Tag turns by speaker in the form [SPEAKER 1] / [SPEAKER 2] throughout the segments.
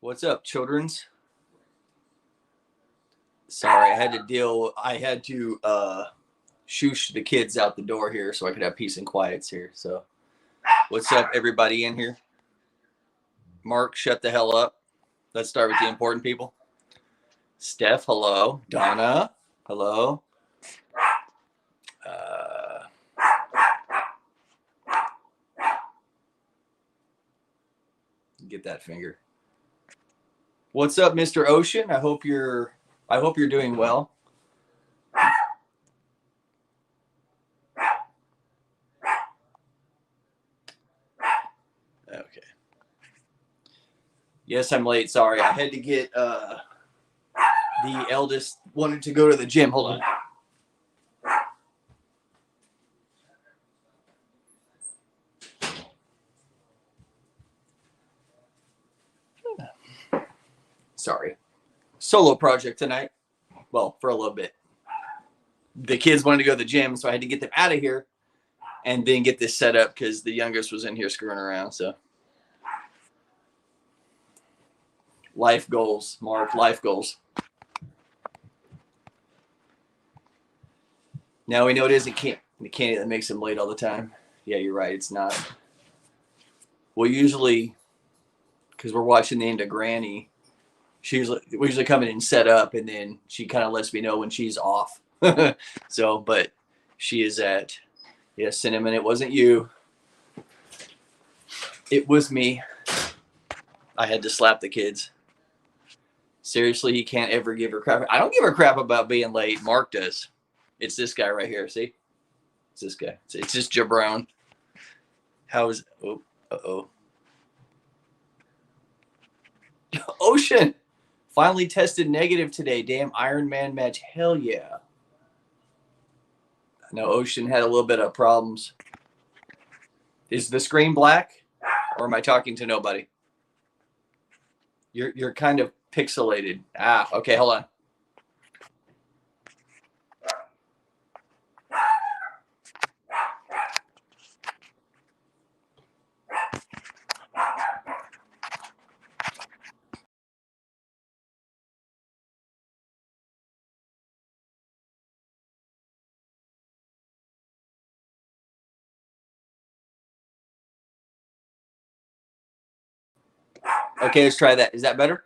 [SPEAKER 1] What's up, children's? Sorry, I had to shoosh the kids out the door here so I could have peace and quiets here. So what's up, everybody in here? Mark, shut the hell up. Let's start with the important people. Steph, hello. Donna, hello. Get that finger. What's up, Mr. Ocean? I hope you're doing well. Okay. Yes, I'm late. Sorry. I had to get the eldest wanted to go to the gym. Hold on. Sorry. Solo project tonight. Well, for a little bit. The kids wanted to go to the gym, so I had to get them out of here and then get this set up because the youngest was in here screwing around. So life goals, Mark, life goals. Now we know it isn't the candy that makes him late all the time. Yeah, you're right. It's not. Well, usually, because we're watching the end of Granny, we usually come in and set up, and then she kind of lets me know when she's off. So, but she is at, yeah, Cinnamon, it wasn't you. It was me. I had to slap the kids. Seriously, he can't ever give her crap. I don't give her crap about being late. Mark does. It's this guy right here. See? It's this guy. It's just Jabron. How is... Oh, uh-oh. Ocean! Finally tested negative today. Damn Iron Man match. Hell yeah. I know Ocean had a little bit of problems. Is the screen black? Or am I talking to nobody? You're kind of pixelated. Ah, okay, hold on. Okay, let's try that. Is that better?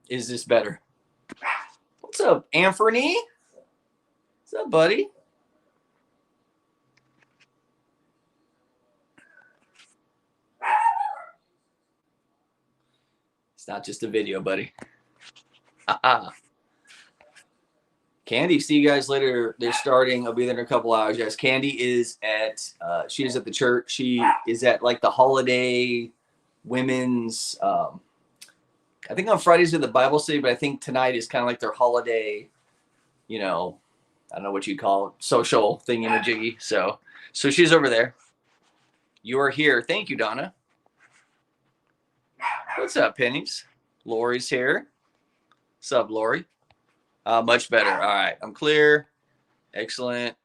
[SPEAKER 1] Is this better? What's up, Anthony? What's up, buddy? It's not just a video, buddy. Candy, see you guys later. They're starting. I'll be there in a couple hours, guys. Candy is at, she is at the church. She is at like the holiday women's, I think on Fridays at the Bible study, but I think tonight is kind of like their holiday, you know, I don't know what you call it, social thing in a jiggy. So she's over there. You are here. Thank you, Donna. What's up, Pennies? Lori's here. What's up, Lori? Much better. All right. I'm clear. Excellent.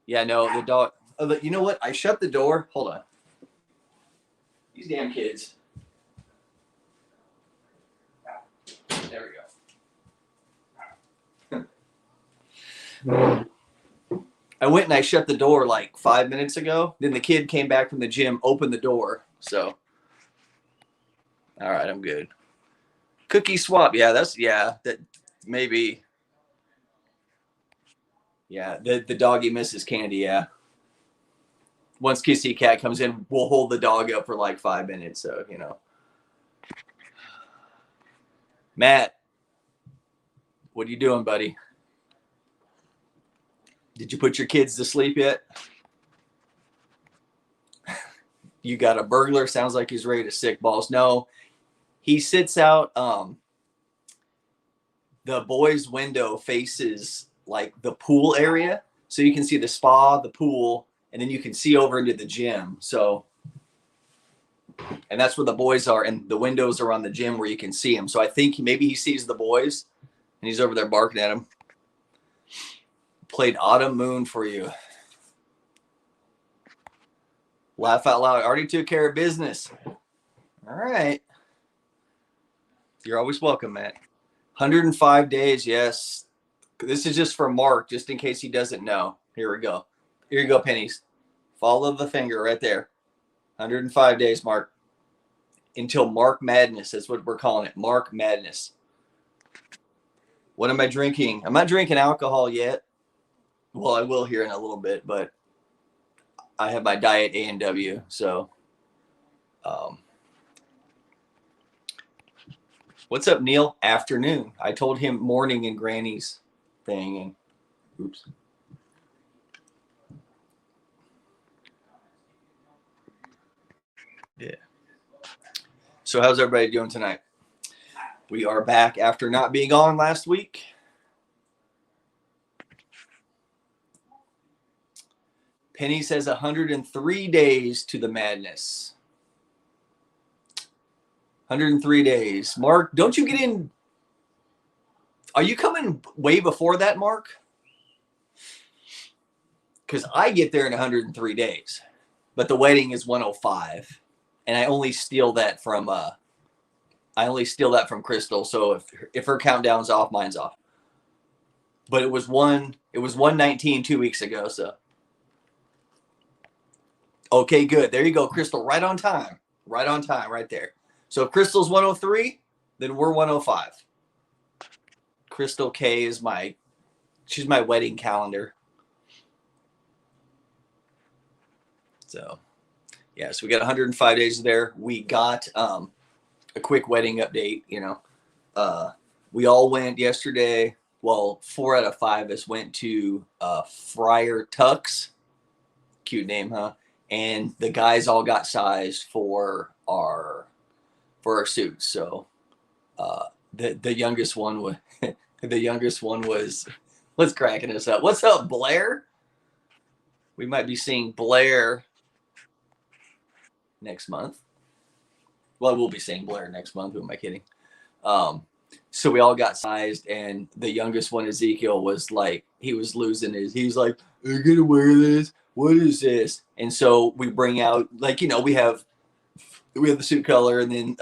[SPEAKER 1] Yeah, no, the dog. Oh, you know what? I shut the door. Hold on. These damn kids. There we go. I went and I shut the door like 5 minutes ago. Then the kid came back from the gym, opened the door. So, all right, I'm good. Cookie swap. Yeah, that maybe. Yeah, the doggy misses Candy. Yeah. Once Kissy Cat comes in, we'll hold the dog up for like 5 minutes. So, you know. Matt, what are you doing, buddy? Did you put your kids to sleep yet? You got a burglar. Sounds like he's ready to sick balls. No, he sits out. The boys' window faces like the pool area. So you can see the spa, the pool, and then you can see over into the gym. So, and that's where the boys are. And the windows are on the gym where you can see him. So I think maybe he sees the boys and he's over there barking at them. Played Autumn Moon for you. Laugh out loud. Already took care of business. All right. You're always welcome, Matt. 105 days, yes. This is just for Mark, just in case he doesn't know. Here we go. Here you go, pennies. Follow the finger right there. 105 days, Mark. Until Mark Madness. That's what we're calling it. Mark Madness. What am I drinking? I'm not drinking alcohol yet. Well, I will here in a little bit, but I have my diet A&W. So, what's up, Neil? Afternoon. I told him morning in Granny's thing, and oops. Yeah. So how's everybody doing tonight? We are back after not being on last week. Penny says 103 days to the madness. 103 days. Mark, don't you get in? Are you coming way before that, Mark? Because I get there in 103 days, but the wedding is 105, and I only steal that from Crystal. So if her countdown's off, mine's off. But it was 119 2 weeks ago. So okay, good. There you go, Crystal. Right on time. Right on time. Right there. So if Crystal's 103, then we're 105. Crystal K is she's my wedding calendar. So yeah, so we got 105 days there. We got a quick wedding update. We all went yesterday. Well, 4 out of 5 of us went to Friar Tuck's. Cute name, huh? And the guys all got sized for our suits. So the youngest one was what's cracking us up? What's up, Blair? We might be seeing Blair next month. Well, we'll be seeing Blair next month. Who am I kidding? So we all got sized, and the youngest one, Ezekiel, was like, he was losing his. He's like, "Are you gonna wear this? What is this?" And so we bring out, like, we have the suit color, and then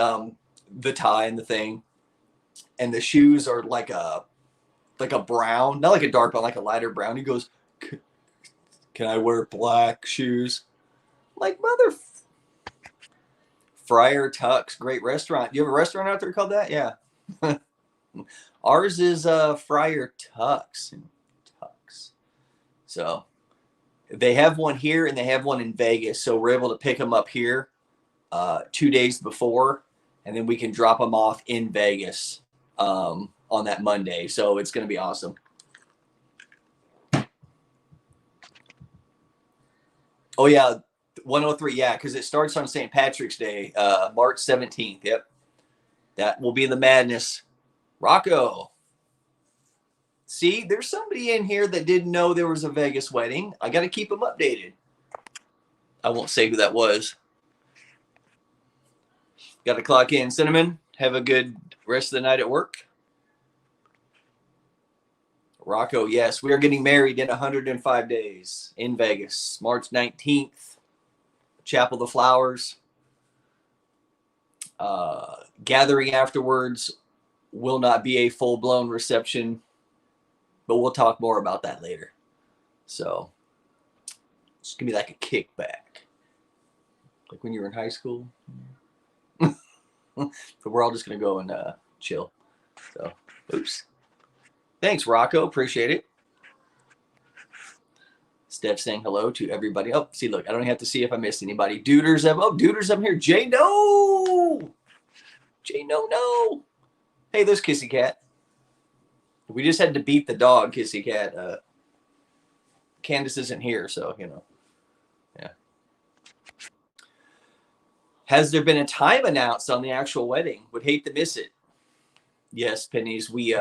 [SPEAKER 1] the tie and the thing, and the shoes are like a brown, not like a dark brown, like a lighter brown. He goes, "Can I wear black shoes?" Like, mother. Friar Tuck's, great restaurant. You have a restaurant out there called that? Yeah. Ours is Friar Tuck's. So they have one here and they have one in Vegas. So we're able to pick them up here 2 days before, and then we can drop them off in Vegas on that Monday. So it's going to be awesome. Oh, yeah. 103. Yeah, because it starts on St. Patrick's Day, March 17th. Yep. That will be the madness. Rocco. See, there's somebody in here that didn't know there was a Vegas wedding. I got to keep them updated. I won't say who that was. Got to clock in. Cinnamon, have a good rest of the night at work. Rocco, yes, we are getting married in 105 days in Vegas, March 19th. Chapel of the Flowers. Gathering afterwards will not be a full-blown reception, but we'll talk more about that later. So it's going to be like a kickback. Like when you were in high school. But we're all just going to go and chill. So, oops. Thanks, Rocco. Appreciate it. Steph saying hello to everybody. Oh, see, look, I don't have to see if I missed anybody. Duder's up here. Jay, no. Hey, there's Kissy Cat. We just had to beat the dog, Kissy Cat. Candace isn't here, so, yeah. Has there been a time announced on the actual wedding? Would hate to miss it. Yes, Pennies, we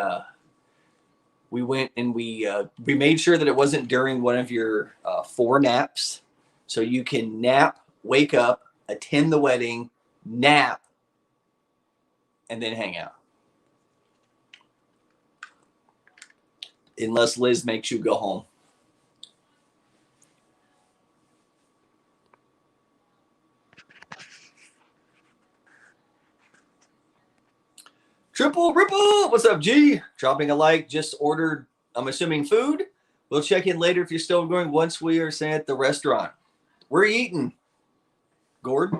[SPEAKER 1] went and we made sure that it wasn't during one of your 4 naps. So you can nap, wake up, attend the wedding, nap, and then hang out. Unless Liz makes you go home. Triple Ripple, what's up, G? Dropping a like, just ordered, I'm assuming, food. We'll check in later if you're still going once we are at the restaurant. We're eating. Gord,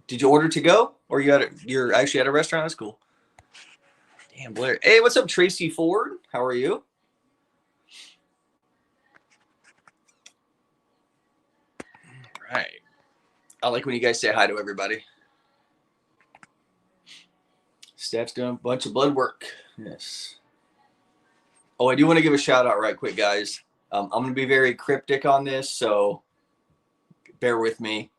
[SPEAKER 1] did you order to go? Or you're actually at a restaurant? That's cool. Damn, Blair. Hey, what's up, Tracy Ford? How are you? All right. I like when you guys say hi to everybody. Steph's doing a bunch of blood work. Yes. Oh, I do want to give a shout out right quick, guys. I'm going to be very cryptic on this, so bear with me.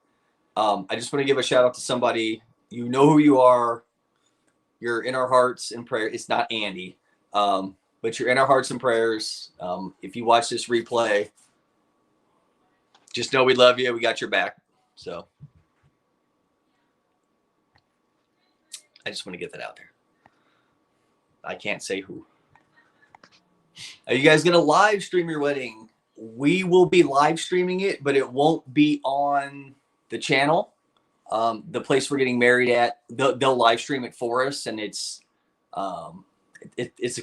[SPEAKER 1] I just want to give a shout out to somebody. You know who you are. You're in our hearts and prayers. It's not Andy, but you're in our hearts and prayers. If you watch this replay, just know we love you. We got your back. So I just want to get that out there. I can't say who. Are you guys going to live stream your wedding? We will be live streaming it, but it won't be on the channel. The place we're getting married at, they'll live stream it for us, and it's a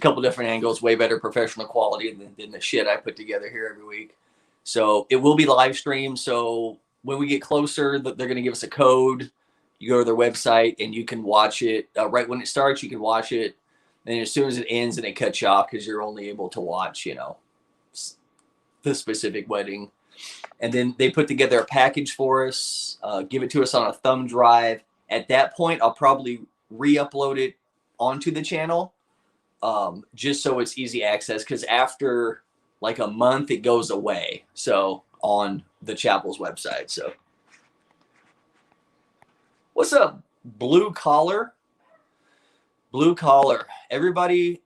[SPEAKER 1] couple different angles, way better professional quality than the shit I put together here every week. So it will be live streamed. So when we get closer, they're going to give us a code. You go to their website and you can watch it right when it starts. You can watch it, and as soon as it ends, and it cuts you off because you're only able to watch, the specific wedding. And then they put together a package for us, give it to us on a thumb drive. At that point, I'll probably re-upload it onto the channel, just so it's easy access, because after like a month, it goes away. So on the chapel's website. So what's up, Blue Collar? Blue Collar. Everybody,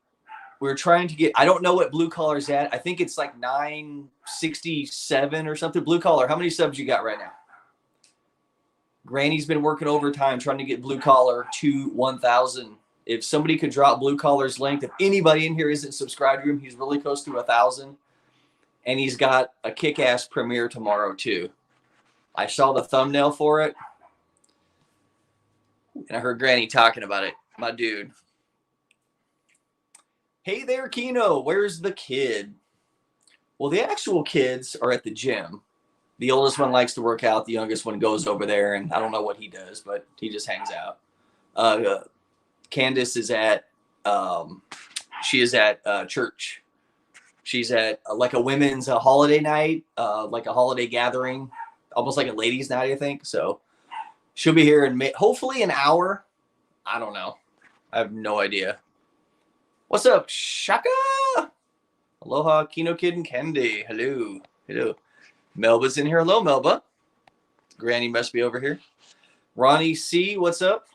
[SPEAKER 1] we're trying to get, I don't know what Blue Collar's at. I think it's like 967 or something. Blue Collar, how many subs you got right now? Granny's been working overtime trying to get Blue Collar to 1,000. If somebody could drop Blue Collar's link, if anybody in here isn't subscribed to him, he's really close to 1,000. And he's got a kick-ass premiere tomorrow too. I saw the thumbnail for it, and I heard Granny talking about it. My dude. Hey there, Keno. Where's the kid? Well, the actual kids are at the gym. The oldest one likes to work out. The youngest one goes over there, and I don't know what he does, but he just hangs out. Candace is at, she is at church. She's at like a women's holiday night, like a holiday gathering, almost like a ladies' night, I think. So she'll be here in hopefully an hour. I don't know. I have no idea. What's up, Shaka? Aloha, KenoKid and Candy. Hello. Hello. Melba's in here. Hello, Melba. Granny must be over here. Ronnie C, what's up?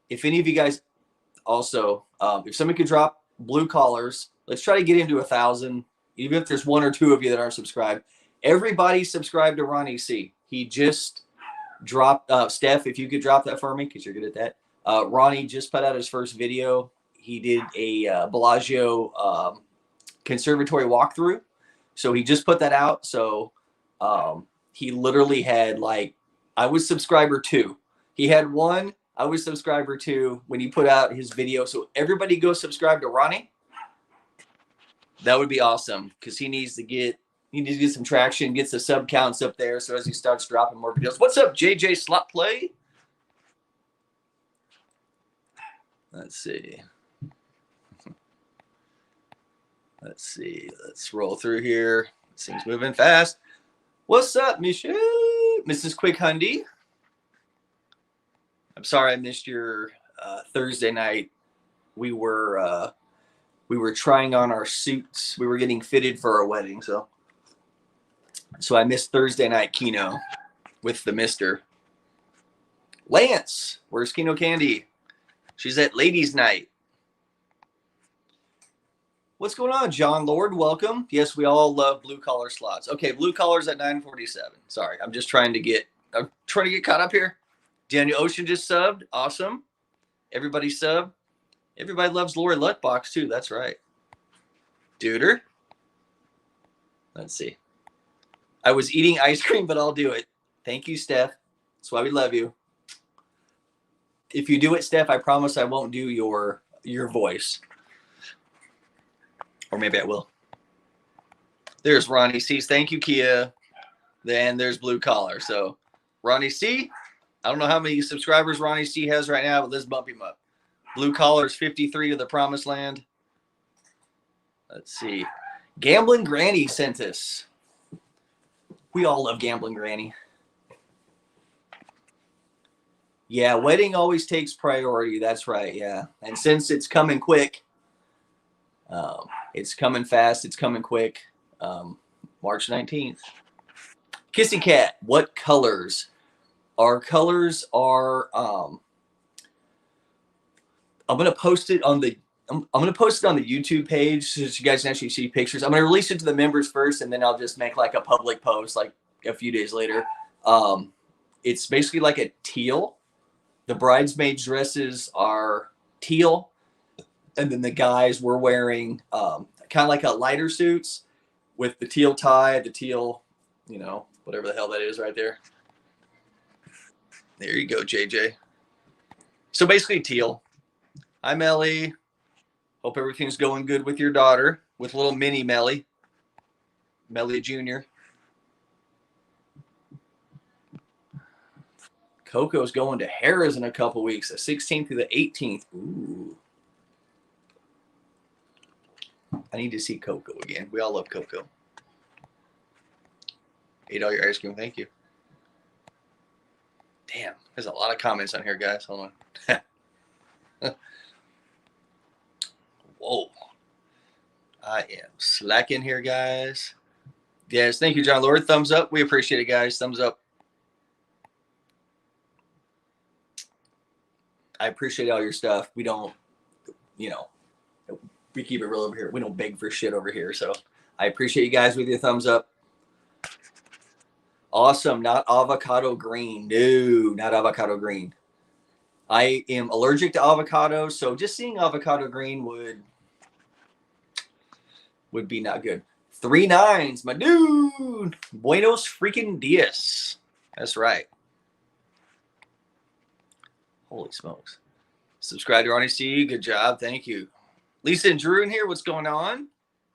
[SPEAKER 1] If any of you guys also, if somebody could drop Blue Collars, let's try to get him to 1,000. Even if there's one or two of you that aren't subscribed. Everybody subscribe to Ronnie C. He just dropped, Steph, if you could drop that for me, because you're good at that. Ronnie just put out his first video. He did a Bellagio conservatory walkthrough. So he just put that out. So he literally had like, I was subscriber 2. He had 1. I was subscriber 2 when he put out his video. So everybody go subscribe to Ronnie. That would be awesome, because he needs to get some traction, gets the sub counts up there. So as he starts dropping more videos. What's up, JJ Slot Play? Let's see. Let's roll through here. This thing's moving fast. What's up, Michelle? Mrs. Quick Hundy? I'm sorry I missed your Thursday night. We were trying on our suits. We were getting fitted for our wedding, so I missed Thursday night Keno with the Mister. Lance, where's Keno Candy? She's at ladies' night. What's going on, John Lord? Welcome. Yes, we all love blue collar slots. Okay, blue collars at 947. Sorry, I'm trying to get caught up here. Daniel Ocean just subbed. Awesome. Everybody subbed. Everybody loves Lori Luttbox too. That's right. Duder. Let's see. I was eating ice cream, but I'll do it. Thank you, Steph. That's why we love you. If you do it, Steph, I promise I won't do your voice. Or maybe I will. There's Ronnie C's. Thank you, Kia. Then there's Blue Collar. So Ronnie C, I don't know how many subscribers Ronnie C has right now, but let's bump him up. Blue Collar's 53 to the promised land. Let's see. Gambling Granny sent us. We all love Gambling Granny. Yeah, wedding always takes priority. That's right, yeah. And since it's coming quick, it's coming fast, it's coming quick. March 19th. Kissy Cat, what colors? Our colors are I'm gonna post it on the YouTube page so that you guys can actually see pictures. I'm gonna release it to the members first, and then I'll just make like a public post like a few days later. It's basically like a teal. The bridesmaids' dresses are teal, and then the guys were wearing kind of like a lighter suits with the teal tie, the teal, whatever the hell that is right there. There you go, JJ. So basically teal. Hi, Melly. Hope everything's going good with your daughter, with little mini Melly. Melly Jr. Coco's going to Harrah's in a couple weeks, the 16th through the 18th. Ooh. I need to see Coco again. We all love Coco. Ate all your ice cream. Thank you. Damn, there's a lot of comments on here, guys. Hold on. Whoa. I am slacking here, guys. Yes, thank you, John Lord. Thumbs up. We appreciate it, guys. Thumbs up. I appreciate all your stuff. We don't, we keep it real over here. We don't beg for shit over here. So I appreciate you guys with your thumbs up. Awesome. Not avocado green. No, not avocado green. I am allergic to avocado. So just seeing avocado green would be not good. 3 9s, my dude. Buenos freaking dias. That's right. Holy smokes. Subscribe to Ronnie C. Good job. Thank you. Lisa and Drew in here. What's going on? I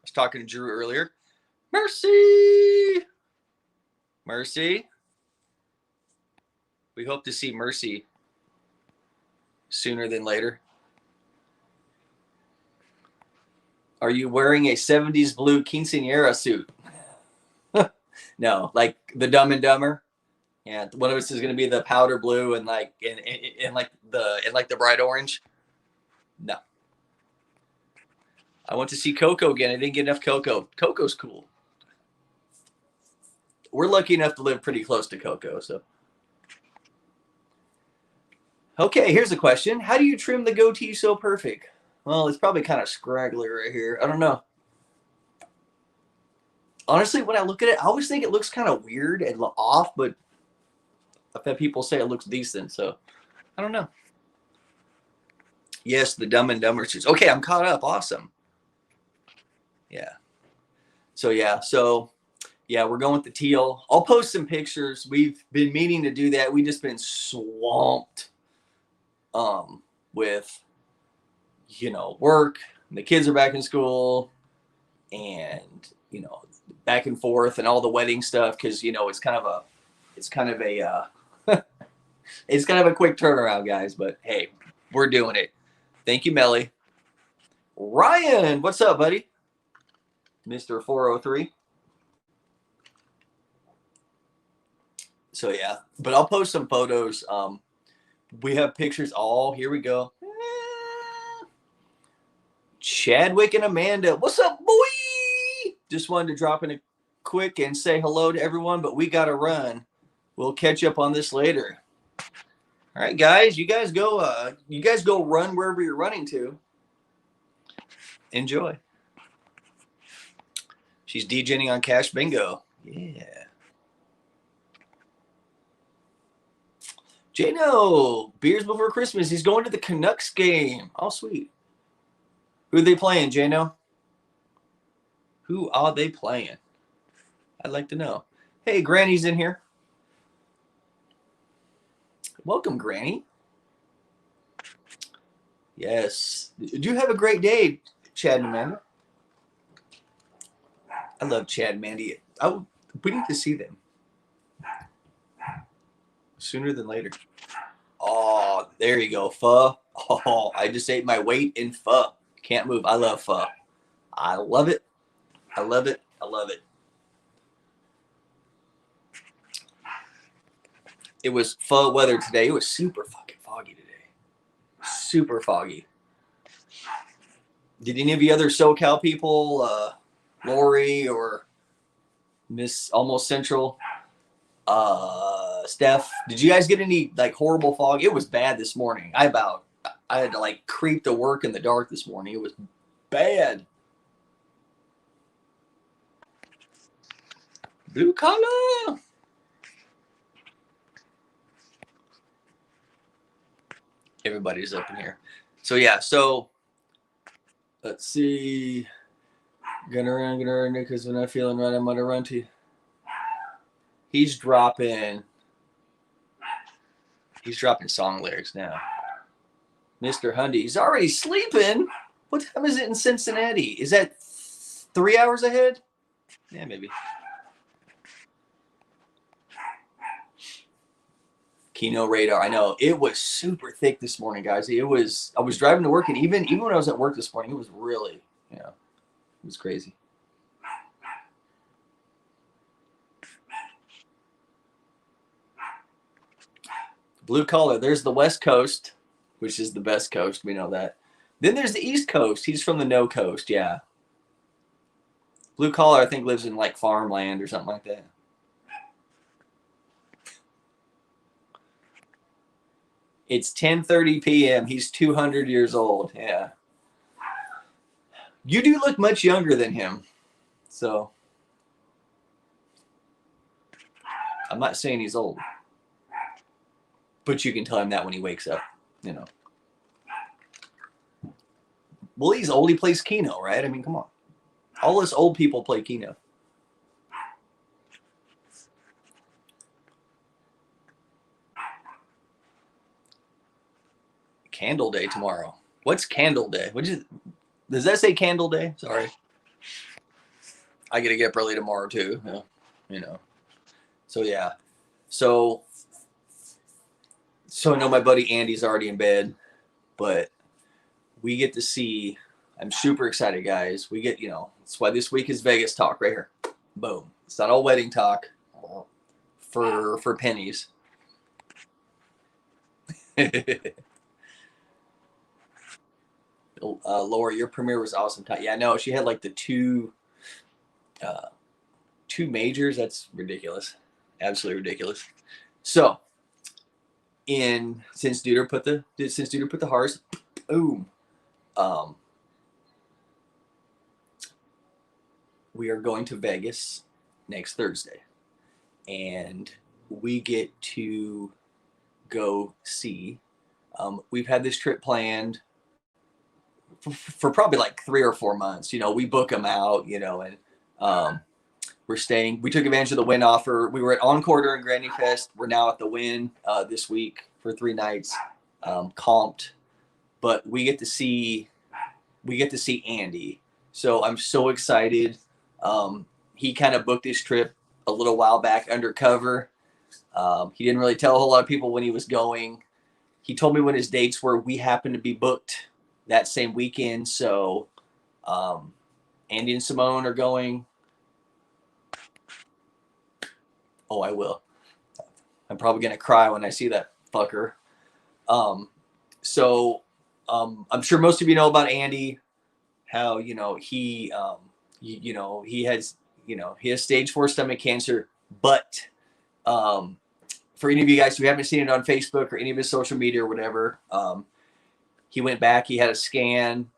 [SPEAKER 1] was talking to Drew earlier. Mercy. Mercy. We hope to see Mercy sooner than later. Are you wearing a 70s blue quinceañera suit? No, like the Dumb and Dumber. Yeah, one of us is going to be the powder blue and like the bright orange. No. I want to see Coco again. I didn't get enough Coco. Coco's cool. We're lucky enough to live pretty close to Coco, so. Okay, here's a question. How do you trim the goatee so perfect? Well, it's probably kind of scraggly right here. I don't know. Honestly, when I look at it, I always think it looks kind of weird and off, but I've had people say it looks decent, so I don't know. Yes, the Dumb and Dumber suits. Okay, I'm caught up. Awesome. Yeah. So we're going with the teal. I'll post some pictures. We've been meaning to do that. We've just been swamped with work. The kids are back in school, and back and forth and all the wedding stuff because it's kind of a it's kind of a quick turnaround, guys, but hey, we're doing it. Thank you, Melly. Ryan, what's up, buddy? Mr. 403. So yeah, but I'll post some photos. We have pictures. Oh, here we go. Chadwick and Amanda, what's up, boy? Just wanted to drop in a quick and say hello to everyone, but we got to run. We'll catch up on this later. All right, guys, you guys go run wherever you're running to. Enjoy. She's DJing on Cash Bingo. Yeah. Jano, beers before Christmas. He's going to the Canucks game. Oh, sweet. Who are they playing, Jano? Who are they playing? I'd like to know. Hey, Granny's in here. Welcome, Granny. Yes. Did you have a great day, Chad and Amanda? I love Chad and Mandy. We need to see them sooner than later. Oh, there you go, pho. Oh, I just ate my weight in pho. Can't move. I love pho. I love it. I love it. I love it. It was pho weather today. It was super fucking foggy today. Super foggy. Did any of you other SoCal people, Lori or Miss Almost Central, Steph, did you guys get any like horrible fog? It was bad this morning. I had to like creep to work in the dark this morning. It was bad. Blue collar. Everybody's up in here. So yeah, so let's see. Gonna run, because when I'm feeling right, I'm gonna run to you. He's dropping song lyrics now. Mr. Hundy, he's already sleeping. What time is it in Cincinnati? Is that 3 hours ahead? Yeah, maybe. Keno radar. I know it was super thick this morning, guys. I was driving to work, and even when I was at work this morning, it was really, it was crazy. Blue collar. There's the West Coast, which is the best coast. We know that. Then there's the East Coast. He's from the no coast. Yeah. Blue collar, I think, lives in like farmland or something like that. It's 10:30 p.m. He's 200 years old. Yeah. You do look much younger than him. So I'm not saying he's old. But you can tell him that when he wakes up, Well, he's old. He plays Keno, right? I mean, come on. All us old people play Keno. Candle Day tomorrow. What's Candle Day? Does that say Candle Day? Sorry. I got to get up early tomorrow too. So yeah. So I know my buddy Andy's already in bed, but we get to see. I'm super excited, guys. We get, that's why this week is Vegas talk right here. Boom. It's not all wedding talk for pennies. Laura, your premiere was awesome. Yeah, no, she had like the two majors. That's ridiculous. Absolutely ridiculous. So, since Duder put the hearts, boom. We are going to Vegas next Thursday, and we get to go see. We've had this trip planned for probably like 3 or 4 months. We book them out, and we're staying. We took advantage of the Wynn offer. We were at Encore during Granny Fest. We're now at the Wynn this week for 3 nights, comped. But we get to see Andy. So I'm so excited. He kind of booked this trip a little while back undercover. He didn't really tell a whole lot of people when he was going. He told me when his dates were. We happened to be booked that same weekend. So Andy and Simone are going. Oh, I will. I'm probably going to cry when I see that fucker. So I'm sure most of you know about Andy, how, he has stage 4 stomach cancer, but for any of you guys who haven't seen it on Facebook or any of his social media or whatever, he went back, he had a scan.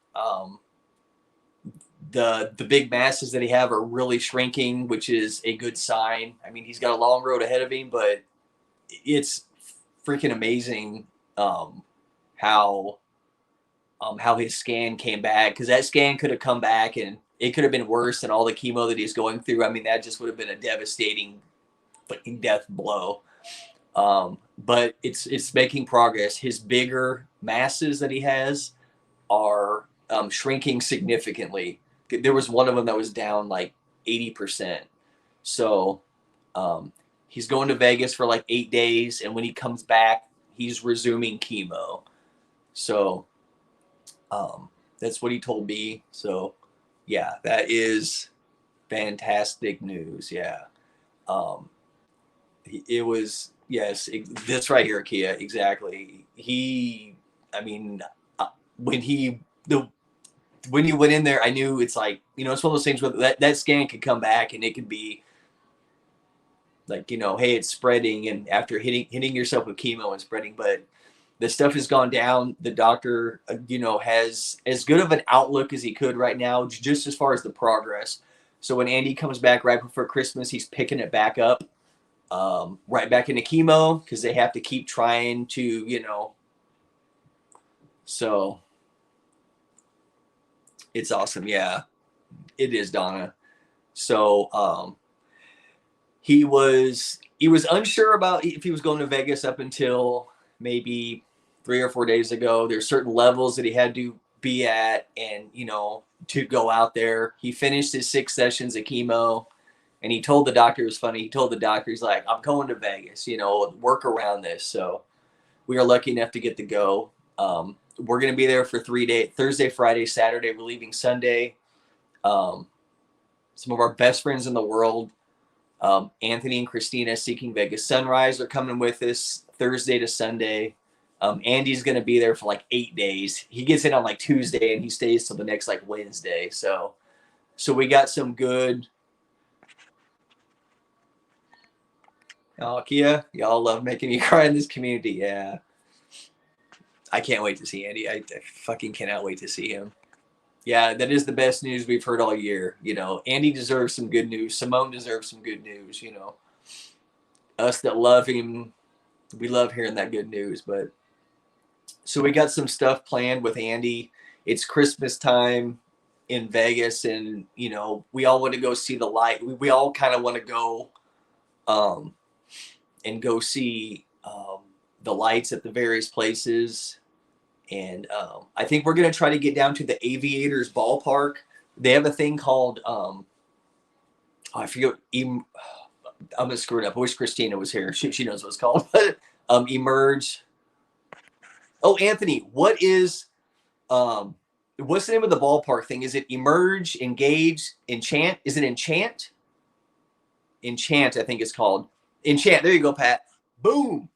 [SPEAKER 1] The big masses that he have are really shrinking, which is a good sign. I mean, he's got a long road ahead of him, but it's freaking amazing how his scan came back, because that scan could have come back and it could have been worse than all the chemo that he's going through. I mean, that just would have been a devastating fucking death blow. But it's making progress. His bigger masses that he has, are shrinking significantly. There was one of them that was down like 80%. So he's going to Vegas for like 8 days, and when he comes back, he's resuming chemo. So that's what he told me. So yeah, that is fantastic news. Yeah. It was, yes, this right here, Kia, exactly. I mean, when he went in there, I knew it's like, it's one of those things where that scan could come back and it could be like, hey, it's spreading, and after hitting yourself with chemo and spreading, but the stuff has gone down. The doctor, has as good of an outlook as he could right now, just as far as the progress. So when Andy comes back right before Christmas, he's picking it back up, right back into chemo, because they have to keep trying to, so it's awesome. Yeah, it is, Donna. So he was unsure about if he was going to Vegas up until maybe 3 or 4 days ago. There's certain levels that he had to be at, and to go out there. He finished his 6 sessions of chemo, and he told the doctor, it was funny, he told the doctor, he's like, I'm going to Vegas, work around this. So we are lucky enough to get to go. We're going to be there for 3 days, Thursday, Friday, Saturday. We're leaving Sunday. Some of our best friends in the world, Anthony and Christina, Seeking Vegas Sunrise, are coming with us Thursday to Sunday. Andy's going to be there for like 8 days. He gets in on like Tuesday and he stays till the next like Wednesday. So we got some good. Oh, Kia, y'all love making me cry in this community. Yeah. I can't wait to see Andy. I fucking cannot wait to see him. Yeah, that is the best news we've heard all year. Andy deserves some good news. Simone deserves some good news. Us that love him, we love hearing that good news. But so we got some stuff planned with Andy. It's Christmas time in Vegas, and we all want to go see the light. We all kind of want to go and go see the lights at the various places. And I think we're going to try to get down to the Aviators ballpark. They have a thing called, I forget, I'm going to screw it up. I wish Christina was here. She knows what it's called. But Emerge. Oh, Anthony, what's the name of the ballpark thing? Is it Emerge, Engage, Enchant? Is it Enchant? Enchant, I think it's called. Enchant. There you go, Pat. Boom.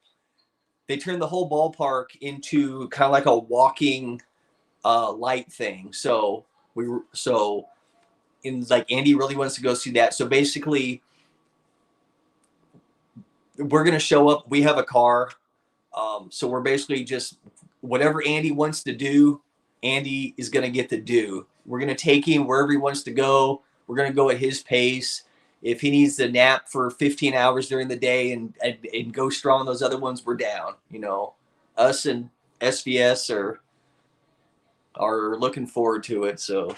[SPEAKER 1] They turned the whole ballpark into kind of like a walking light thing. So Andy really wants to go see that. So basically, we're going to show up. We have a car. So we're basically just whatever Andy wants to do, Andy is going to get to do. We're going to take him wherever he wants to go. We're going to go at his pace. If he needs to nap for 15 hours during the day and go strong those other ones, we're down. Us and SVS are looking forward to it. So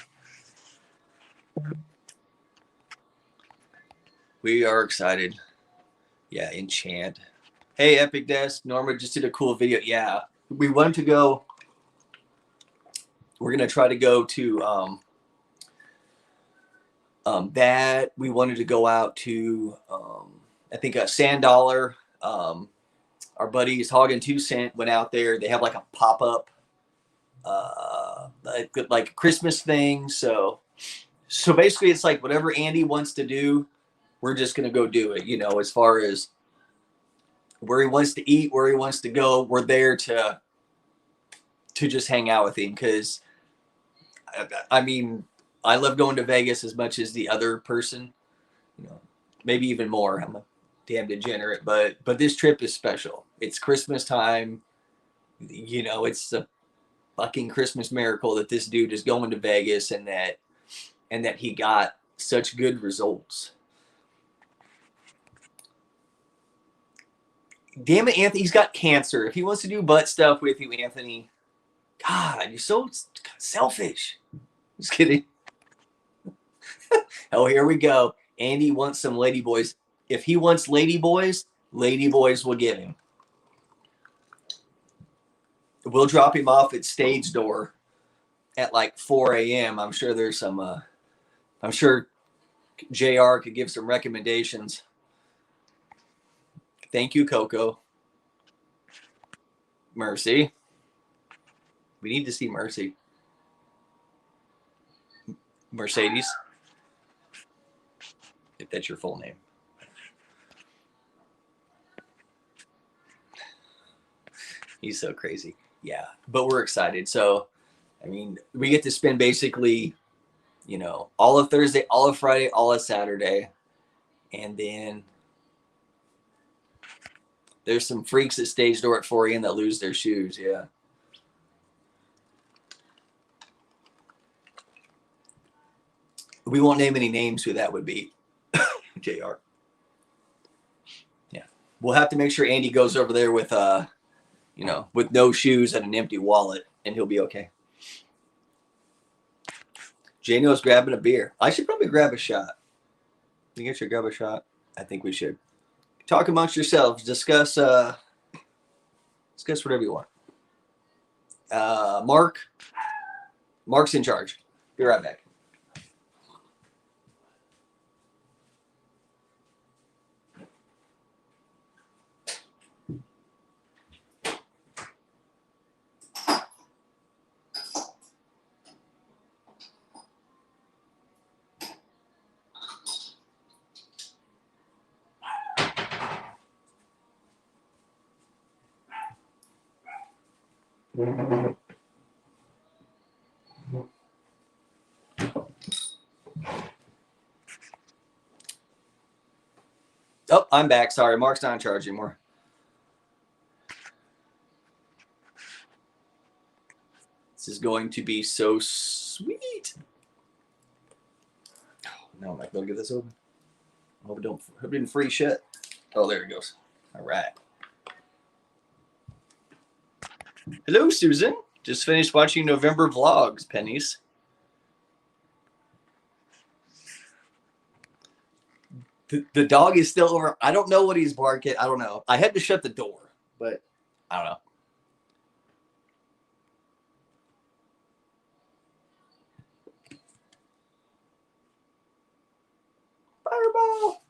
[SPEAKER 1] we are excited. Yeah, Enchant. Hey, Epic Desk. Norma just did a cool video. Yeah, we want to go. We're going to try to go to that. We wanted to go out to, I think, Sand Dollar. Our buddies, Hog and 2 Cent, went out there. They have like a pop-up, like Christmas thing. So basically, it's like whatever Andy wants to do, we're just going to go do it. As far as where he wants to eat, where he wants to go, we're there to just hang out with him. Because, I mean, I love going to Vegas as much as the other person, maybe even more. I'm a damn degenerate, but this trip is special. It's Christmas time. It's a fucking Christmas miracle that this dude is going to Vegas and that he got such good results. Damn it, Anthony, he's got cancer. If he wants to do butt stuff with you, Anthony, God, you're so selfish. Just kidding. Oh, here we go. Andy wants some ladyboys. If he wants ladyboys will give him. We'll drop him off at stage door at like 4 a.m. I'm sure there's some. I'm sure JR could give some recommendations. Thank you, Coco. Mercy. We need to see Mercy. Mercedes. If that's your full name. He's so crazy. Yeah, but we're excited. So, I mean, we get to spend basically, you know, all of Thursday, all of Friday, all of Saturday. And then there's some freaks at stage door at 4 a.m. that lose their shoes. Yeah. We won't name any names who that would be. JR. Yeah. We'll have to make sure Andy goes over there with, you know, with no shoes and an empty wallet, and he'll be okay. Jano's grabbing a beer. I should probably grab a shot. You guys should grab a shot. I think we should. Talk amongst yourselves. Discuss whatever you want. Mark's in charge. Be right back. Oh, I'm back. Sorry, Mark's not in charge anymore. This is going to be so sweet. Oh, no, I'm not going to get this open. I hope it didn't freeze shut. Oh, there it goes. All right. Hello, Susan. Just finished watching November vlogs, Pennies. The dog is still over. I don't know what he's barking. I don't know. I had to shut the door, but I don't know. Fireball.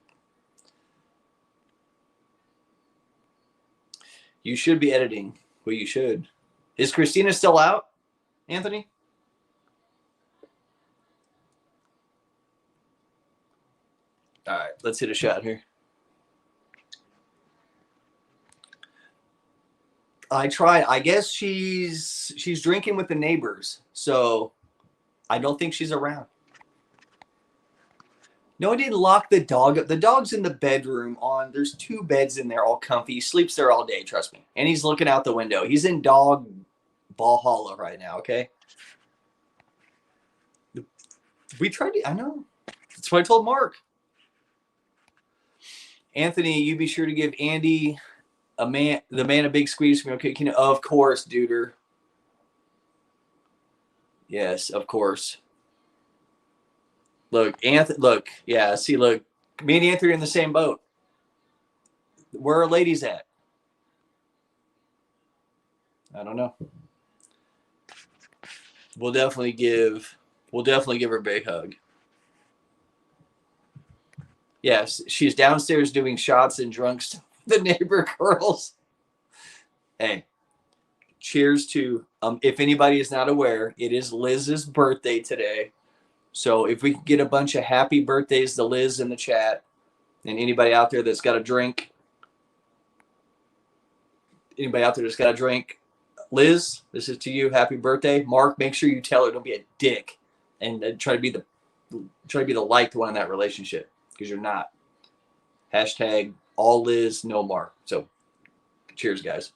[SPEAKER 1] You should be editing. Well, you should. Is Christina still out, Anthony? All right, let's hit a shot here. I tried. I guess she's drinking with the neighbors, so I don't think she's around. No, I didn't lock the dog up. The dog's in the bedroom there's 2 beds in there, all comfy. He sleeps there all day, trust me. And he's looking out the window. He's in dog Valhalla right now, okay? We tried to, I know. That's what I told Mark. Anthony, you be sure to give Andy the man a big squeeze from okay. Of course, Duder. Yes, of course. Look, Anthony. Look, yeah. See, look, me and Anthony are in the same boat. Where are ladies at? I don't know. We'll definitely give her a big hug. Yes, she's downstairs doing shots and drunks. The neighbor girls. Hey, cheers to if anybody is not aware, it is Liz's birthday today. So if we can get a bunch of happy birthdays to Liz in the chat, and anybody out there that's got a drink, Liz, this is to you. Happy birthday, Mark. Make sure you tell her. Don't be a dick, and try to be the liked one in that relationship, because you're not. Hashtag all Liz, no Mark. So, cheers, guys.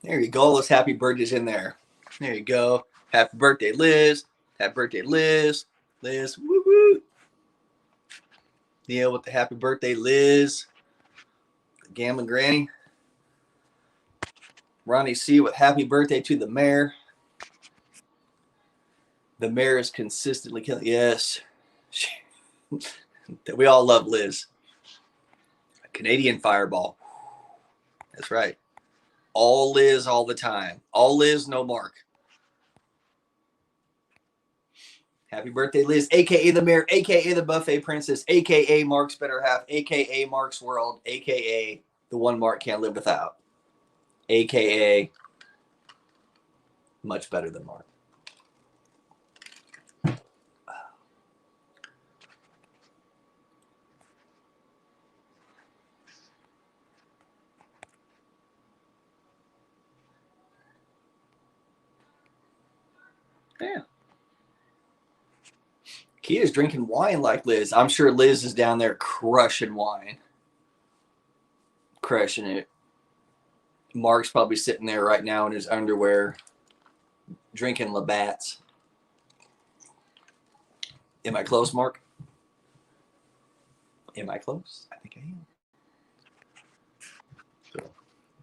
[SPEAKER 1] There you go. All those happy birthdays in there. There you go. Happy birthday, Liz. Happy birthday, Liz. Liz, woo woo. Neil with the happy birthday, Liz. Gambling Granny. Ronnie C with happy birthday to the mayor. The mayor is consistently killing. Yes. We all love Liz. Canadian Fireball. That's right. All Liz all the time. All Liz, no Mark. Happy birthday, Liz, a.k.a. the mayor, a.k.a. the buffet princess, a.k.a. Mark's better half, a.k.a. Mark's world, a.k.a. the one Mark can't live without, a.k.a. much better than Mark. Yeah. Kia's drinking wine like Liz. I'm sure Liz is down there crushing wine. Crushing it. Mark's probably sitting there right now in his underwear drinking Labatt's. Am I close, Mark? Am I close? I think I am.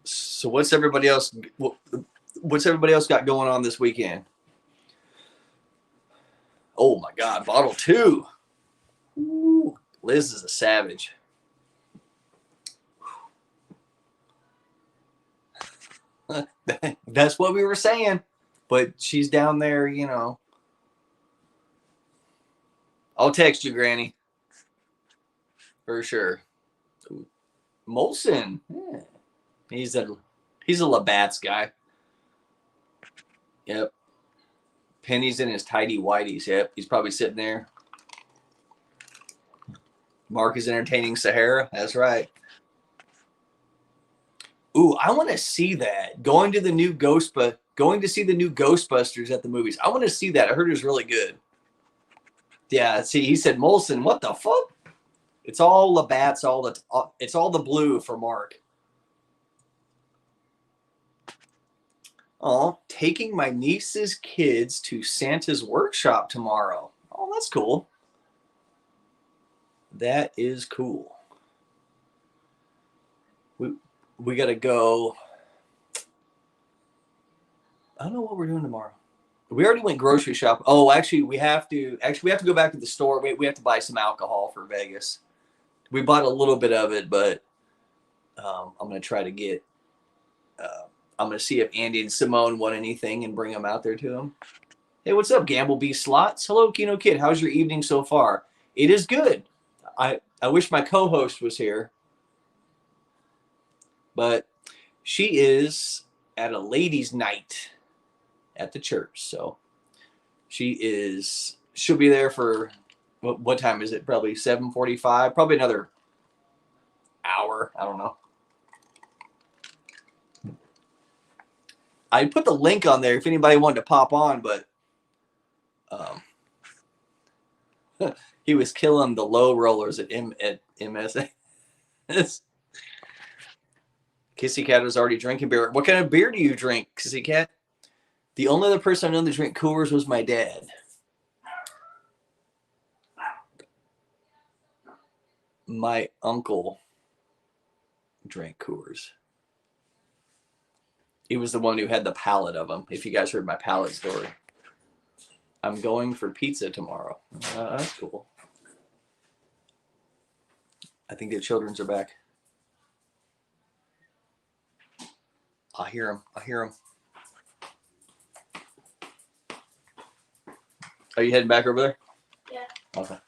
[SPEAKER 1] So what's everybody else got going on this weekend? Oh my God, bottle 2. Ooh, Liz is a savage. That's what we were saying. But she's down there, you know. I'll text you, Granny. For sure. Ooh. Molson. Yeah. He's a Labatt's guy. Yep. Penny's in his tidy whities. Yep. He's probably sitting there. Mark is entertaining Sahara. That's right. Ooh, I want to see that. Going to see the new Ghostbusters at the movies. I want to see that. I heard it was really good. Yeah, see, he said Molson. What the fuck? It's all Labatt's, it's all the blue for Mark. Oh, taking my niece's kids to Santa's workshop tomorrow. Oh, that's cool. That is cool. We got to go. I don't know what we're doing tomorrow. We already went grocery shop. Oh, actually, we have to go back to the store. We have to buy some alcohol for Vegas. We bought a little bit of it, but I'm going to try to get. I'm going to see if Andy and Simone want anything and bring them out there to them. Hey, what's up, Gamble B Slots? Hello, KenoKid. How's your evening so far? It is good. I wish my co-host was here, but she is at a ladies' night at the church. So she'll be there for what time is it? Probably 7:45. Probably another hour. I don't know. I put the link on there if anybody wanted to pop on, but he was killing the low rollers at MSA. Kissy Cat was already drinking beer. What kind of beer do you drink, Kissy Cat? The only other person I know that drank Coors was my dad. My uncle drank Coors. He was the one who had the pallet of them. If you guys heard my pallet story. I'm going for pizza tomorrow. That's cool. I think the children's are back. I hear them. Are you heading back over there?
[SPEAKER 2] Yeah.
[SPEAKER 1] Okay.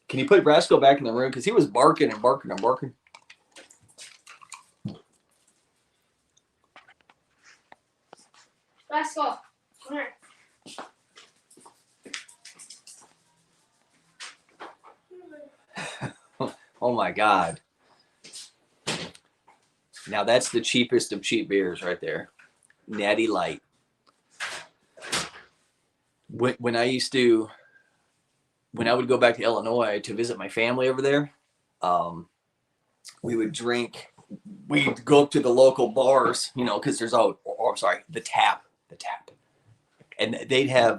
[SPEAKER 1] Can you put Brasco back in the room? Because he was barking and barking and barking.
[SPEAKER 2] Brasco, come here.
[SPEAKER 1] Oh my God. Now that's the cheapest of cheap beers right there. Natty Light. When I would go back to Illinois to visit my family over there, we'd go up to the local bars, you know, because there's the tap. And they'd have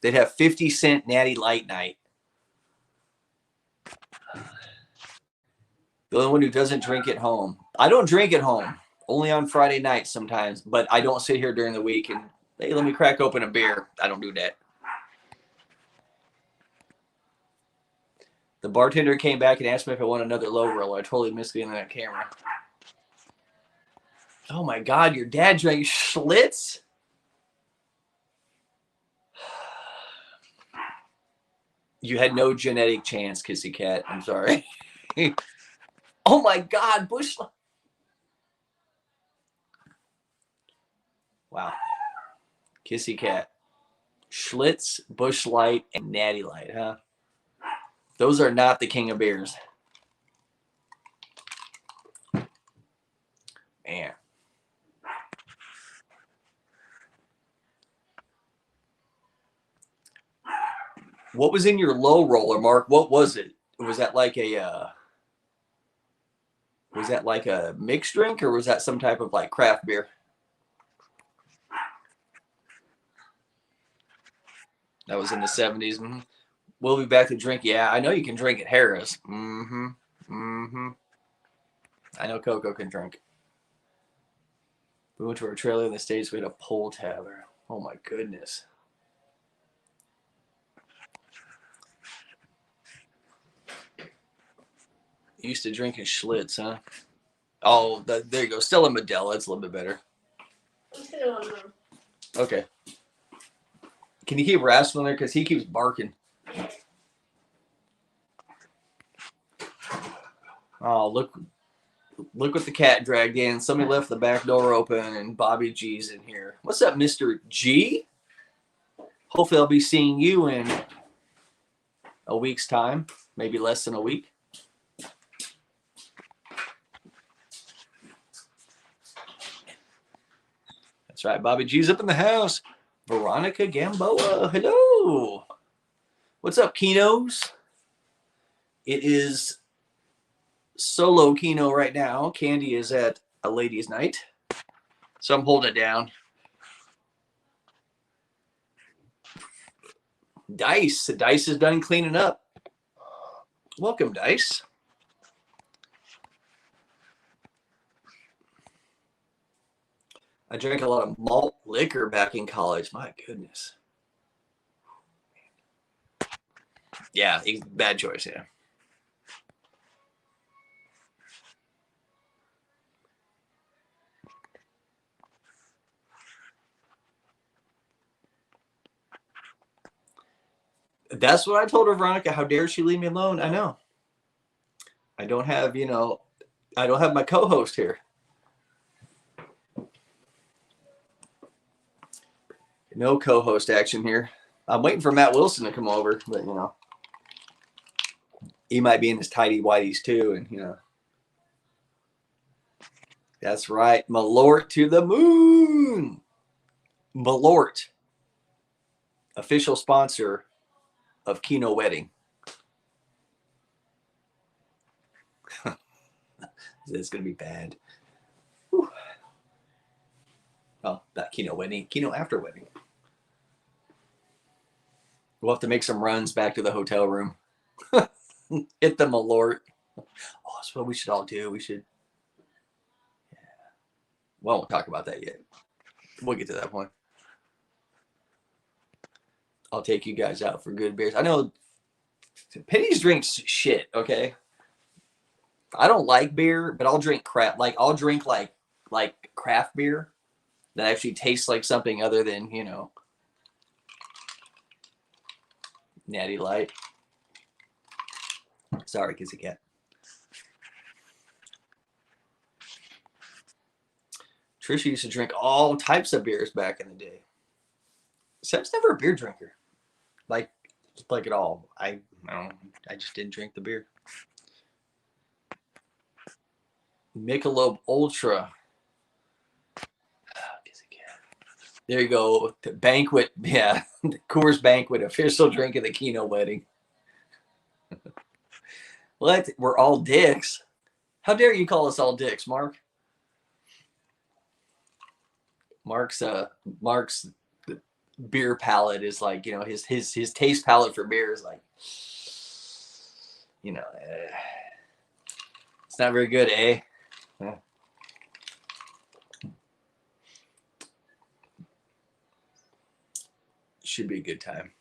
[SPEAKER 1] 50-cent Natty Light night. The only one who doesn't drink at home. I don't drink at home. Only on Friday nights sometimes. But I don't sit here during the week and, hey, let me crack open a beer. I don't do that. The bartender came back and asked me if I want another low roll. I totally missed being on that camera. Oh my God, your dad drank Schlitz? You had no genetic chance, Kissy Cat. I'm sorry. Oh my God, Busch. Wow. Kissy Cat. Schlitz, Busch Light, and Natty Light, huh? Those are not the king of beers. Man. What was in your low roller, Mark? What was it? Was that like a mixed drink, or was that some type of like craft beer? That was in the 70s. Mm-hmm. We'll be back to drink. Yeah, I know you can drink at Harris. Mm-hmm. Mm-hmm. I know Coco can drink. We went to our trailer in the States. We had a pull tabber. Oh my goodness. Used to drinking Schlitz, huh? Oh, there you go. Still a Modelo. It's a little bit better. Okay. Can you keep Rascal in there? Because he keeps barking. Oh, look what the cat dragged in. Somebody left the back door open, and Bobby G's in here. What's up, Mr. G? Hopefully I'll be seeing you in a week's time. Maybe less than a week. That's right. Bobby G's up in the house. Veronica Gamboa. Hello. What's up, Kenos? It is solo Keno right now. Candy is at a ladies' night. So I'm holding it down. Dice. Dice is done cleaning up. Welcome, Dice. I drank a lot of malt liquor back in college. My goodness. Yeah, bad choice, yeah. That's what I told her, Veronica. How dare she leave me alone? I know. I don't have, I don't have my co-host here. No co-host action here. I'm waiting for Matt Wilson to come over, but, he might be in his tidy whities too, and, That's right. Malort to the moon. Malort, official sponsor of Keno Wedding. It's going to be bad. Whew. Well, not Keno Wedding, Keno After Wedding. We'll have to make some runs back to the hotel room. Hit the Malort. Oh, that's what we should all do. We should. Yeah. Well, won't talk about that yet. We'll get to that point. I'll take you guys out for good beers. I know Penny's drinks shit, okay? I don't like beer, but I'll drink crap. Like, I'll drink like craft beer that actually tastes like something other than, Natty Light. Sorry, Kissy Cat. Trisha used to drink all types of beers back in the day. Seb's never a beer drinker. Like at all. I just didn't drink the beer. Michelob Ultra. There you go. The banquet. Yeah. The Coors Banquet. Official drink of the Keno Wedding. What? We're all dicks. How dare you call us all dicks, Mark? Mark's beer palate is like, his taste palette for beer is like, it's not very good, eh? Yeah. Should be a good time.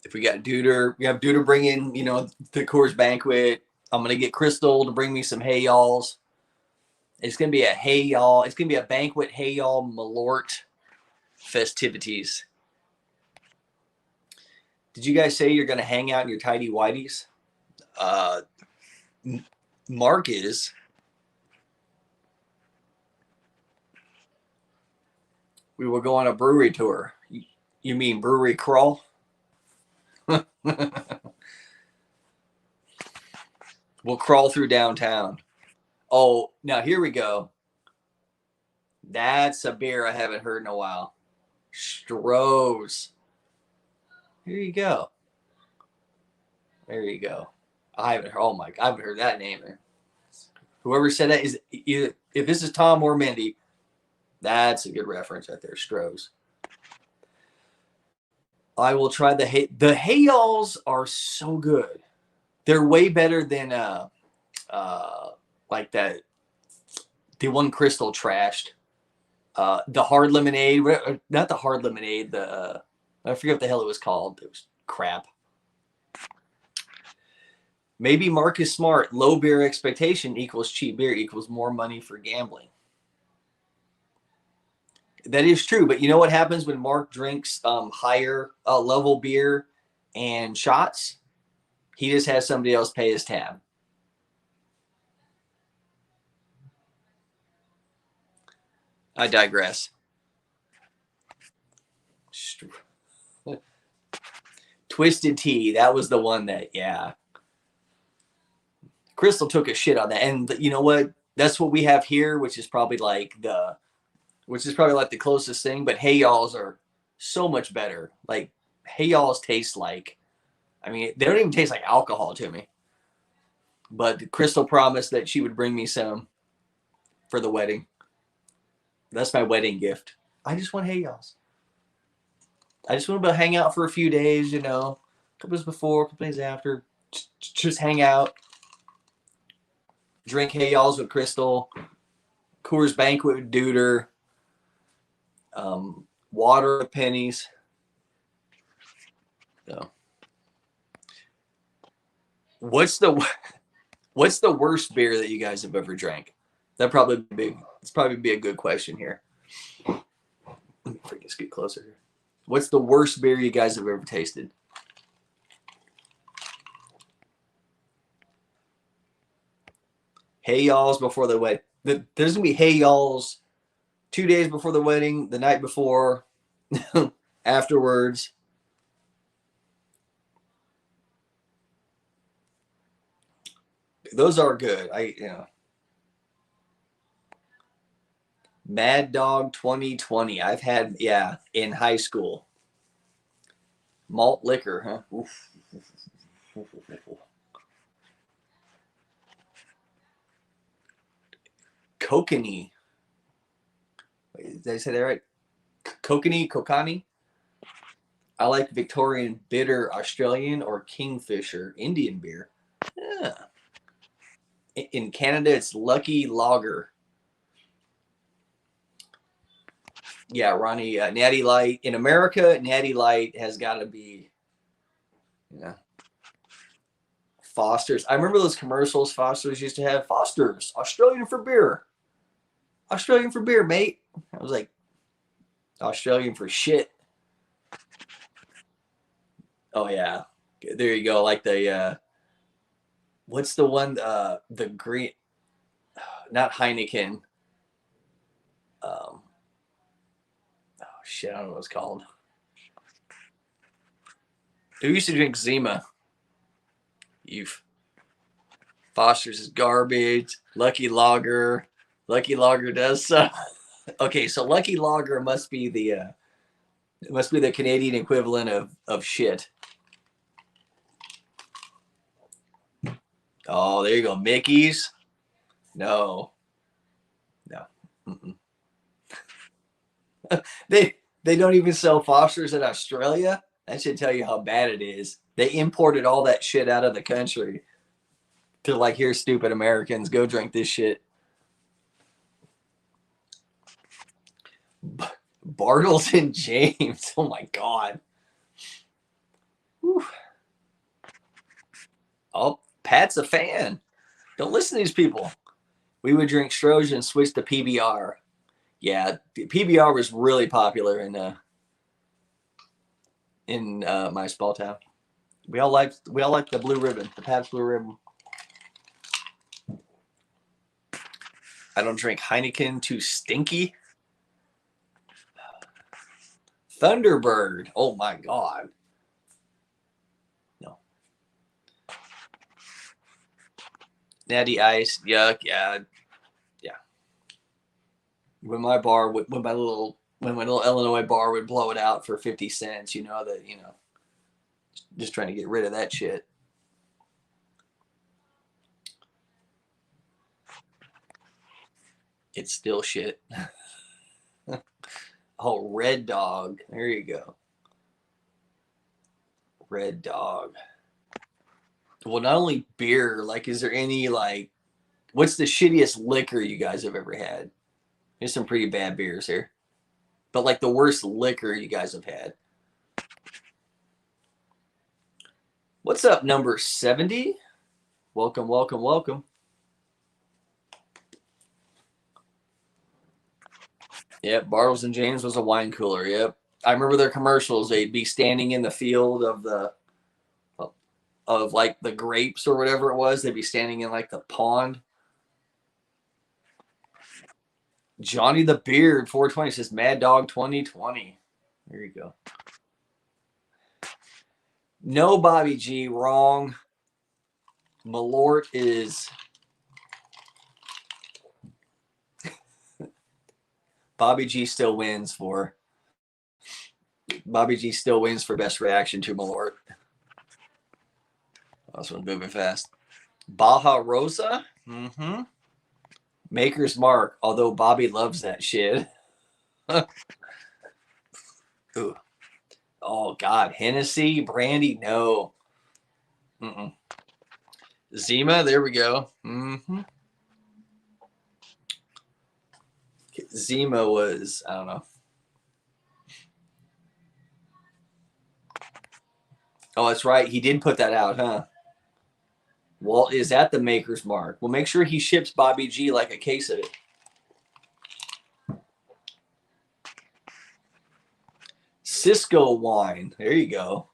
[SPEAKER 1] If we got Duder, we have Duder bringing, the Coors Banquet. I'm going to get Crystal to bring me some Hey Y'alls. It's going to be a Hey Y'all. It's going to be a banquet Hey Y'all Malort festivities. Did you guys say you're going to hang out in your tidy whities? Mark is. We will go on a brewery tour. You mean brewery crawl? We'll crawl through downtown. Oh, now here we go. That's a beer I haven't heard in a while. Stroh's. Here you go. There you go. I haven't heard that name. Whoever said that is either, if this is Tom or Mindy, that's a good reference right there. Stroh's. I will try the Hey Y'alls are so good. They're way better than like that. The one Crystal trashed. The hard lemonade, not the hard lemonade. I forget what the hell it was called. It was crap. Maybe Mark is smart. Low beer expectation equals cheap beer equals more money for gambling. That is true, but you know what happens when Mark drinks higher level beer and shots? He just has somebody else pay his tab. I digress. Twisted Tea, that was the one that, yeah. Crystal took a shit on that. And you know what? That's what we have here, which is probably like the closest thing. But Hey Y'alls are so much better. Like, Hey Y'alls taste like, I mean, they don't even taste like alcohol to me. But Crystal promised that she would bring me some for the wedding. That's my wedding gift. I just want Hey Y'alls. I just want to hang out for a few days, a couple days before, a couple days after. Just hang out. Drink Hey Y'alls with Crystal. Coors Banquet with Duder. Water with pennies. So, what's the worst beer that you guys have ever drank? It's probably be a good question here. Let me just get closer here. What's the worst beer you guys have ever tasted? Hey Y'alls before the wedding. There's gonna be Hey Y'alls 2 days before the wedding, the night before, afterwards. Those are good. Mad Dog 2020. I've had, in high school. Malt liquor, huh? Oof. Kokanee. Did I say that right? Kokanee? I like Victorian Bitter Australian or Kingfisher Indian beer. Yeah. In Canada, it's Lucky Lager. Yeah, Ronnie, Natty Light. In America, Natty Light has got to be, Foster's. I remember those commercials Foster's used to have. Foster's, Australian for beer. Australian for beer, mate. I was like, Australian for shit. Oh, yeah. There you go. Like the, what's the one, the green, not Heineken. Oh, shit, I don't know what it's called. Who used to drink Zima? Foster's is garbage. Lucky Lager does suck. Okay, so Lucky Lager must be the Canadian equivalent of shit. Oh, there you go. Mickey's. No. They don't even sell Foster's in Australia. That should tell you how bad it is. They imported all that shit out of the country. They're like, here, stupid Americans, go drink this shit. Bartles and James. Oh my God. Whew. Pat's a fan. Don't listen to these people. We would drink Strojan and switch to PBR. Yeah, PBR was really popular in my small town. We all liked the blue ribbon, the Pabst Blue Ribbon. I don't drink Heineken, too stinky. Thunderbird. Oh my God. No. Natty Ice. Yuck. Yeah. Yeah. When my little Illinois bar would blow it out for 50 cents, just trying to get rid of that shit. It's still shit. Oh, Red Dog. There you go. Red Dog. Well, not only beer, like, is there any, like, what's the shittiest liquor you guys have ever had? There's some pretty bad beers here. But, like, the worst liquor you guys have had. What's up, number 70? Welcome, welcome, welcome. Yep, Bartles and James was a wine cooler. Yep. I remember their commercials. They'd be standing in the field of like the grapes or whatever it was. They'd be standing in like the pond. Johnny the Beard 420 says Mad Dog 2020. There you go. No, Bobby G, wrong. Malort is Bobby G still wins for best reaction to Malort. This one's moving fast. Baja Rosa. Mm-hmm. Maker's Mark, although Bobby loves that shit. Ooh. Oh, God. Hennessy, brandy, no. Mm-mm. Zima, there we go. Mm-hmm. Zima was, I don't know. Oh, that's right. He did put that out, huh? Well, is that the Maker's Mark? Well, make sure he ships Bobby G like a case of it. Cisco wine. There you go.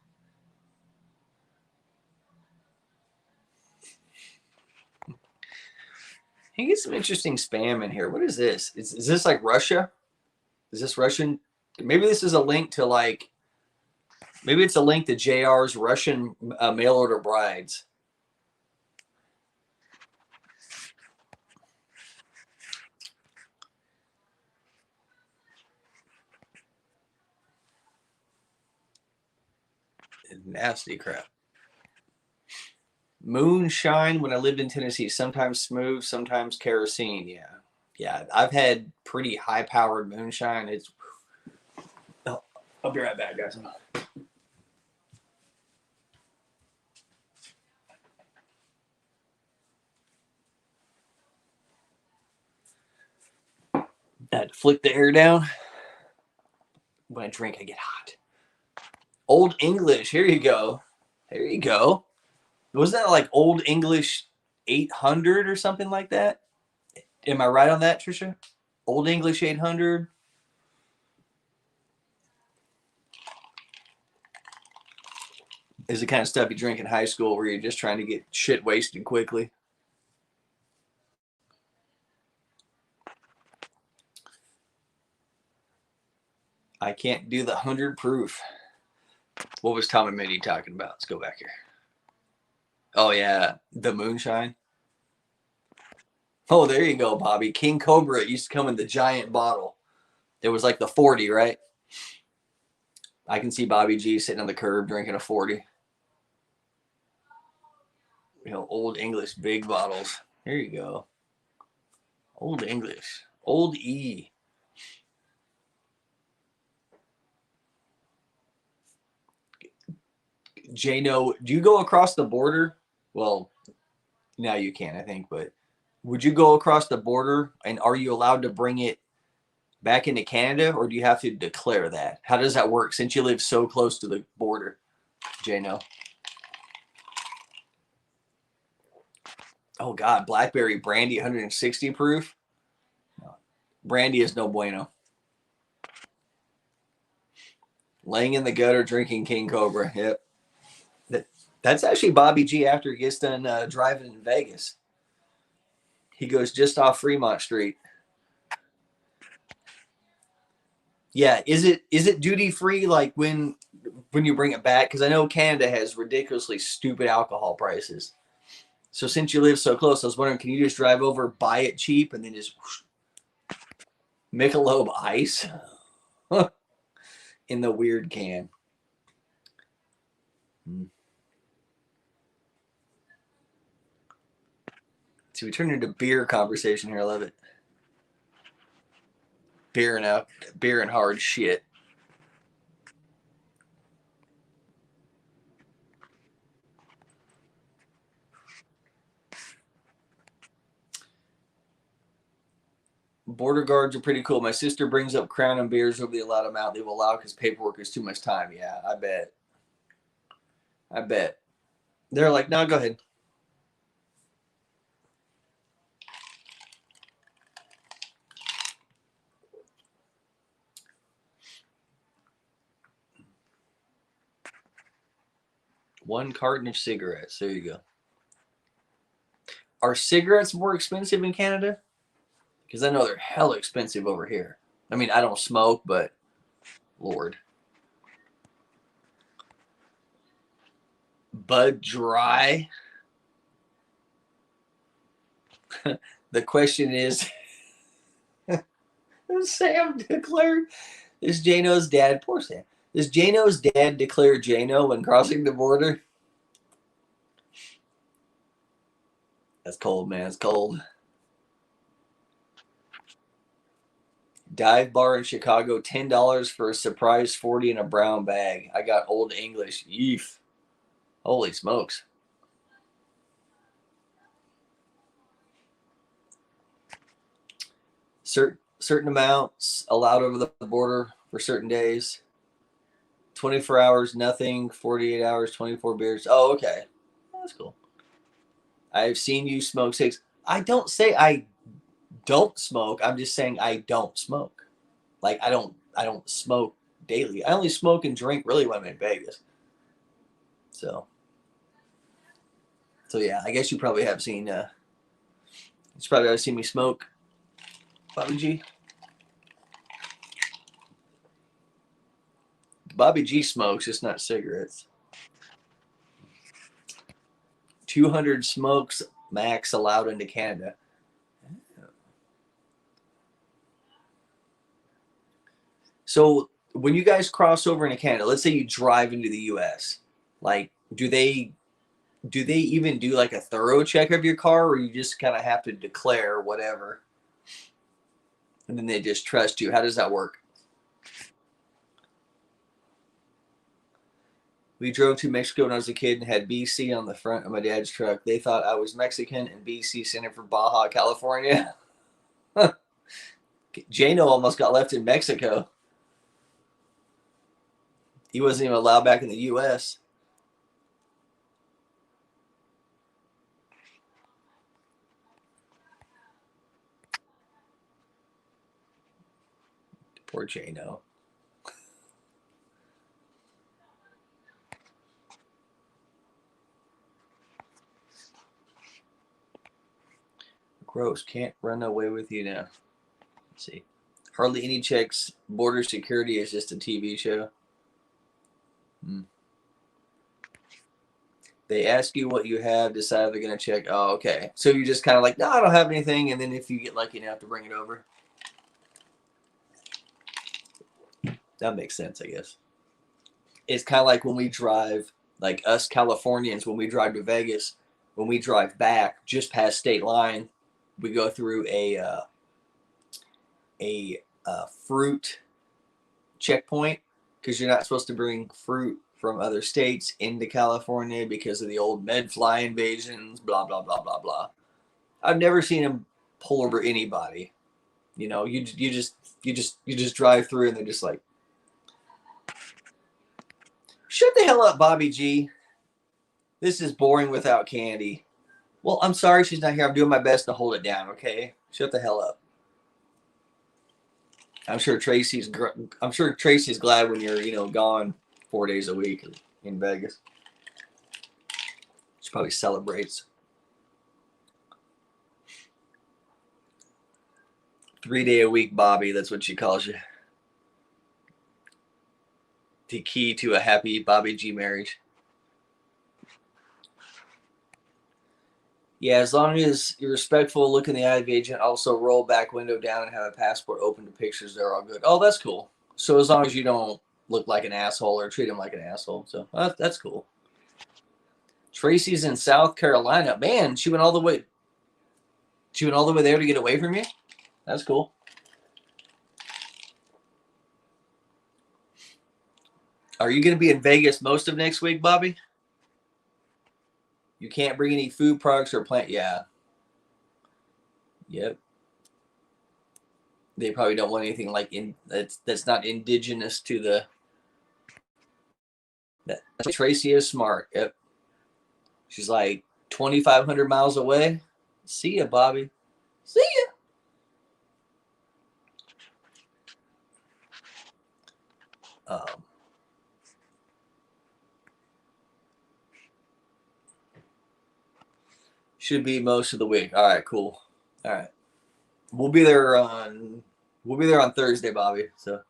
[SPEAKER 1] I get some interesting spam in here. What is this? Is this like Russia? Is this Russian? Maybe this is a link to like, maybe it's a link to JR's Russian mail order brides. Nasty crap. Moonshine when I lived in Tennessee. Sometimes smooth, sometimes kerosene. Yeah. Yeah. I've had pretty high powered moonshine. It's. Oh, I'll be right back, guys. I had to flick the air down. When I drink, I get hot. Old English. Here you go. There you go. Wasn't that like Old English 800 or something like that? Am I right on that, Trisha? Old English 800. Is the kind of stuff you drink in high school where you're just trying to get shit wasted quickly. I can't do the 100 proof. What was Tom and Mitty talking about? Let's go back here. Oh, yeah. The moonshine. Oh, there you go, Bobby. King Cobra used to come in the giant bottle. There was like the 40, right? I can see Bobby G sitting on the curb drinking a 40. Old English big bottles. There you go. Old English. Old E. Jano, do you go across the border? Well, now you can, I think, but would you go across the border and are you allowed to bring it back into Canada or do you have to declare that? How does that work since you live so close to the border, Jano? Oh God, blackberry brandy, 160 proof. Brandy is no bueno. Laying in the gutter, drinking King Cobra. Yep. That's actually Bobby G after he gets done driving in Vegas. He goes just off Fremont Street. Yeah, is it duty free like when you bring it back? Because I know Canada has ridiculously stupid alcohol prices. So since you live so close, I was wondering, can you just drive over, buy it cheap, and then just whoosh, Michelob Ice in the weird can? So we turned into beer conversation here. I love it. Beer and hard shit. Border guards are pretty cool. My sister brings up Crown and beers over the allowed amount they will allow because paperwork is too much time. Yeah, I bet. I bet. They're like, no, go ahead. One carton of cigarettes. There you go. Are cigarettes more expensive in Canada? Because I know they're hella expensive over here. I mean, I don't smoke, but Lord. Bud Dry. The question is, Sam declared, is Jano's dad, poor Sam, does Jano's dad declare Jano when crossing the border? That's cold, man. It's cold. Dive bar in Chicago, $10 for a surprise 40 in a brown bag. I got Old English. Yeef. Holy smokes. Certain amounts allowed over the border for certain days. 24 hours, nothing. 48 hours, 24 beers. Oh, okay. That's cool. I've seen you smoke cigs. I don't say I don't smoke. I'm just saying I don't smoke. Like I don't smoke daily. I only smoke and drink really when I'm in Vegas. So yeah, I guess you probably have seen you probably have seen me smoke, Bobby G. Bobby G smokes, it's not cigarettes. 200 smokes max allowed into Canada. So when you guys cross over into Canada, let's say you drive into the US, like do they even do like a thorough check of your car, or you just kind of have to declare whatever and then they just trust you? How does that work? We drove to Mexico when I was a kid and had BC on the front of my dad's truck. They thought I was Mexican and BC sent it for Baja, California. Jano almost got left in Mexico. He wasn't even allowed back in the U.S. Poor Jano. Gross. Can't run away with you now. Let's see. Hardly any checks. Border security is just a TV show. They ask you what you have, decide if they're going to check. Oh, okay. So you just kind of like, no, I don't have anything. And then if you get lucky enough to bring it over. That makes sense, I guess. It's kind of like when we drive, like us Californians, when we drive to Vegas, when we drive back just past state line, we go through a fruit checkpoint because you're not supposed to bring fruit from other states into California because of the old Medfly invasions, blah, blah, blah, blah, blah. I've never seen them pull over anybody. You know, you just drive through and they're just like, shut the hell up, Bobby G. This is boring without candy. Well, I'm sorry she's not here. I'm doing my best to hold it down, okay? Shut the hell up. I'm sure Tracy's glad when you're, gone 4 days a week in Vegas. She probably celebrates. 3-day-a-week Bobby, that's what she calls you. The key to a happy Bobby G marriage. Yeah, as long as you're respectful, look in the eye of the agent, also roll back window down and have a passport open to pictures, they're all good. Oh, that's cool. So as long as you don't look like an asshole or treat him like an asshole. So that's cool. Tracy's in South Carolina. Man, she went all the way there to get away from you? That's cool. Are you going to be in Vegas most of next week, Bobby? You can't bring any food products or plant. Yeah. Yep. They probably don't want anything like that's not indigenous to the. Tracy is smart. Yep. She's like 2,500 miles away. See ya, Bobby. See ya. Should be most of the week. All right, cool. All right, we'll be there on Thursday, Bobby. So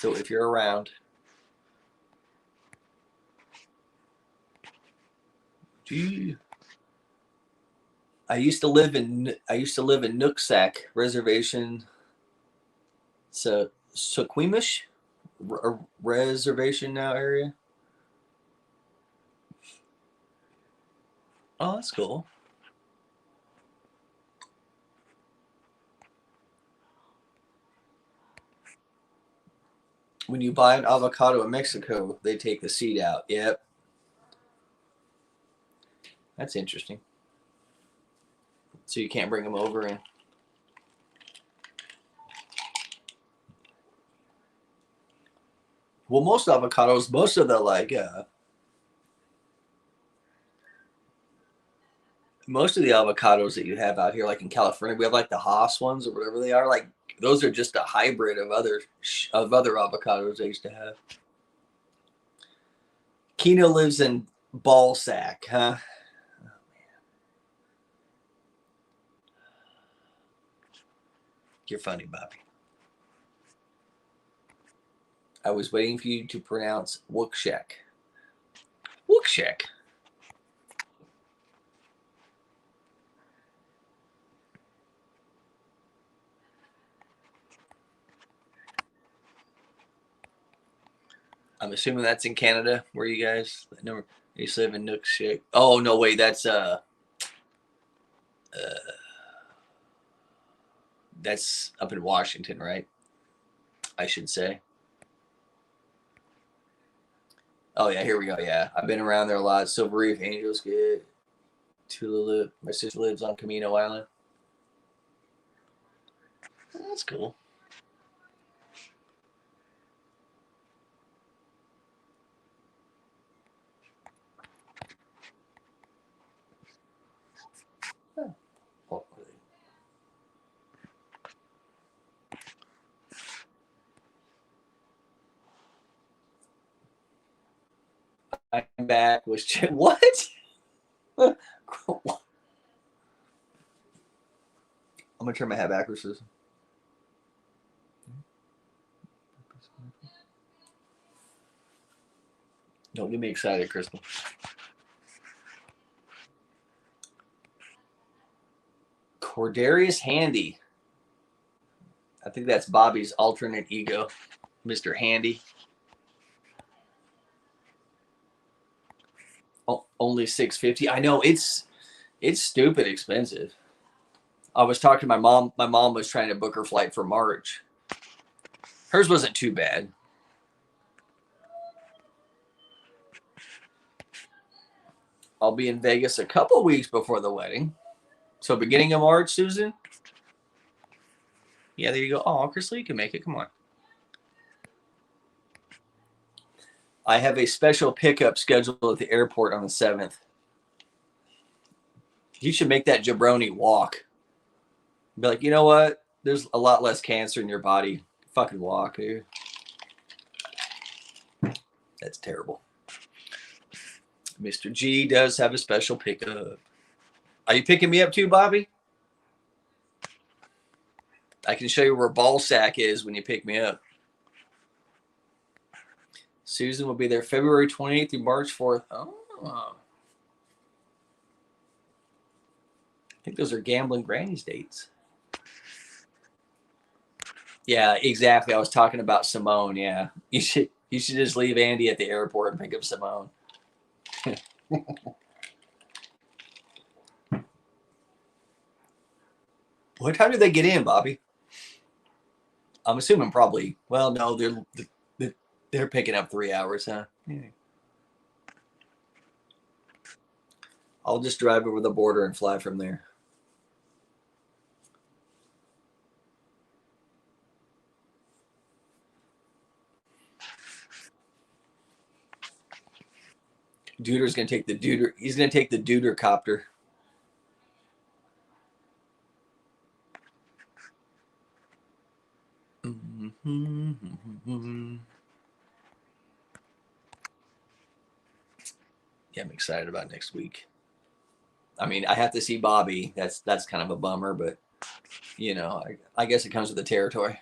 [SPEAKER 1] if you're around. Gee. I used to live in Nooksack Reservation. So Suquamish Reservation now area. Oh, that's cool. When you buy an avocado in Mexico, they take the seed out. Yep. That's interesting. So you can't bring them over and. Well, most avocados, most of the most of the avocados that you have out here, like in California, we have like the Haas ones or whatever they are. Like those are just a hybrid of other avocados they used to have. Keno lives in Ballsack, huh? Oh, man. You're funny, Bobby. I was waiting for you to pronounce Wookshek. Wookshek. I'm assuming that's in Canada, where you guys used to live in Nookshek. Oh no, wait, that's up in Washington, right? I should say. Oh yeah, here we go. Yeah, I've been around there a lot. Silver Reef, Angels Gate, Tulip. My sister lives on Camino Island. That's cool. Oh. I'm back. Was what? I'm gonna turn my hat backwards. Don't get me excited, Crystal. Cordarius Handy. I think that's Bobby's alternate ego, Mr. Handy. Oh, only $650. I know it's stupid expensive. I was talking to my mom. My mom was trying to book her flight for March. Hers wasn't too bad. I'll be in Vegas a couple weeks before the wedding. So beginning of March, Susan? Yeah, there you go. Oh, Crystal, you can make it. Come on. I have a special pickup scheduled at the airport on the 7th. You should make that jabroni walk. Be like, you know what? There's a lot less cancer in your body. Fucking walk, dude. That's terrible. Mr. G does have a special pickup. Are you picking me up too, Bobby? I can show you where ball sack is when you pick me up. Susan will be there February 28th through March 4th. Oh. I think those are Gambling Granny's dates. Yeah, exactly. I was talking about Simone. Yeah, you should just leave Andy at the airport and pick up Simone. What time do they get in, Bobby? I'm assuming probably. Well, no, they're picking up 3 hours, huh? Yeah. I'll just drive over the border and fly from there. Duder's gonna take the Duder. He's gonna take the Duder copter. Yeah, I'm excited about next week. I mean, I have to see Bobby. That's kind of a bummer, but you know, I guess it comes with the territory.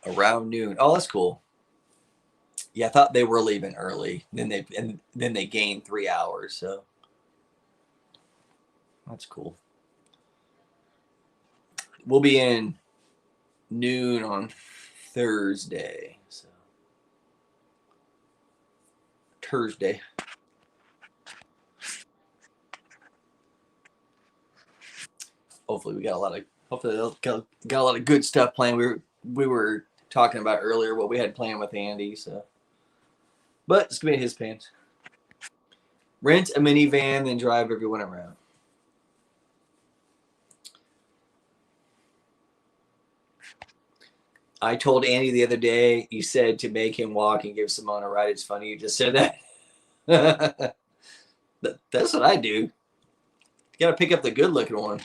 [SPEAKER 1] Around noon. Oh, that's cool. Yeah, I thought they were leaving early. Then they gained 3 hours. So that's cool. We'll be in noon on Thursday. So Thursday. Hopefully we got a lot of. Hopefully they'll got a lot of good stuff planned. We were talking about earlier what we had planned with Andy. So, but it's gonna be his pants. Rent a minivan, then drive everyone around. I told Andy the other day, you said to make him walk and give Simone a ride. It's funny you just said that. That's what I do. You got to pick up the good looking one.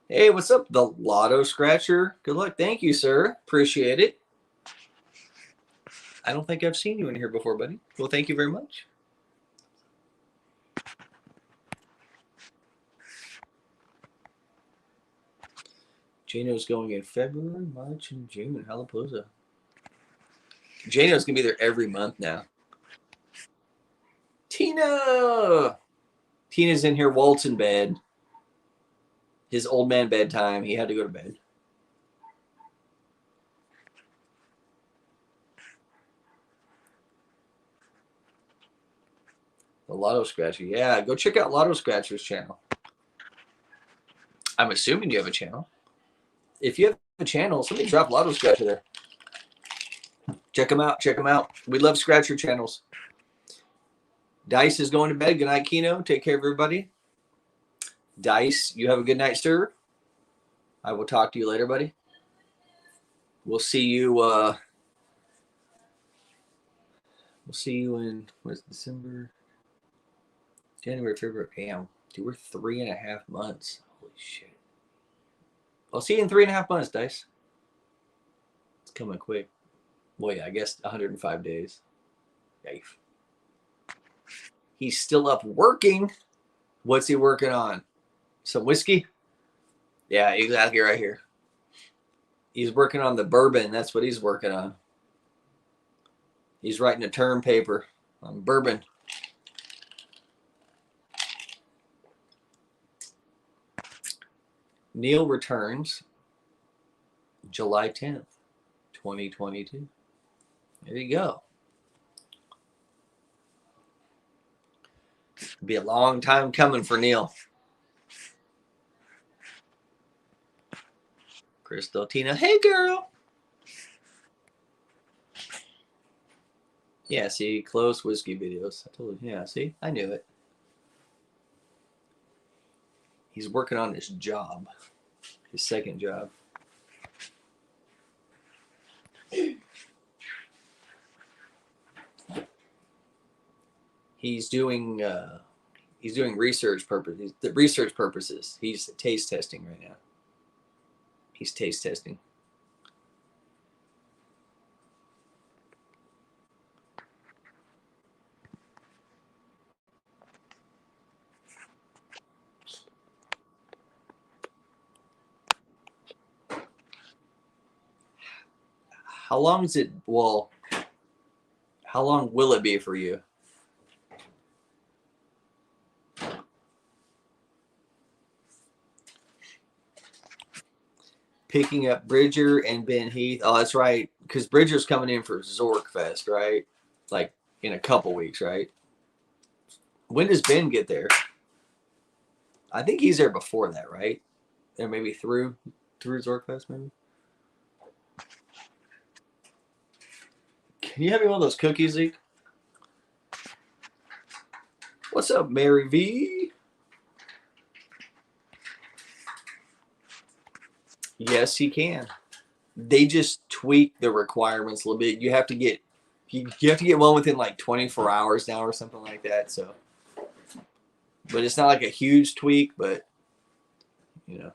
[SPEAKER 1] Hey, what's up, the Lotto Scratcher? Good luck. Thank you, sir. Appreciate it. I don't think I've seen you in here before, buddy. Well, thank you very much. Jano's going in February, March, and June in Halapalooza. Jano's going to be there every month now. Tina! Tina's in here, Walt's in bed. His old man bedtime. He had to go to bed. The Lotto Scratcher. Yeah, go check out Lotto Scratcher's channel. I'm assuming you have a channel. If you have a channel, somebody drop Lotto Scratcher there. Check them out. Check them out. We love Scratcher channels. Dice is going to bed. Good night, Keno. Take care, everybody. Dice, you have a good night, sir. I will talk to you later, buddy. We'll see you. We'll see you in what's December, January, February. Damn, dude, we're 3.5 months. Holy shit! I'll see you in 3.5 months, Dice. It's coming quick. Well, yeah, I guess 105 days. Yikes. He's still up working. What's he working on? Some whiskey? Yeah, exactly right here. He's working on the bourbon. That's what he's working on. He's writing a term paper on bourbon. Neil returns July 10th, 2022. There you go. It'll be a long time coming for Neil. Crystal Tina, hey girl. Yeah, see, close whiskey videos. I told you. Yeah, see, I knew it. He's working on his job, his second job. He's doing research purposes. He's taste testing right now. He's taste testing. How long is it? Well, how long will it be for you? Picking up Bridger and Ben Heath. Oh, that's right. Because Bridger's coming in for Zork Fest, right? Like in a couple weeks, right? When does Ben get there? I think he's there before that, right? Or maybe through Zork Fest, maybe. Can you have me one of those cookies, Zeke? What's up, Mary V? Yes, he can. They just tweak the requirements a little bit. You have to get one within like 24 hours now or something like that. So, but it's not like a huge tweak, but you know.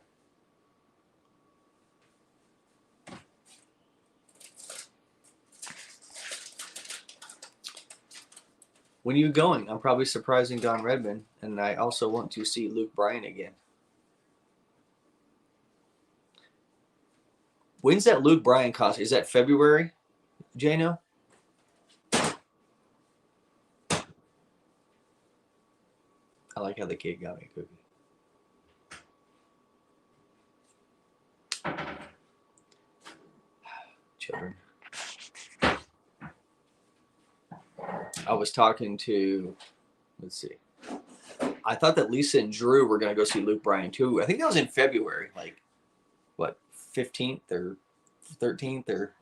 [SPEAKER 1] When are you going? I'm probably surprising Don Redman, and I also want to see Luke Bryan again. When's that Luke Bryan concert? Is that February, Jano? I like how the kid got me a cookie. Children. I was talking to, let's see. I thought that Lisa and Drew were going to go see Luke Bryan too. I think that was in February, like, what, 15th or 13th or.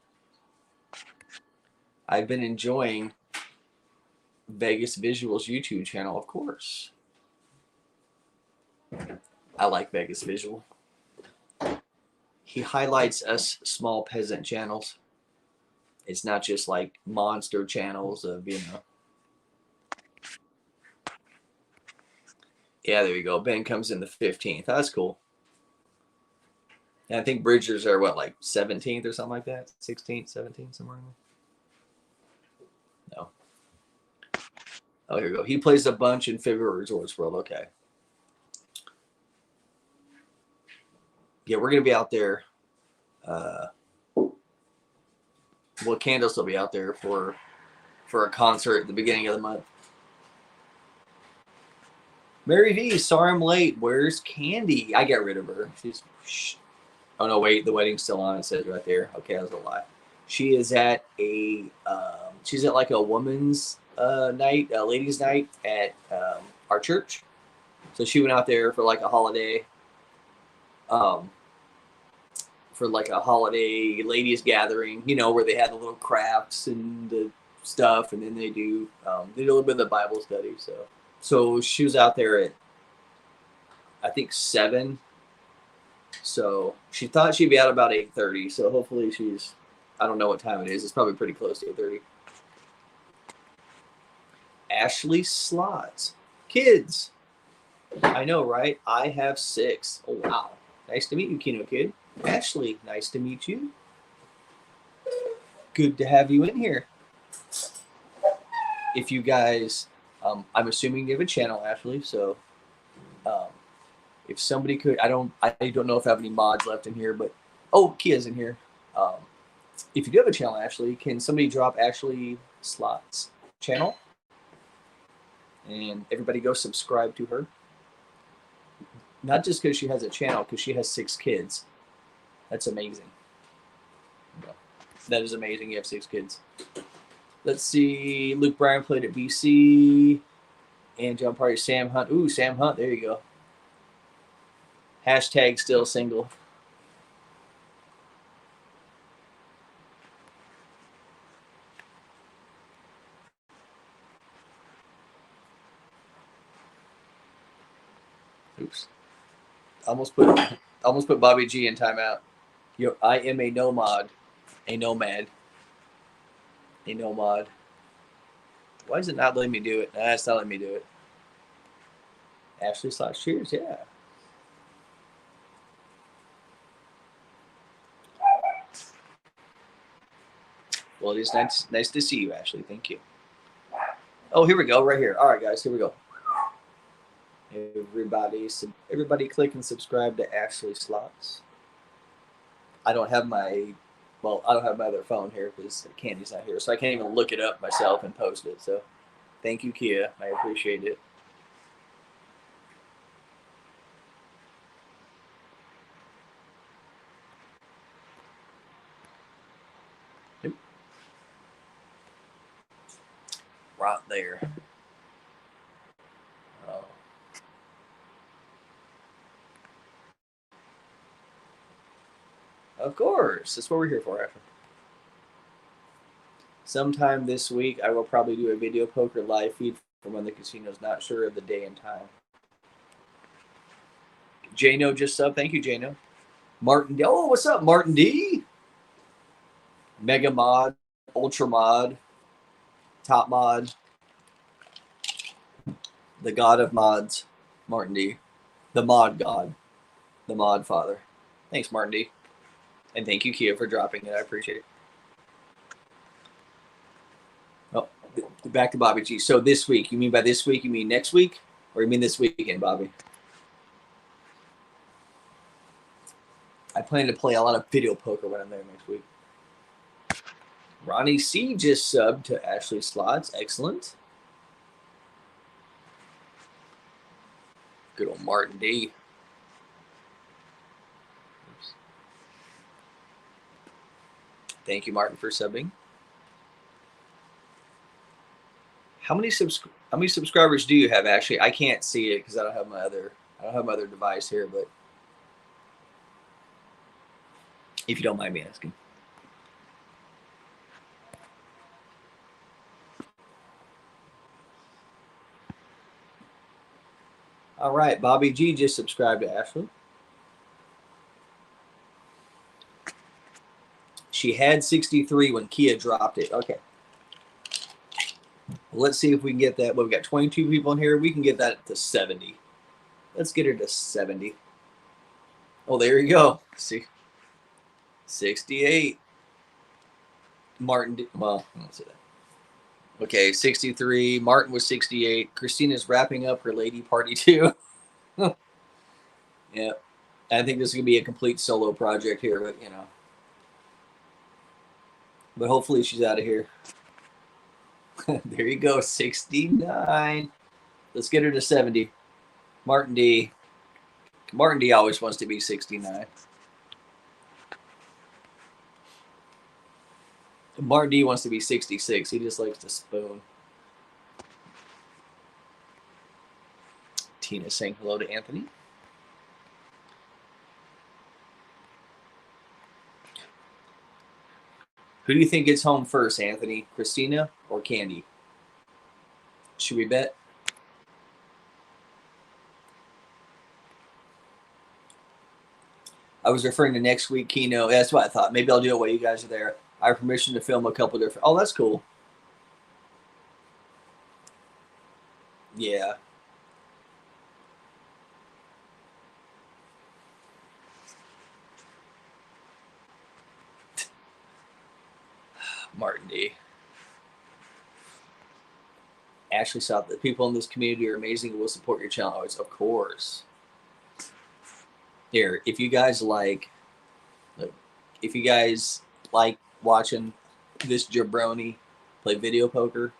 [SPEAKER 1] I've been enjoying Vegas Visuals YouTube channel, of course. I like Vegas Visual. He highlights us small peasant channels. It's not just like monster channels of, you know. Yeah, there you go. Ben comes in the 15th. That's cool. And I think Bridgers are what, like 17th or something like that? 16th, 17th, somewhere in there? No. Oh, here we go. He plays a bunch in February Resorts World. Okay. Yeah, we're going to be out there. Well, Candace will be out there for a concert at the beginning of the month. Mary V, sorry I'm late. Where's Candy? I got rid of her. She's. Oh no, wait, the wedding's still on. It says right there. Okay, that was a lie. She is at a. She's at like a woman's night, a ladies' night at our church. So she went out there for like a holiday. For like a holiday ladies gathering, you know, where they had the little crafts and the stuff, and then they do a little bit of the Bible study. So she was out there at I think 7. So she thought she'd be out about 8:30. So hopefully she's. I don't know what time it is. It's probably pretty close to 8:30. Ashley Slots, kids. I know, right? I have 6. Oh wow, nice to meet you, KenoKid. Ashley, nice to meet you. Good to have you in here. If you guys, I'm assuming you have a channel, Ashley. So, if somebody could, I don't know if I have any mods left in here, but Kia's in here. If you do have a channel, Ashley, can somebody drop Ashley Slots channel? And everybody go subscribe to her. Not just because she has a channel, because she has 6 kids. That's amazing. That is amazing. You have 6 kids. Let's see. Luke Bryan played at BC. And John Party, Sam Hunt. Ooh, Sam Hunt. There you go. Hashtag still single. Oops. Almost put Bobby G in timeout. Yo, I am a nomad. A nomad. A nomad. Why is it not letting me do it? Nah, it's not letting me do it. Ashley Slots, cheers, yeah. Well, it is nice to see you, Ashley. Thank you. Oh, here we go, right here. All right, guys, here we go. Everybody click and subscribe to Ashley Slots. I don't have my other phone here because Candy's not here, so I can't even look it up myself and post it. So thank you, Kia. I appreciate it. Right there. Oh. Of course. That's what we're here for, Ashley. Sometime this week, I will probably do a video poker live feed from when the casino's not sure of the day and time. Jano just sub. Thank you, Jano. Martin D. Oh, what's up, Martin D? Mega Mod, Ultra Mod, Top Mod, the God of Mods, Martin D. The Mod God, the Mod Father. Thanks, Martin D. And thank you, Kia, for dropping it. I appreciate it. Oh, back to Bobby G. So this week, you mean by this week, you mean next week? Or you mean this weekend, Bobby? I plan to play a lot of video poker when I'm there next week. Ronnie C just subbed to Ashley Slots. Excellent. Good old Martin D. Oops. Thank you, Martin, for subbing. How many subscribers do you have, Ashley? I can't see it because I don't have my other device here, but if you don't mind me asking. All right, Bobby G just subscribed to Ashley. She had 63 when Kia dropped it. Okay. Well, let's see if we can get that. Well, we've got 22 people in here. We can get that to 70. Let's get her to 70. Oh, there you go. See, 68. Martin, well, I won't say that. Okay, 63. Martin was 68. Christina's wrapping up her lady party too. Yeah. I think this is going to be a complete solo project here, but But hopefully she's out of here. There you go, 69. Let's get her to 70. Martin D. Martin D always wants to be 69. Martin D wants to be 66. He just likes to spoon. Tina saying hello to Anthony. Who do you think gets home first, Anthony? Christina or Candy? Should we bet? I was referring to next week, Keno. That's what I thought. Maybe I'll do it while you guys are there. I have permission to film a couple different. Oh, that's cool. Yeah. Martin D. Ashley saw that people in this community are amazing and will support your channel always. Of course. Here, if you guys like watching this jabroni play video poker,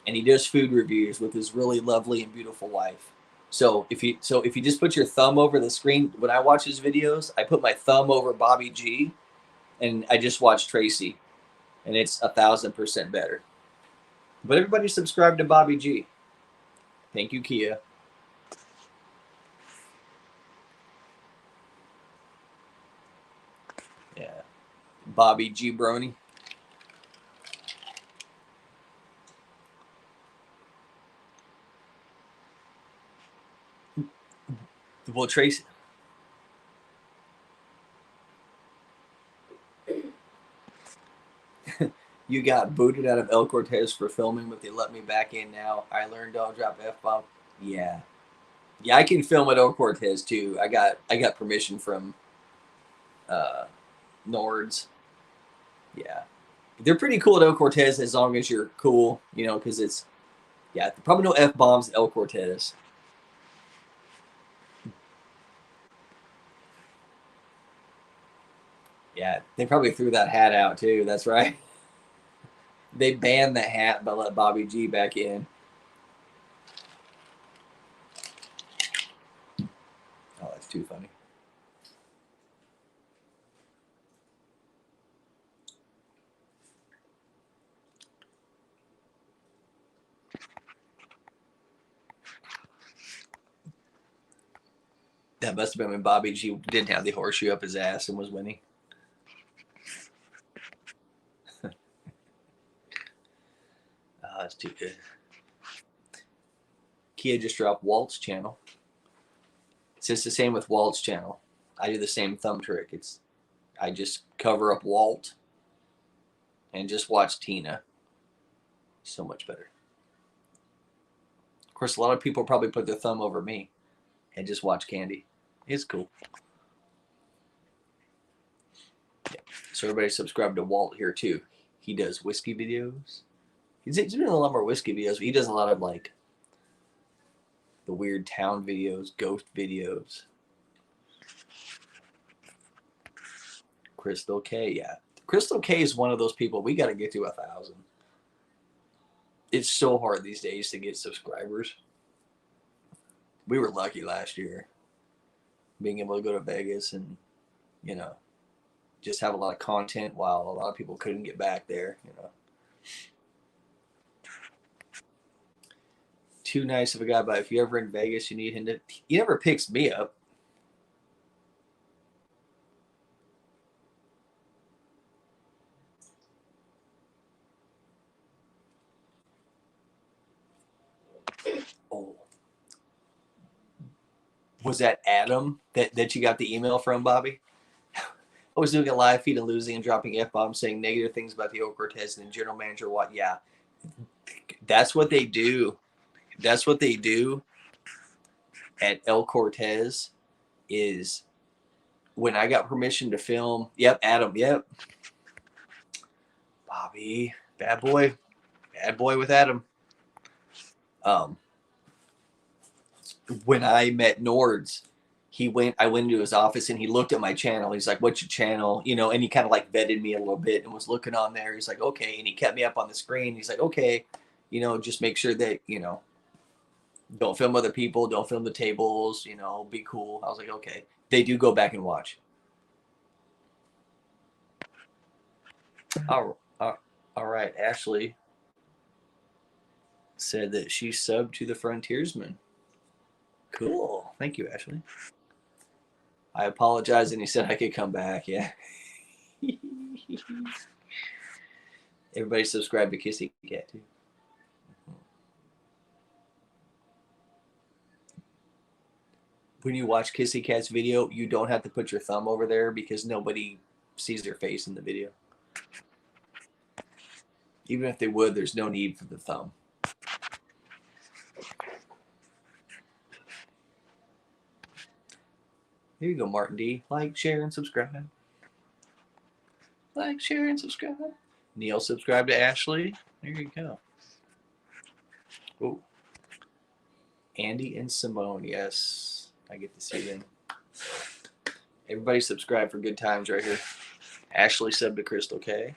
[SPEAKER 1] and he does food reviews with his really lovely and beautiful wife. So if you just put your thumb over the screen, when I watch his videos, I put my thumb over Bobby G, and I just watch Tracy, and it's 1,000% better. But everybody subscribe to Bobby G. Thank you, Kia. Yeah, Bobby G Brony. Well, Tracy, you got booted out of El Cortez for filming, but they let me back in now. I learned don't drop F-bomb. Yeah. Yeah, I can film at El Cortez too. I got permission from uh Nords. Yeah. They're pretty cool at El Cortez as long as you're cool, because it's yeah, probably no F-bombs at El Cortez. Yeah, they probably threw that hat out too. That's right. They banned the hat but let Bobby G back in. Oh, that's too funny. That must have been when Bobby G didn't have the horseshoe up his ass and was winning. Oh, that's too good. Kia just dropped Walt's channel. It's just the same with Walt's channel. I do the same thumb trick. I just cover up Walt and just watch Tina. So much better. Of course, a lot of people probably put their thumb over me and just watch Candy. It's cool. Yeah. So everybody subscribe to Walt here too. He does whiskey videos. He's doing a lot more whiskey videos, but he does a lot of like the weird town videos, ghost videos. Crystal K, yeah. Crystal K is one of those people we got to get to 1,000. It's so hard these days to get subscribers. We were lucky last year being able to go to Vegas and, you know, just have a lot of content while a lot of people couldn't get back there. Too nice of a guy, but if you're ever in Vegas, you need him to. He never picks me up. Oh, was that Adam that you got the email from, Bobby? I was doing a live feed and losing and dropping F bombs saying negative things about the Oak Cortez and the general manager. What? Yeah, that's what they do. That's what they do at El Cortez. Is when I got permission to film. Yep, Adam. Yep, Bobby, bad boy with Adam. Um, when I met Nords, I went into his office and he looked at my channel. He's like, "What's your channel?" And he kind of like vetted me a little bit and was looking on there. He's like, "Okay," and he kept me up on the screen. He's like, "Okay, just make sure that don't film other people, don't film the tables. Be cool." I was like, "Okay." They do go back and watch. All right, Ashley said that she subbed to the Frontiersman. Cool. Thank you, Ashley. I apologize, and he said I could come back. Yeah. Everybody subscribe to Kissy Cat too. When you watch Kissy Cat's video, you don't have to put your thumb over there because nobody sees their face in the video. Even if they would, there's no need for the thumb. Here you go, Martin D. Like, share, and subscribe. Like, share, and subscribe. Neil, subscribe to Ashley. There you go. Oh, Andy and Simone. Yes, I get to see them. Everybody subscribe for good times right here. Ashley sub to Crystal K.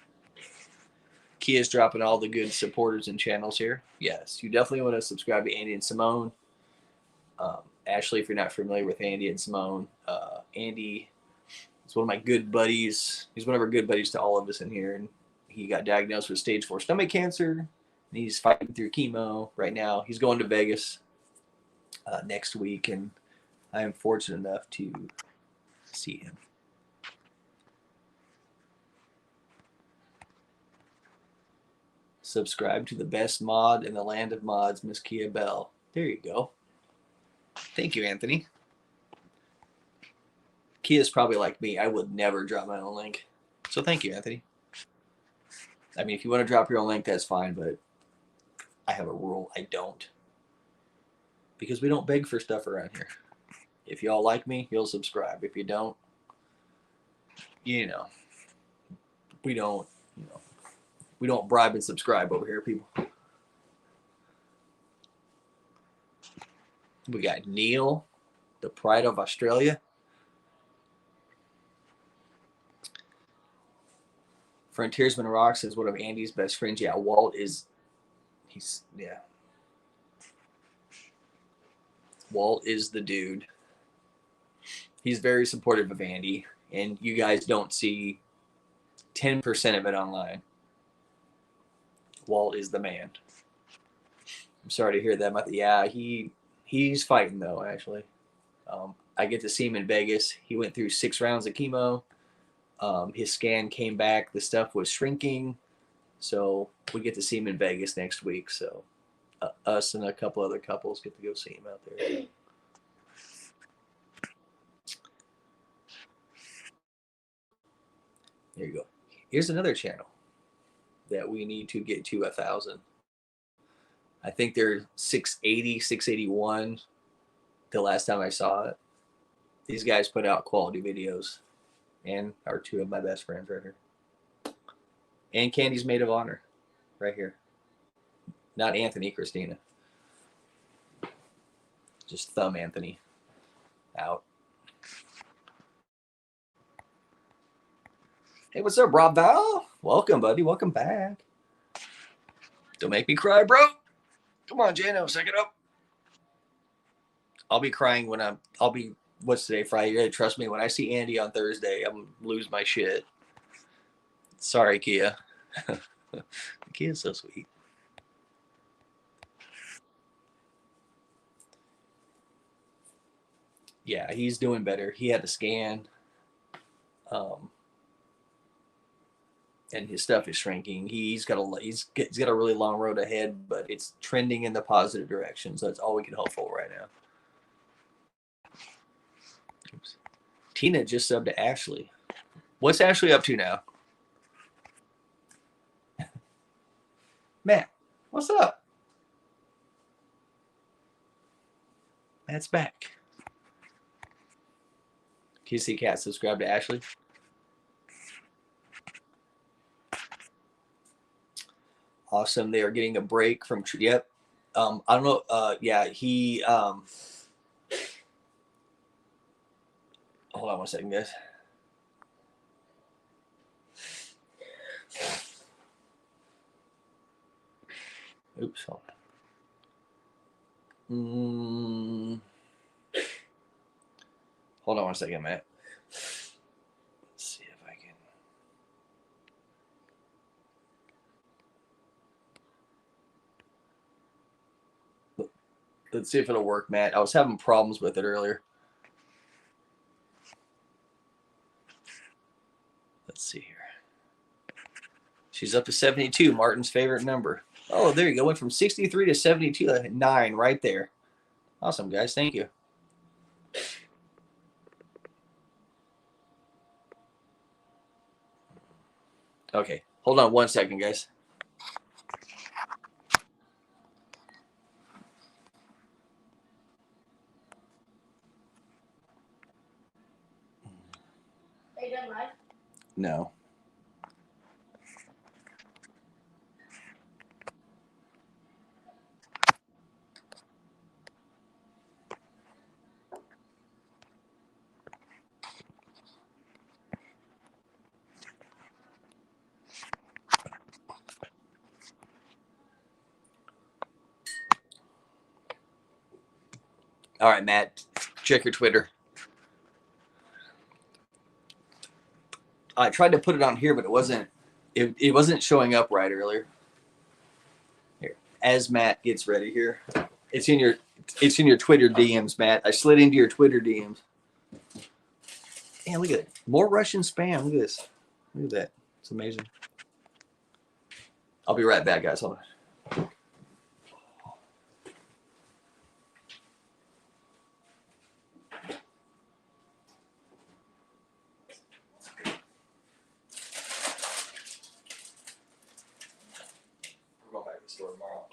[SPEAKER 1] Kia's dropping all the good supporters and channels here. Yes, you definitely want to subscribe to Andy and Simone. Ashley, if you're not familiar with Andy and Simone, Andy is one of my good buddies. He's one of our good buddies to all of us in here. And he got diagnosed with stage 4 stomach cancer. And he's fighting through chemo right now. He's going to Vegas next week. And I am fortunate enough to see him. Subscribe to the best mod in the land of mods, Miss Kia Bell. There you go. Thank you, Anthony. Kia's probably like me. I would never drop my own link. So thank you, Anthony. I mean, if you want to drop your own link, that's fine, but I have a rule. I don't. Because we don't beg for stuff around here. If y'all like me, you'll subscribe. If you don't, we don't, we don't bribe and subscribe over here, people. We got Neil, the pride of Australia. Frontiersman Rocks is one of Andy's best friends. Yeah, Walt is, Walt is the dude. He's very supportive of Andy, and you guys don't see 10% of it online. Walt is the man. I'm sorry to hear that. But yeah, he's fighting though. Actually, I get to see him in Vegas. He went through 6 rounds of chemo. His scan came back. The stuff was shrinking, so we get to see him in Vegas next week. So us and a couple other couples get to go see him out there. There you go. Here's another channel that we need to get to 1,000. I think they're 680, 681 the last time I saw it. These guys put out quality videos and are 2 of my best friends right here. And Candy's maid of honor right here. Not Anthony, Christina. Just thumb Anthony out. Hey, what's up, Rob Val? Welcome, buddy. Welcome back. Don't make me cry, bro. Come on, Jano, suck it up. I'll be crying when what's today, Friday? Trust me, when I see Andy on Thursday, I'm going to lose my shit. Sorry, Kia. Kia's so sweet. Yeah, he's doing better. He had a scan. And his stuff is shrinking. He's got a really long road ahead, but it's trending in the positive direction. So that's all we can hope for right now. Oops. Tina just subbed to Ashley. What's Ashley up to now? Matt, what's up? Matt's back. Kissy Cat subscribe to Ashley. Awesome. They are getting a break from. Yep. I don't know. Yeah, he. Hold on 1 second, guys. Oops. Hold on 1 second, Matt. Let's see if I can. Let's see if it'll work, Matt. I was having problems with it earlier. Let's see here. She's up to 72, Martin's favorite number. Oh, there you go. Went from 63 to 72, 9 right there. Awesome, guys. Thank you. Okay, hold on 1 second, guys.
[SPEAKER 2] Are you done live?
[SPEAKER 1] No. All right, Matt, check your Twitter. I tried to put it on here, but it wasn't showing up right earlier. Here, as Matt gets ready here, it's in your Twitter DMs, Matt. I slid into your Twitter DMs. Man, look at it. More Russian spam. Look at this. Look at that. It's amazing. I'll be right back, guys. Hold on.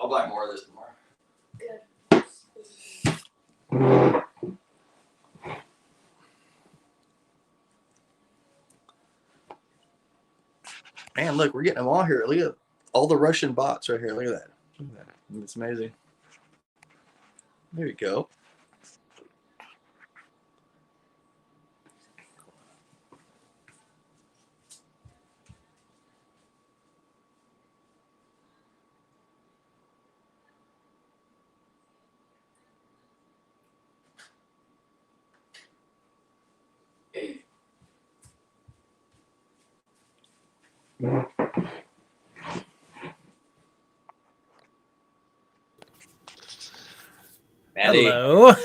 [SPEAKER 1] I'll buy more of this tomorrow. Man, look, we're getting them all here. Look at all the Russian bots right here. Look at that. Look at that. It's amazing. There you go. Maddie.
[SPEAKER 2] Hello.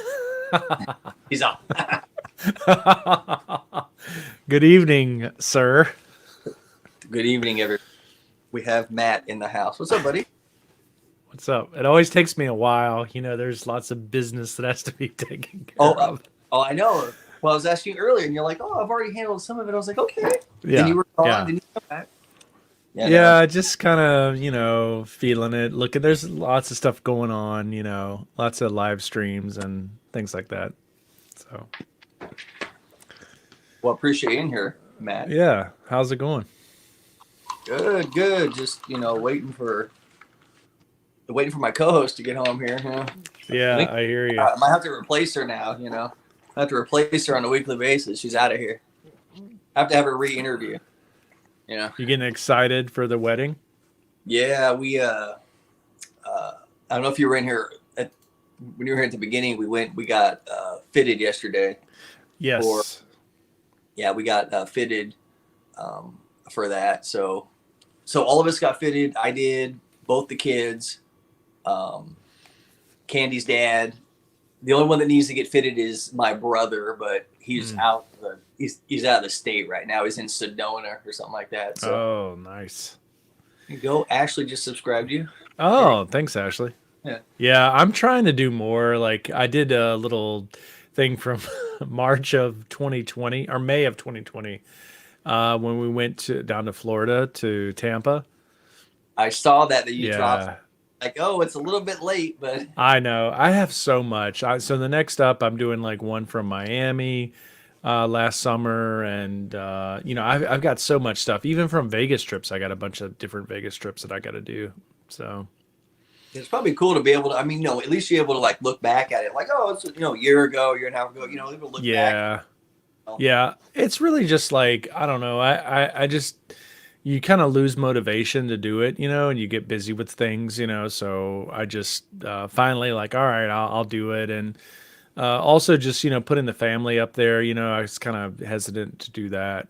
[SPEAKER 1] He's on.
[SPEAKER 2] Good evening, sir.
[SPEAKER 1] Good evening, everyone. We have Matt in the house. What's up, buddy?
[SPEAKER 2] What's up? It always takes me a while. You know, there's lots of business that has to be taken care of.
[SPEAKER 1] Oh, I know. Well, I was asking you earlier, and you're like, "Oh, I've already handled some of it." I was like, "Okay."
[SPEAKER 2] Yeah.
[SPEAKER 1] Then you were gone.
[SPEAKER 2] Yeah.
[SPEAKER 1] Then you come back.
[SPEAKER 2] Yeah, just kind of, feeling it. Look, there's lots of stuff going on, lots of live streams and things like that. So,
[SPEAKER 1] well, appreciate you in here, Matt.
[SPEAKER 2] Yeah. How's it going?
[SPEAKER 1] Good. Just, waiting for my co-host to get home here.
[SPEAKER 2] Yeah, I hear you.
[SPEAKER 1] I might have to replace her now, I have to replace her on a weekly basis. She's out of here. I have to have her re-interview.
[SPEAKER 2] You getting excited for the wedding?
[SPEAKER 1] Yeah, we I don't know if you were in here when you were here at the beginning. We got fitted yesterday.
[SPEAKER 2] Yes.
[SPEAKER 1] We got fitted for that. So all of us got fitted. I did, both the kids, Candy's dad. The only one that needs to get fitted is my brother, but he's out. He's out of the state right now. He's in Sedona or something like that. So.
[SPEAKER 2] Oh, nice.
[SPEAKER 1] There you go. Ashley just subscribed you.
[SPEAKER 2] Oh, thanks, Ashley. Yeah, I'm trying to do more. Like, I did a little thing from March of 2020 or May of 2020 when we went down to Florida to Tampa.
[SPEAKER 1] I saw that you dropped. Like, oh, it's a little bit late, but
[SPEAKER 2] I know. I have so much. So the next up, I'm doing like one from Miami last summer, and I've got so much stuff. Even from Vegas trips, I got a bunch of different Vegas trips that I got to do. So
[SPEAKER 1] it's probably cool to be able to. I mean, at least you're able to like look back at it, like, oh, it's a year ago, year and a half ago. Able to look back.
[SPEAKER 2] Yeah. It's really just like, I don't know. I just. You kind of lose motivation to do it, and you get busy with things, so I just finally like, all right, I'll do it. And also just, putting the family up there, I was kind of hesitant to do that,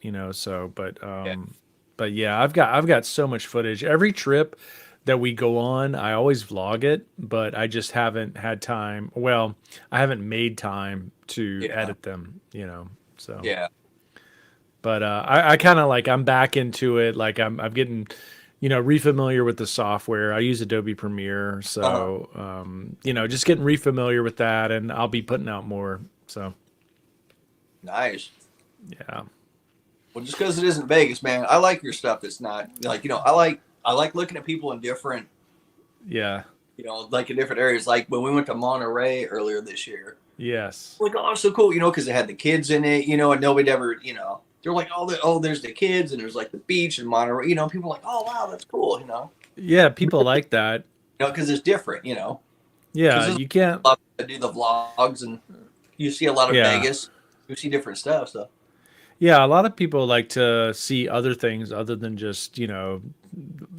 [SPEAKER 2] but yeah, I've got so much footage. Every trip that we go on, I always vlog it, but I just haven't had time. Well, I haven't made time to edit them, so.
[SPEAKER 1] Yeah.
[SPEAKER 2] But I kind of like, I'm back into it. Like I'm getting, refamiliar with the software. I use Adobe Premiere. So, just getting refamiliar with that, and I'll be putting out more. So.
[SPEAKER 1] Nice.
[SPEAKER 2] Yeah.
[SPEAKER 1] Well, just because it isn't Vegas, man, I like your stuff. That's not like, I like looking at people in different.
[SPEAKER 2] Yeah.
[SPEAKER 1] Like in different areas. Like when we went to Monterey earlier this year.
[SPEAKER 2] Yes.
[SPEAKER 1] Like, oh, so cool, because it had the kids in it, and nobody ever, they're like, there's the kids, and there's like the beach and Monterey, people are like, oh, wow, that's cool,
[SPEAKER 2] Yeah, people like that.
[SPEAKER 1] Because it's different,
[SPEAKER 2] Yeah, you can't
[SPEAKER 1] do the vlogs, and you see a lot of Vegas, you see different stuff, so.
[SPEAKER 2] Yeah, a lot of people like to see other things other than just,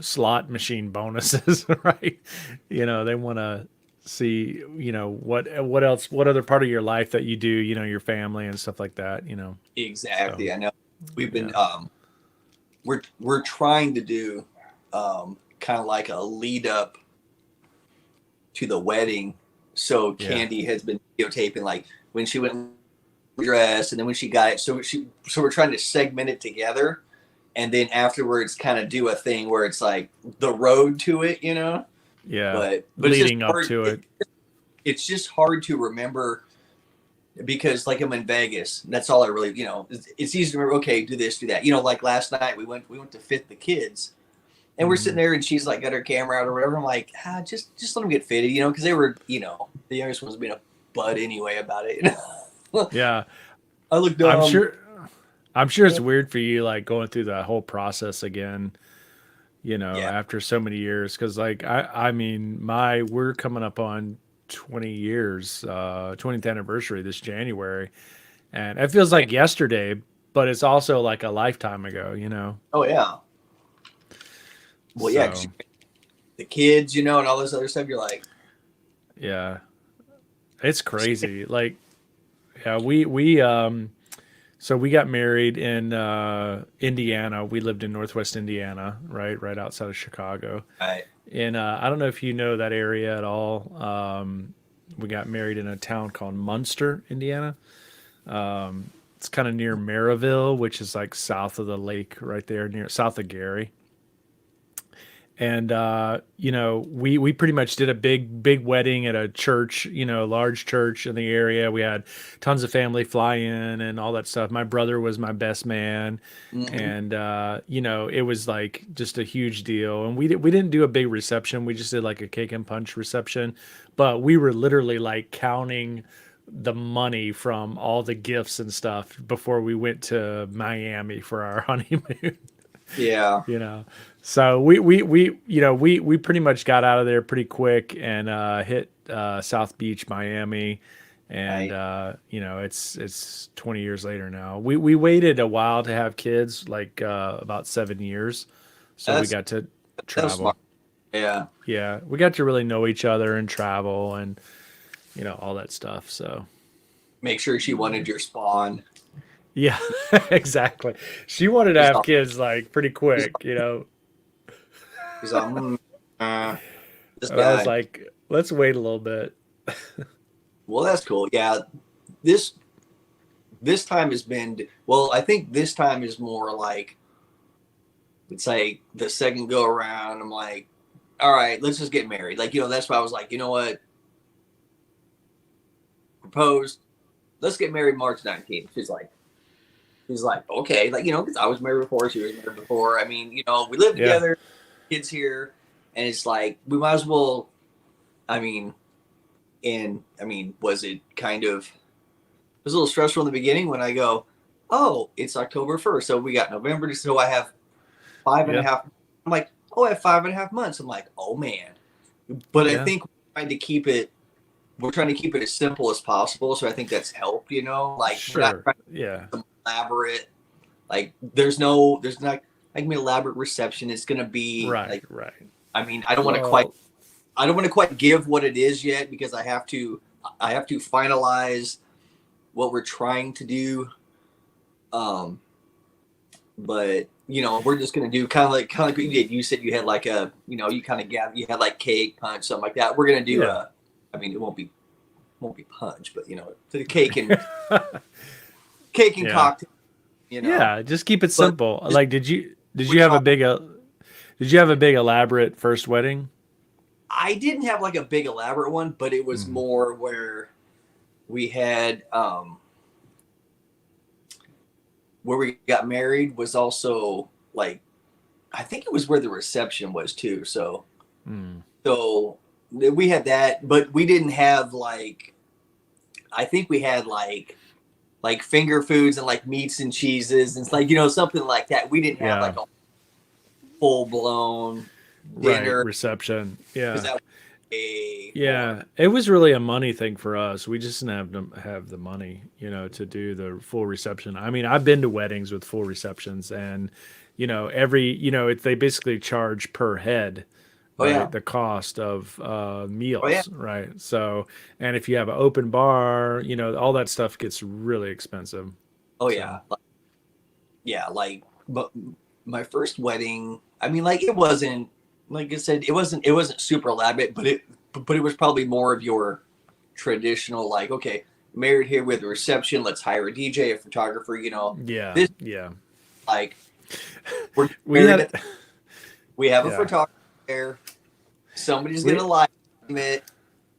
[SPEAKER 2] slot machine bonuses, right? They want to see, what else, what other part of your life that you do, your family and stuff like that,
[SPEAKER 1] Exactly.
[SPEAKER 2] So,
[SPEAKER 1] I know we've been, we're trying to do, kind of like a lead up to the wedding. So Candy has been videotaping, like when she went dress and then when she got it. So we're trying to segment it together, and then afterwards kind of do a thing where it's like the road to it,
[SPEAKER 2] Yeah,
[SPEAKER 1] but
[SPEAKER 2] leading up to it.
[SPEAKER 1] It's just hard to remember because like I'm in Vegas. That's all I really, it's easy to remember. Okay, do this, do that. Like last night we went to fit the kids, And we're sitting there, and she's like got her camera out or whatever. I'm like, just let them get fitted, because they were, the youngest one's being a bud anyway about it.
[SPEAKER 2] Yeah.
[SPEAKER 1] I look
[SPEAKER 2] I'm
[SPEAKER 1] dumb.
[SPEAKER 2] sure I'm sure it's weird for you like going through that whole process again,
[SPEAKER 1] Yeah.
[SPEAKER 2] after so many years cuz like I mean my we're coming up on 20 years 20th anniversary this January, and it feels like yesterday, but it's also like a lifetime ago.
[SPEAKER 1] Oh yeah. Well, yeah, 'cause
[SPEAKER 2] So,
[SPEAKER 1] the kids, and all this other stuff. You're like,
[SPEAKER 2] yeah. It's crazy. Like, yeah, we got married in Indiana. We lived in Northwest Indiana, right outside of Chicago.
[SPEAKER 1] right.
[SPEAKER 2] And I don't know if you know that area at all. We got married in a town called Munster, Indiana. It's kind of near Maryville, which is like south of the lake, right there, near south of Gary. And we pretty much did a big wedding at a church, large church in the area. We had tons of family fly in and all that stuff. My brother was my best man,
[SPEAKER 1] Mm-hmm.
[SPEAKER 2] and it was like just a huge deal. And we didn't do a big reception. We just did like a cake and punch reception, but we were literally like counting the money from all the gifts and stuff before we went to Miami for our honeymoon.
[SPEAKER 1] Yeah.
[SPEAKER 2] you know so we pretty much got out of there pretty quick and hit South Beach, Miami. And
[SPEAKER 1] Right.
[SPEAKER 2] it's 20 years later now. We waited a while to have kids, like about 7 years, so we
[SPEAKER 1] That's
[SPEAKER 2] got to
[SPEAKER 1] that was smart.
[SPEAKER 2] travel.
[SPEAKER 1] Yeah.
[SPEAKER 2] Yeah, we got to really know each other and travel and all that stuff. So
[SPEAKER 1] Make sure she wanted your spawn.
[SPEAKER 2] yeah. Exactly. She wanted to
[SPEAKER 1] She's
[SPEAKER 2] have
[SPEAKER 1] all,
[SPEAKER 2] kids like pretty
[SPEAKER 1] she's
[SPEAKER 2] quick,
[SPEAKER 1] all, she's all uh, this
[SPEAKER 2] and I was
[SPEAKER 1] guy.
[SPEAKER 2] like, let's wait a little bit.
[SPEAKER 1] Well, that's cool. Yeah. This this time has been well. I think this time is more like it's like the second go around. I'm like, all right, let's just get married. Like, that's why I was like, you know what? Proposed. Let's get married March 19th. She's like, okay, like, because I was married before, she was married before. I mean, we live
[SPEAKER 2] Yeah.
[SPEAKER 1] together, kids here, and it's like we might as well. I mean, was it kind of? It was a little stressful in the beginning when I go, oh, it's October 1st, so we got November, so I have five and a
[SPEAKER 2] Yeah.
[SPEAKER 1] half. I'm like, oh, I have 5.5 months. I'm like, oh man, but I
[SPEAKER 2] Yeah.
[SPEAKER 1] think we're trying to keep it as simple as possible. So I think that's helped. Like we're not
[SPEAKER 2] Sure.
[SPEAKER 1] trying
[SPEAKER 2] Yeah.
[SPEAKER 1] to elaborate. Like there's not like an elaborate reception. It's gonna be
[SPEAKER 2] Right.
[SPEAKER 1] like,
[SPEAKER 2] Right.
[SPEAKER 1] I mean,
[SPEAKER 2] Well,
[SPEAKER 1] I don't want to quite give what it is yet because I have to finalize what we're trying to do. Um, but we're just gonna do kind of like what you did. You said you had like you had like cake punch, something like that. We're gonna do
[SPEAKER 2] yeah.
[SPEAKER 1] I mean, it won't be punch, but the cake and
[SPEAKER 2] Yeah.
[SPEAKER 1] cocktail.
[SPEAKER 2] Yeah. Just keep it
[SPEAKER 1] But
[SPEAKER 2] simple.
[SPEAKER 1] just,
[SPEAKER 2] Like, did
[SPEAKER 1] we're
[SPEAKER 2] you have a
[SPEAKER 1] talking.
[SPEAKER 2] big elaborate first wedding?
[SPEAKER 1] I didn't have like a big elaborate one, but it was
[SPEAKER 2] Hmm.
[SPEAKER 1] more where we had where we got married was also like I think it was where the reception was too.
[SPEAKER 2] Hmm.
[SPEAKER 1] So we had that, but we didn't have like I think we had like finger foods and like meats and cheeses and like something like that. We didn't have
[SPEAKER 2] Yeah.
[SPEAKER 1] like a full blown
[SPEAKER 2] Right.
[SPEAKER 1] dinner
[SPEAKER 2] Reception.
[SPEAKER 1] because
[SPEAKER 2] Yeah.
[SPEAKER 1] that was way more.
[SPEAKER 2] Yeah, it was really a money thing for us. We just didn't have the money, to do the full reception. I mean, I've been to weddings with full receptions, and they basically charge per head,
[SPEAKER 1] Oh
[SPEAKER 2] right?
[SPEAKER 1] yeah,
[SPEAKER 2] The cost of
[SPEAKER 1] oh yeah,
[SPEAKER 2] meals, right? So, and if you have an open bar, all that stuff gets really expensive.
[SPEAKER 1] oh
[SPEAKER 2] So,
[SPEAKER 1] yeah, yeah. Like, but my first wedding, I mean, like it wasn't like I said, it wasn't super elaborate, but it was probably more of your traditional like okay, married here with a reception. Let's hire a DJ, a photographer.
[SPEAKER 2] yeah,
[SPEAKER 1] This
[SPEAKER 2] yeah.
[SPEAKER 1] like we're
[SPEAKER 2] We
[SPEAKER 1] married.
[SPEAKER 2] had,
[SPEAKER 1] We have a
[SPEAKER 2] yeah,
[SPEAKER 1] photographer there. Somebody's
[SPEAKER 2] we,
[SPEAKER 1] gonna live stream it,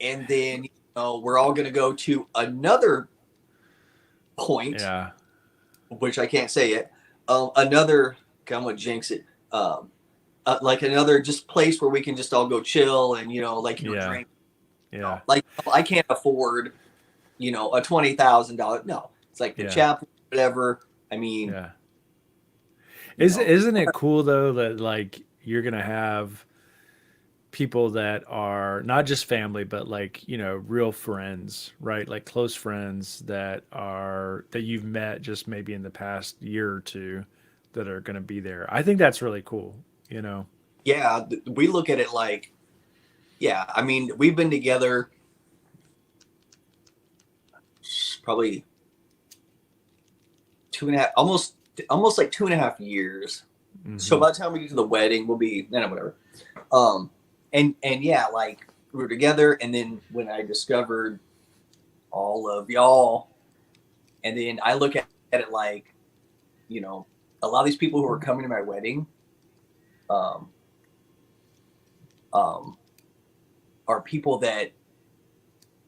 [SPEAKER 1] and then we're all gonna go to another point,
[SPEAKER 2] yeah,
[SPEAKER 1] which I can't say yet. Another, I'm gonna jinx it. like another just place where we can just all go chill and
[SPEAKER 2] Yeah.
[SPEAKER 1] drink.
[SPEAKER 2] Yeah.
[SPEAKER 1] Like I can't afford a $20,000. No, it's like the
[SPEAKER 2] Yeah.
[SPEAKER 1] chapel, whatever. I mean,
[SPEAKER 2] Yeah.
[SPEAKER 1] you know,
[SPEAKER 2] Isn't it cool though that like you're gonna have people that are not just family but like real friends, right? Like close friends that you've met just maybe in the past year or two that are gonna be there. I think that's really cool. You know.
[SPEAKER 1] yeah, we look at it like, yeah. I mean, we've been together probably 2.5, almost like 2.5 years. So
[SPEAKER 2] Hmm.
[SPEAKER 1] by the time we get to the wedding, we'll be whatever. Um, and yeah, like we were together, and then when I discovered all of y'all, and then I look at it like, you know, a lot of these people who are coming to my wedding, um, um, are people that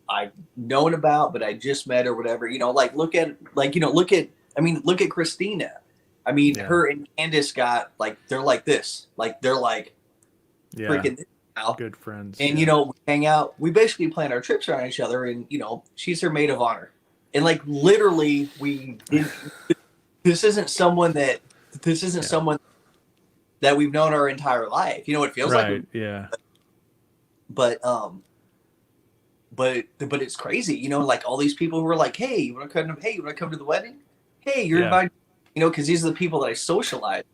[SPEAKER 1] I've known about, but I just met or whatever. Like look at I mean, look at Christina. I mean,
[SPEAKER 2] Yeah.
[SPEAKER 1] her and Candace got like they're like this, like they're like
[SPEAKER 2] Yeah.
[SPEAKER 1] freaking this now.
[SPEAKER 2] Good friends.
[SPEAKER 1] And
[SPEAKER 2] Yeah.
[SPEAKER 1] we hang out. We basically plan our trips around each other, and she's her maid of honor. And like literally, we didn't. This isn't someone that. This isn't
[SPEAKER 2] Yeah.
[SPEAKER 1] someone that we've known our entire life. It feels like we.
[SPEAKER 2] Right. Yeah.
[SPEAKER 1] But but it's crazy. Like all these people who are like, hey, you want to come? Hey, you want to come to the wedding? Hey, you're
[SPEAKER 2] Yeah.
[SPEAKER 1] invited. Because these are the people that I socialize.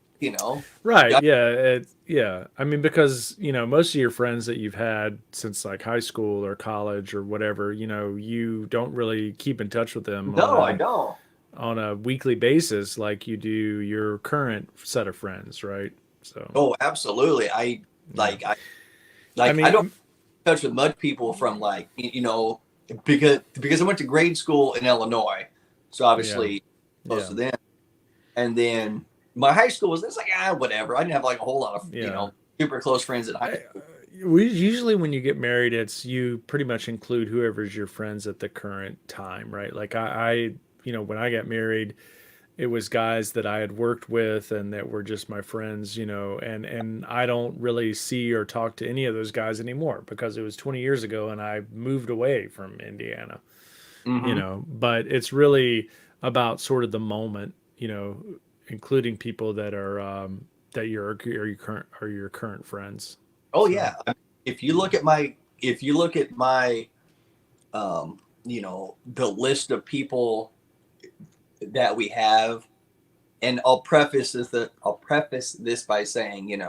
[SPEAKER 2] Right.
[SPEAKER 1] Yeah,
[SPEAKER 2] Yeah. Yeah. I mean, because, most of your friends that you've had since like high school or college or whatever, you don't really keep in touch with them
[SPEAKER 1] no, I don't.
[SPEAKER 2] on a weekly basis like you do your current set of friends, right? So,
[SPEAKER 1] Oh, absolutely. I
[SPEAKER 2] yeah.
[SPEAKER 1] like I
[SPEAKER 2] I
[SPEAKER 1] I don't
[SPEAKER 2] mean,
[SPEAKER 1] touch with much people from like because I went to grade school in Illinois, so
[SPEAKER 2] yeah.
[SPEAKER 1] obviously close
[SPEAKER 2] Yeah.
[SPEAKER 1] to them. And then my high school was it's like whatever. I didn't have like a whole lot of
[SPEAKER 2] Yeah.
[SPEAKER 1] super close friends at high
[SPEAKER 2] I,
[SPEAKER 1] school.
[SPEAKER 2] we usually when you get married, it's you pretty much include whoever's your friends at the current time, right? Like when I got married, it was guys that I had worked with and that were just my friends, and I don't really see or talk to any of those guys anymore because it was 20 years ago and I moved away from Indiana,
[SPEAKER 1] Mm-hmm.
[SPEAKER 2] but it's really about sort of the moment, including people that are that are your current friends.
[SPEAKER 1] Oh
[SPEAKER 2] So,
[SPEAKER 1] yeah. If you look at my the list of people that we have, and I'll preface this by saying,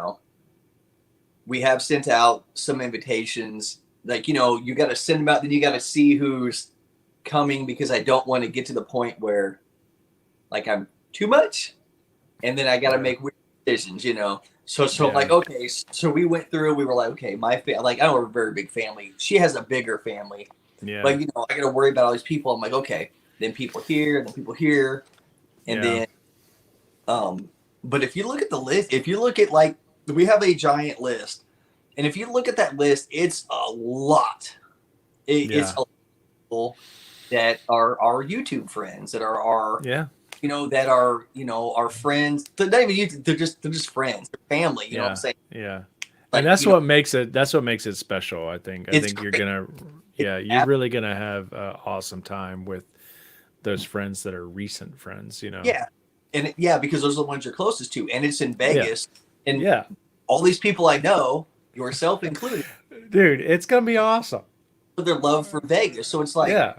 [SPEAKER 1] we have sent out some invitations. Like, you got to send them out, then you got to see who's coming because I don't want to get to the point where like I'm too much and then I got to
[SPEAKER 2] yeah,
[SPEAKER 1] make weird decisions. So I'm
[SPEAKER 2] yeah,
[SPEAKER 1] like, okay, so we went through, we were like, okay, like, I don't have a very big family. She has a bigger family.
[SPEAKER 2] yeah,
[SPEAKER 1] Like, I got to worry about all these people. I'm like, okay, then people here, then people here. And
[SPEAKER 2] yeah,
[SPEAKER 1] then, um, but if you look at the list, if you look at like, we have a giant list. And if you look at that list, it's a lot. It's
[SPEAKER 2] yeah,
[SPEAKER 1] a lot of people that are our YouTube friends, that are our,
[SPEAKER 2] yeah,
[SPEAKER 1] that are, our friends. They're not even YouTube, they're just friends, they're family. You know what I'm
[SPEAKER 2] yeah,
[SPEAKER 1] saying?
[SPEAKER 2] yeah. And
[SPEAKER 1] Like,
[SPEAKER 2] that's what makes it special, I think. I
[SPEAKER 1] it's
[SPEAKER 2] think
[SPEAKER 1] great.
[SPEAKER 2] you're
[SPEAKER 1] It's
[SPEAKER 2] really gonna have an awesome time with those friends that are recent friends.
[SPEAKER 1] Yeah, and yeah, because those are the ones you're closest to, and it's in
[SPEAKER 2] Yeah,
[SPEAKER 1] Vegas, and
[SPEAKER 2] yeah.
[SPEAKER 1] all these people I know, yourself included,
[SPEAKER 2] Dude, it's gonna be awesome.
[SPEAKER 1] with their love for Vegas. So it's like,
[SPEAKER 2] Yeah,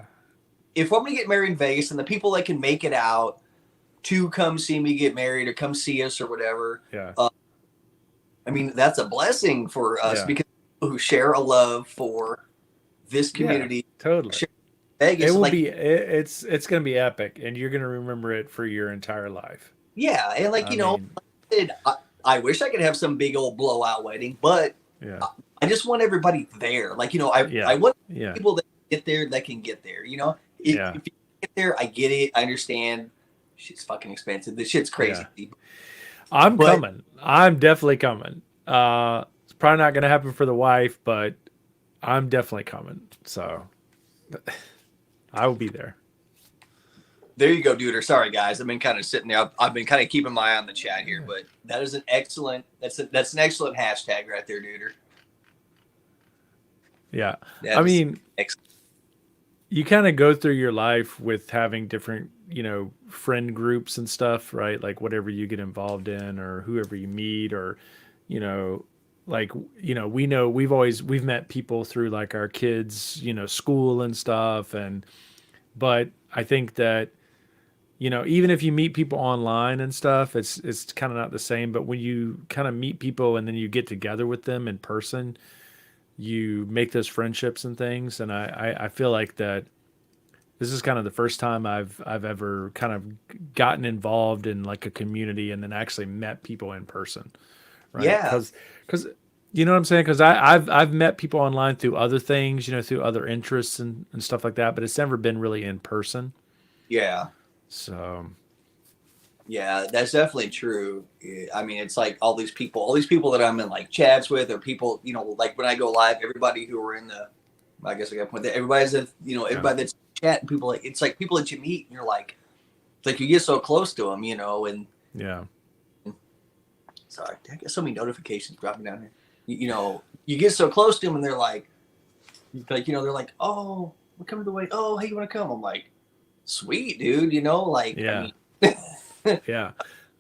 [SPEAKER 1] if I'm gonna get married in Vegas, and the people that can make it out to come see me get married or come see us or whatever,
[SPEAKER 2] yeah,
[SPEAKER 1] uh, I mean, that's a blessing for us
[SPEAKER 2] yeah,
[SPEAKER 1] because people who share a love for this
[SPEAKER 2] yeah,
[SPEAKER 1] community,
[SPEAKER 2] totally.
[SPEAKER 1] share
[SPEAKER 2] It
[SPEAKER 1] Vegas,
[SPEAKER 2] will
[SPEAKER 1] like,
[SPEAKER 2] be it's gonna be epic and you're gonna remember it for your entire life.
[SPEAKER 1] yeah, and like
[SPEAKER 2] I mean,
[SPEAKER 1] I wish I could have some big old blowout wedding, but
[SPEAKER 2] yeah,
[SPEAKER 1] I just want everybody there. Like, I
[SPEAKER 2] yeah,
[SPEAKER 1] want
[SPEAKER 2] yeah,
[SPEAKER 1] people that get there that can get there.
[SPEAKER 2] yeah,
[SPEAKER 1] If you get there, I get it. I understand. Shit's fucking expensive. This shit's
[SPEAKER 2] yeah.
[SPEAKER 1] crazy.
[SPEAKER 2] I'm
[SPEAKER 1] But
[SPEAKER 2] coming. I'm definitely coming. It's probably not gonna happen for the wife, but I'm definitely coming. So I will be there.
[SPEAKER 1] There you go, dude. Sorry, guys. I've been kind of sitting there. I've been kind of keeping my eye on the chat here, but that is an excellent. That's an excellent hashtag right there, dude.
[SPEAKER 2] Yeah.
[SPEAKER 1] That
[SPEAKER 2] I
[SPEAKER 1] is
[SPEAKER 2] mean,
[SPEAKER 1] excellent.
[SPEAKER 2] you kind of go through your life with having different, friend groups and stuff, right? Like whatever you get involved in or whoever you meet or, you know, like, we've met people through like our kids, school and stuff. But I think that, even if you meet people online and stuff, it's kind of not the same. But when you kind of meet people and then you get together with them in person, you make those friendships and things. And I feel like that this is kind of the first time I've ever kind of gotten involved in like a community and then actually met people in person, right?
[SPEAKER 1] Yeah,
[SPEAKER 2] Because you know what I'm saying? Because I've met people online through other things, through other interests and stuff like that, but it's never been really in person.
[SPEAKER 1] yeah,
[SPEAKER 2] So
[SPEAKER 1] yeah. That's definitely true. I mean, it's like all these people that I'm in like chats with, or people, like when I go live, everybody who are in the, I guess I got to point that everybody's at,
[SPEAKER 2] yeah,
[SPEAKER 1] everybody that's chatting, people like it's like people that you meet, and you're like, it's like you get so close to them, and
[SPEAKER 2] yeah,
[SPEAKER 1] sorry, I get so many notifications dropping down here. You get so close to them, and they're like, they're like, oh, we're coming to the way. Oh, hey, you want to come? I'm like, sweet, dude. I
[SPEAKER 2] yeah,
[SPEAKER 1] mean,
[SPEAKER 2] yeah,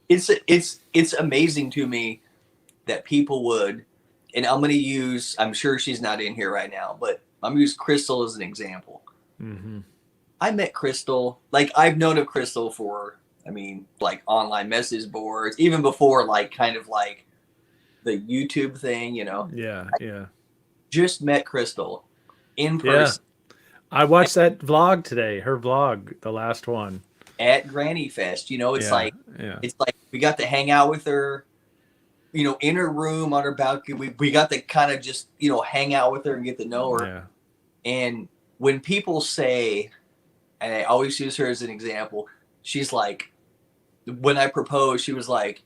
[SPEAKER 1] it's amazing to me that people would, and I'm sure she's not in here right now, but I'm gonna use Crystal as an example.
[SPEAKER 2] hmm
[SPEAKER 1] I met Crystal, like I've known of Crystal for, I mean, like online message boards, even before like kind of like the YouTube thing.
[SPEAKER 2] yeah, yeah,
[SPEAKER 1] Just met Crystal in
[SPEAKER 2] yeah.
[SPEAKER 1] person
[SPEAKER 2] I watched that vlog today. Her vlog, the last one.
[SPEAKER 1] at Granny Fest. It's
[SPEAKER 2] Yeah,
[SPEAKER 1] like
[SPEAKER 2] yeah,
[SPEAKER 1] we got to hang out with her, in her room on her balcony. We got to kind of just, hang out with her and get to know her.
[SPEAKER 2] yeah.
[SPEAKER 1] And when people say, and I always use her as an example, she's like, when I proposed, she was like,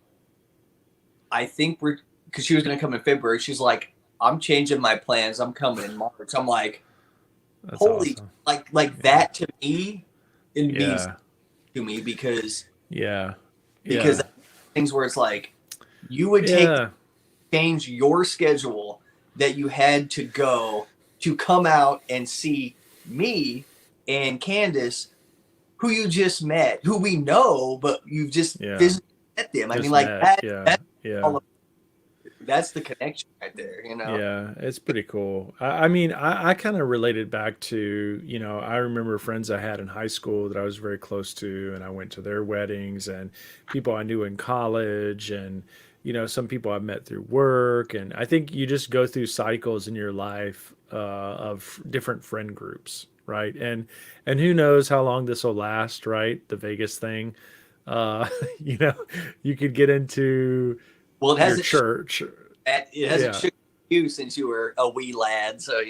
[SPEAKER 1] I think because she was going to come in February. She's like, I'm changing my plans. I'm coming in March. I'm like,
[SPEAKER 2] That's
[SPEAKER 1] holy,
[SPEAKER 2] awesome.
[SPEAKER 1] like
[SPEAKER 2] Yeah,
[SPEAKER 1] that to me, it means
[SPEAKER 2] yeah,
[SPEAKER 1] to me
[SPEAKER 2] yeah,
[SPEAKER 1] because
[SPEAKER 2] yeah,
[SPEAKER 1] things where it's like you would
[SPEAKER 2] yeah,
[SPEAKER 1] change your schedule that you had to go to come out and see me and Candace, who you just met, who we know, but you've just
[SPEAKER 2] yeah.
[SPEAKER 1] physically met them. I mean,
[SPEAKER 2] Just
[SPEAKER 1] like
[SPEAKER 2] met.
[SPEAKER 1] that.
[SPEAKER 2] Yeah,
[SPEAKER 1] That's
[SPEAKER 2] yeah.
[SPEAKER 1] all. That's the connection right there.
[SPEAKER 2] Yeah, it's pretty cool. I mean, I kind of related back to, I remember friends I had in high school that I was very close to, and I went to their weddings, and people I knew in college, and, some people I met through work. And I think you just go through cycles in your life of different friend groups, right? And who knows how long this will last, right? The Vegas thing. Uh, you know, you could get into
[SPEAKER 1] Well,
[SPEAKER 2] your church.
[SPEAKER 1] it hasn't
[SPEAKER 2] Yeah.
[SPEAKER 1] shook you since you were a wee lad, so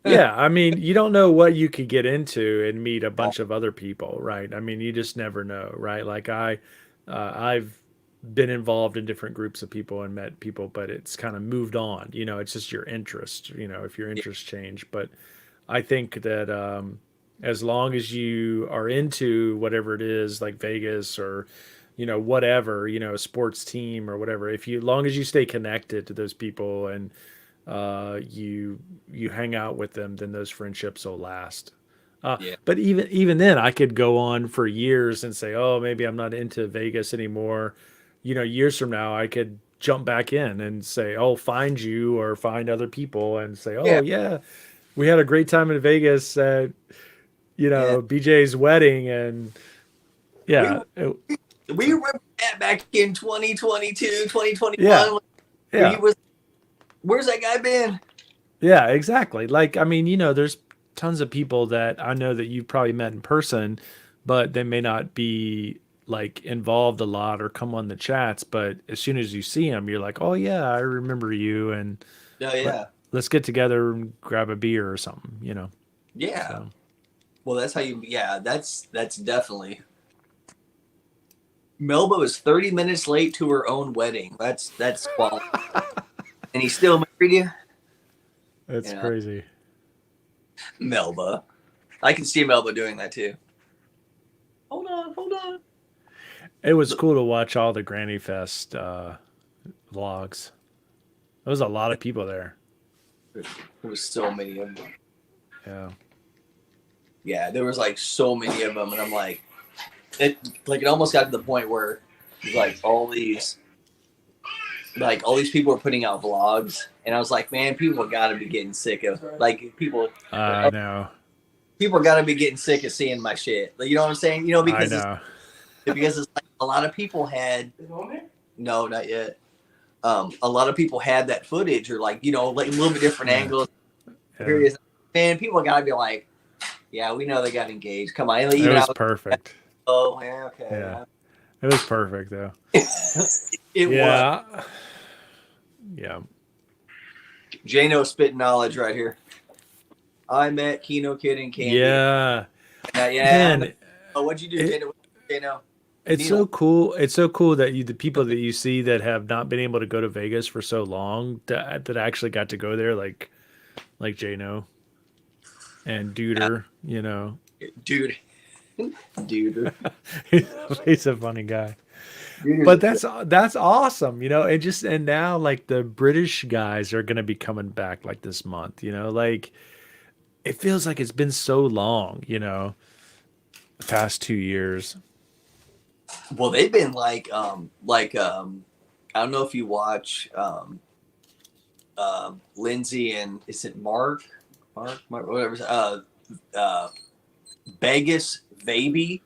[SPEAKER 2] Yeah, I mean, you don't know what you could get into and meet a bunch of other people, right? I mean, you just never know, right? Like I've been involved in different groups of people and met people, but it's kind of moved on. It's just your interest, if your
[SPEAKER 1] Yeah,
[SPEAKER 2] interests change. But I think that as long as you are into whatever it is, like Vegas or whatever, a sports team or whatever, if you, long as you stay connected to those people and you hang out with them, then those friendships will last.
[SPEAKER 1] yeah,
[SPEAKER 2] But even then, I could go on for years and say, oh, maybe I'm not into Vegas anymore. Years from now, I could jump back in and say, oh, find you or find other people and say, oh
[SPEAKER 1] yeah,
[SPEAKER 2] yeah, we had a great time in Vegas at
[SPEAKER 1] yeah.
[SPEAKER 2] BJ's wedding, and
[SPEAKER 1] We
[SPEAKER 2] yeah,
[SPEAKER 1] we remember that back in 2022,
[SPEAKER 2] yeah,
[SPEAKER 1] 2021, where he
[SPEAKER 2] yeah.
[SPEAKER 1] was. Where's that guy been?
[SPEAKER 2] Yeah, exactly. Like, I mean, there's tons of people that I know that you've probably met in person, but they may not be like involved a lot or come on the chats. But as soon as you see them, you're like, oh yeah, I remember you, and
[SPEAKER 1] Oh
[SPEAKER 2] let
[SPEAKER 1] yeah,
[SPEAKER 2] let's get together and grab a beer or something.
[SPEAKER 1] yeah.
[SPEAKER 2] So
[SPEAKER 1] Well, that's how you. Yeah, that's definitely. Melba was 30 minutes late to her own wedding. That's quality. And he still married you.
[SPEAKER 2] that's
[SPEAKER 1] Yeah,
[SPEAKER 2] crazy.
[SPEAKER 1] Melba. I can see Melba doing that too. Oh hold on.
[SPEAKER 2] It was cool to watch all the Granny Fest vlogs. There was a lot of people there.
[SPEAKER 1] There was so many of them.
[SPEAKER 2] Yeah.
[SPEAKER 1] Yeah, there was like so many of them, and I'm like, it almost got to the point where like all these people were putting out vlogs, and I was like, man, people got to be getting sick of people.
[SPEAKER 2] I know.
[SPEAKER 1] People got to be getting sick of seeing my shit. Like, you know what I'm saying? Because it's like a lot of people had. No, not yet. A lot of people had that footage, or like a little bit different angles. Yeah. Man, people got to be like, yeah, we know they got engaged. Come on,
[SPEAKER 2] it was perfect.
[SPEAKER 1] Oh, yeah, okay.
[SPEAKER 2] Yeah, it was perfect though.
[SPEAKER 1] it
[SPEAKER 2] was.
[SPEAKER 1] Yeah.
[SPEAKER 2] Jano
[SPEAKER 1] spitting knowledge right here. I met KenoKid and Candy.
[SPEAKER 2] Yeah.
[SPEAKER 1] Man, what'd you do, Jano?
[SPEAKER 2] It's so cool. It's so cool that the people that you see that have not been able to go to Vegas for so long that actually got to go there, like Jano and Duder,
[SPEAKER 1] Dude.
[SPEAKER 2] He's a funny guy. But that's awesome, and now like the British guys are gonna be coming back like this month, like it feels like it's been so long, the past 2 years.
[SPEAKER 1] Well, they've been I don't know if you watch Lindsay and is it Mark, whatever, Vegas Baby.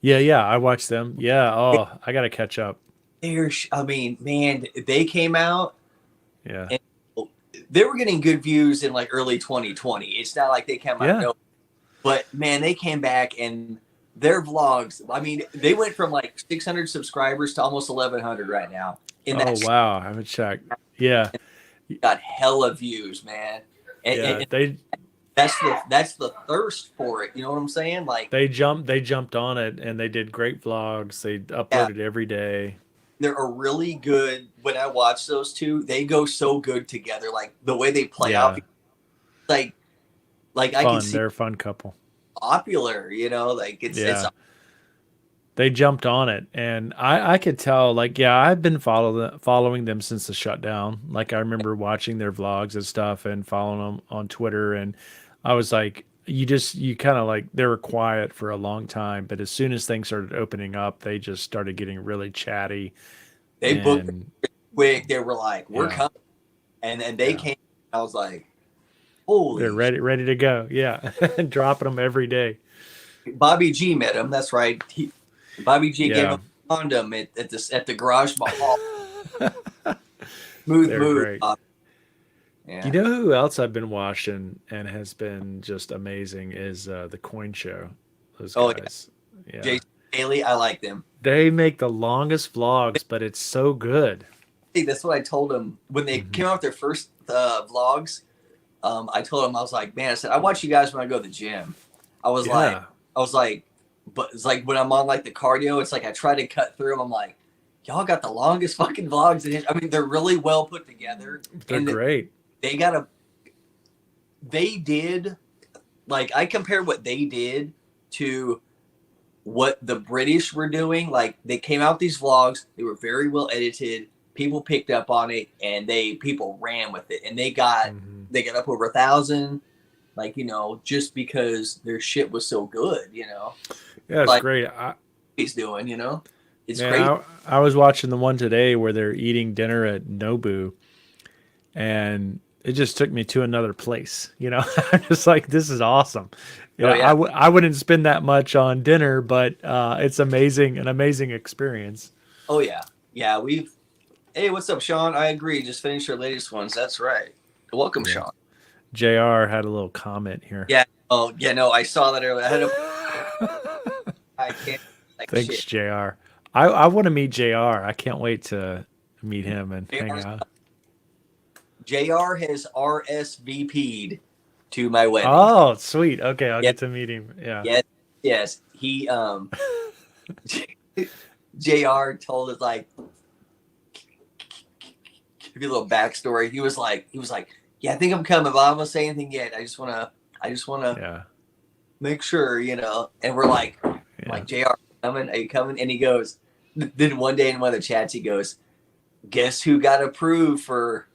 [SPEAKER 2] Yeah, I watched them. Yeah, oh, I gotta catch up.
[SPEAKER 1] Man, they came out.
[SPEAKER 2] Yeah.
[SPEAKER 1] And they were getting good views in like early 2020. It's not like they came out.
[SPEAKER 2] Yeah.
[SPEAKER 1] But man, they came back and their vlogs. I mean, they went from like 600 subscribers to almost 1,100 right now.
[SPEAKER 2] Wow, I haven't checked. Yeah.
[SPEAKER 1] Got hella views, man. And that's the thirst for it. You know what I'm saying? Like
[SPEAKER 2] they jumped on it and they did great vlogs. They uploaded every day.
[SPEAKER 1] They're a really good. When I watch those two, they go so good together. Like the way they play out, like I can see
[SPEAKER 2] they're a fun couple.
[SPEAKER 1] Popular, it's.
[SPEAKER 2] They jumped on it, and I could tell. Like, I've been following them since the shutdown. Like, I remember watching their vlogs and stuff, and following them on Twitter, and I was like, you kind of like they were quiet for a long time, but as soon as things started opening up, they just started getting really chatty.
[SPEAKER 1] They booked quick. They were like, "We're coming," and then they came. I was like, "Holy!"
[SPEAKER 2] They're ready to go. Yeah, dropping them every day.
[SPEAKER 1] Bobby G met him. That's right. Bobby G gave him a condom at the garage mall. Smooth move.
[SPEAKER 2] Yeah. You know who else I've been watching and has been just amazing is the Coin Show. Those guys. Yeah.
[SPEAKER 1] Jason Haley, I like them.
[SPEAKER 2] They make the longest vlogs, but it's so good.
[SPEAKER 1] Hey, that's what I told them when they came out with their first vlogs. I told them, I was like, man, I said, I watch you guys when I go to the gym. I was like, but it's like when I'm on like the cardio, it's like I try to cut through them. I'm like, y'all got the longest fucking vlogs in it. I mean, they're really well put together.
[SPEAKER 2] They're great.
[SPEAKER 1] They did, like, I compare what they did to what the British were doing. Like, they came out with these vlogs. They were very well edited. People picked up on it, and people ran with it. And they got up over 1,000, like, just because their shit was so good,
[SPEAKER 2] Yeah, it's great.
[SPEAKER 1] He's doing, it's great.
[SPEAKER 2] I was watching the one today where they're eating dinner at Nobu, and it just took me to another place. I'm just like, this is awesome. I wouldn't spend that much on dinner, but it's an amazing experience.
[SPEAKER 1] Oh yeah. Yeah. Hey, what's up, Sean? I agree. Just finished your latest ones. That's right. Welcome, Sean.
[SPEAKER 2] JR had a little comment here.
[SPEAKER 1] Yeah. Oh yeah. No, I saw that earlier. I can't.
[SPEAKER 2] Thanks, shit. JR. I want to meet JR. I can't wait to meet him and hang out.
[SPEAKER 1] JR has RSVP'd to my wedding.
[SPEAKER 2] Oh, sweet. Okay, I'll get to meet him. Yeah.
[SPEAKER 1] Yes. He JR told us, like, give you a little backstory. He was like, yeah, I think I'm coming, but I'm not gonna say anything yet. I just wanna make sure, And we're like, like, JR, coming? Are you coming? And he goes, then one day in one of the chats, he goes, guess who got approved for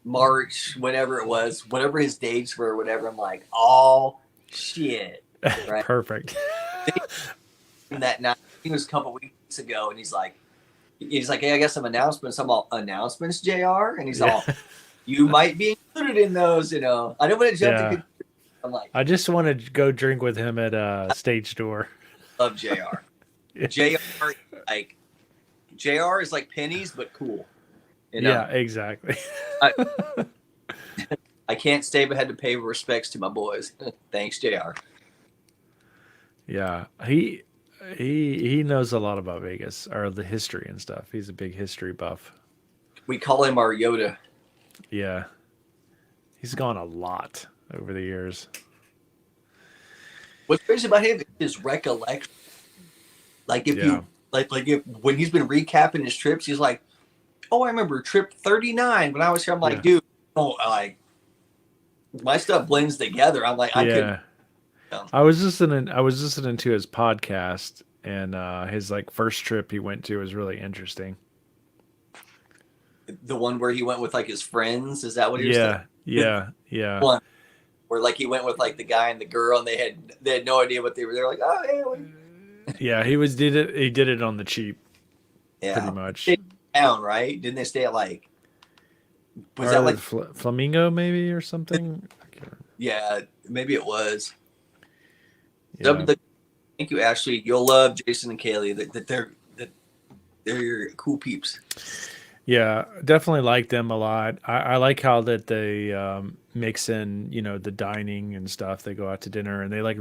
[SPEAKER 1] March, whatever it was, whatever his dates were, whatever. I'm like, oh, shit. Right.
[SPEAKER 2] Perfect.
[SPEAKER 1] That night, he was a couple weeks ago, and he's like, hey, I got some announcements. I'm all, announcements, JR? And he's all, you might be included in those, I don't want to jump to good. I'm like,
[SPEAKER 2] I just want to go drink with him at a stage door.
[SPEAKER 1] Love JR. JR, like, JR is like pennies, but cool.
[SPEAKER 2] Yeah, exactly.
[SPEAKER 1] I can't stay but had to pay respects to my boys. Thanks, JR.
[SPEAKER 2] Yeah, he knows a lot about Vegas, or the history and stuff. He's a big history buff.
[SPEAKER 1] We call him our Yoda.
[SPEAKER 2] Yeah. He's gone a lot over the years.
[SPEAKER 1] What's crazy about him is his recollection. Like if you if when he's been recapping his trips, he's like, oh, I remember trip 39 when I was here. I'm like, dude, like my stuff blends together. I'm like, I couldn't.
[SPEAKER 2] I was listening to his podcast, and his like first trip he went to was really interesting.
[SPEAKER 1] The one where he went with like his friends, is that what he was
[SPEAKER 2] saying? Yeah.
[SPEAKER 1] One where like he went with like the guy and the girl, and they had no idea what they were. They're like, oh yeah.
[SPEAKER 2] Yeah, he did it on the cheap.
[SPEAKER 1] Yeah,
[SPEAKER 2] pretty much.
[SPEAKER 1] They down, right? Didn't they stay at like?
[SPEAKER 2] Was that like Flamingo maybe or something?
[SPEAKER 1] Yeah, maybe it was.
[SPEAKER 2] Yeah.
[SPEAKER 1] Thank you, Ashley. You'll love Jason and Kaylee. That they're your cool peeps.
[SPEAKER 2] Yeah, definitely like them a lot. I like how that they mix in, the dining and stuff. They go out to dinner and they like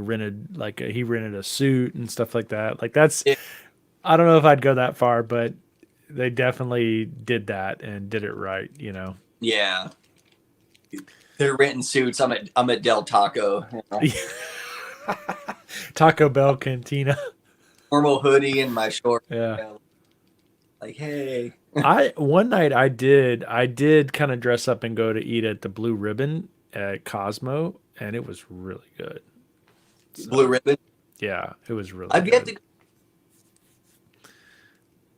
[SPEAKER 2] he rented a suit and stuff like that. Like I don't know if I'd go that far, but they definitely did that and did it right,
[SPEAKER 1] Yeah. They're renting suits. I'm at Del Taco.
[SPEAKER 2] Taco Bell Cantina.
[SPEAKER 1] Normal hoodie and my short.
[SPEAKER 2] Yeah.
[SPEAKER 1] Like, hey.
[SPEAKER 2] One night I did kind of dress up and go to eat at the Blue Ribbon at Cosmo, and it was really good. So,
[SPEAKER 1] Blue Ribbon?
[SPEAKER 2] Yeah, it was really
[SPEAKER 1] I've
[SPEAKER 2] good.
[SPEAKER 1] yet to.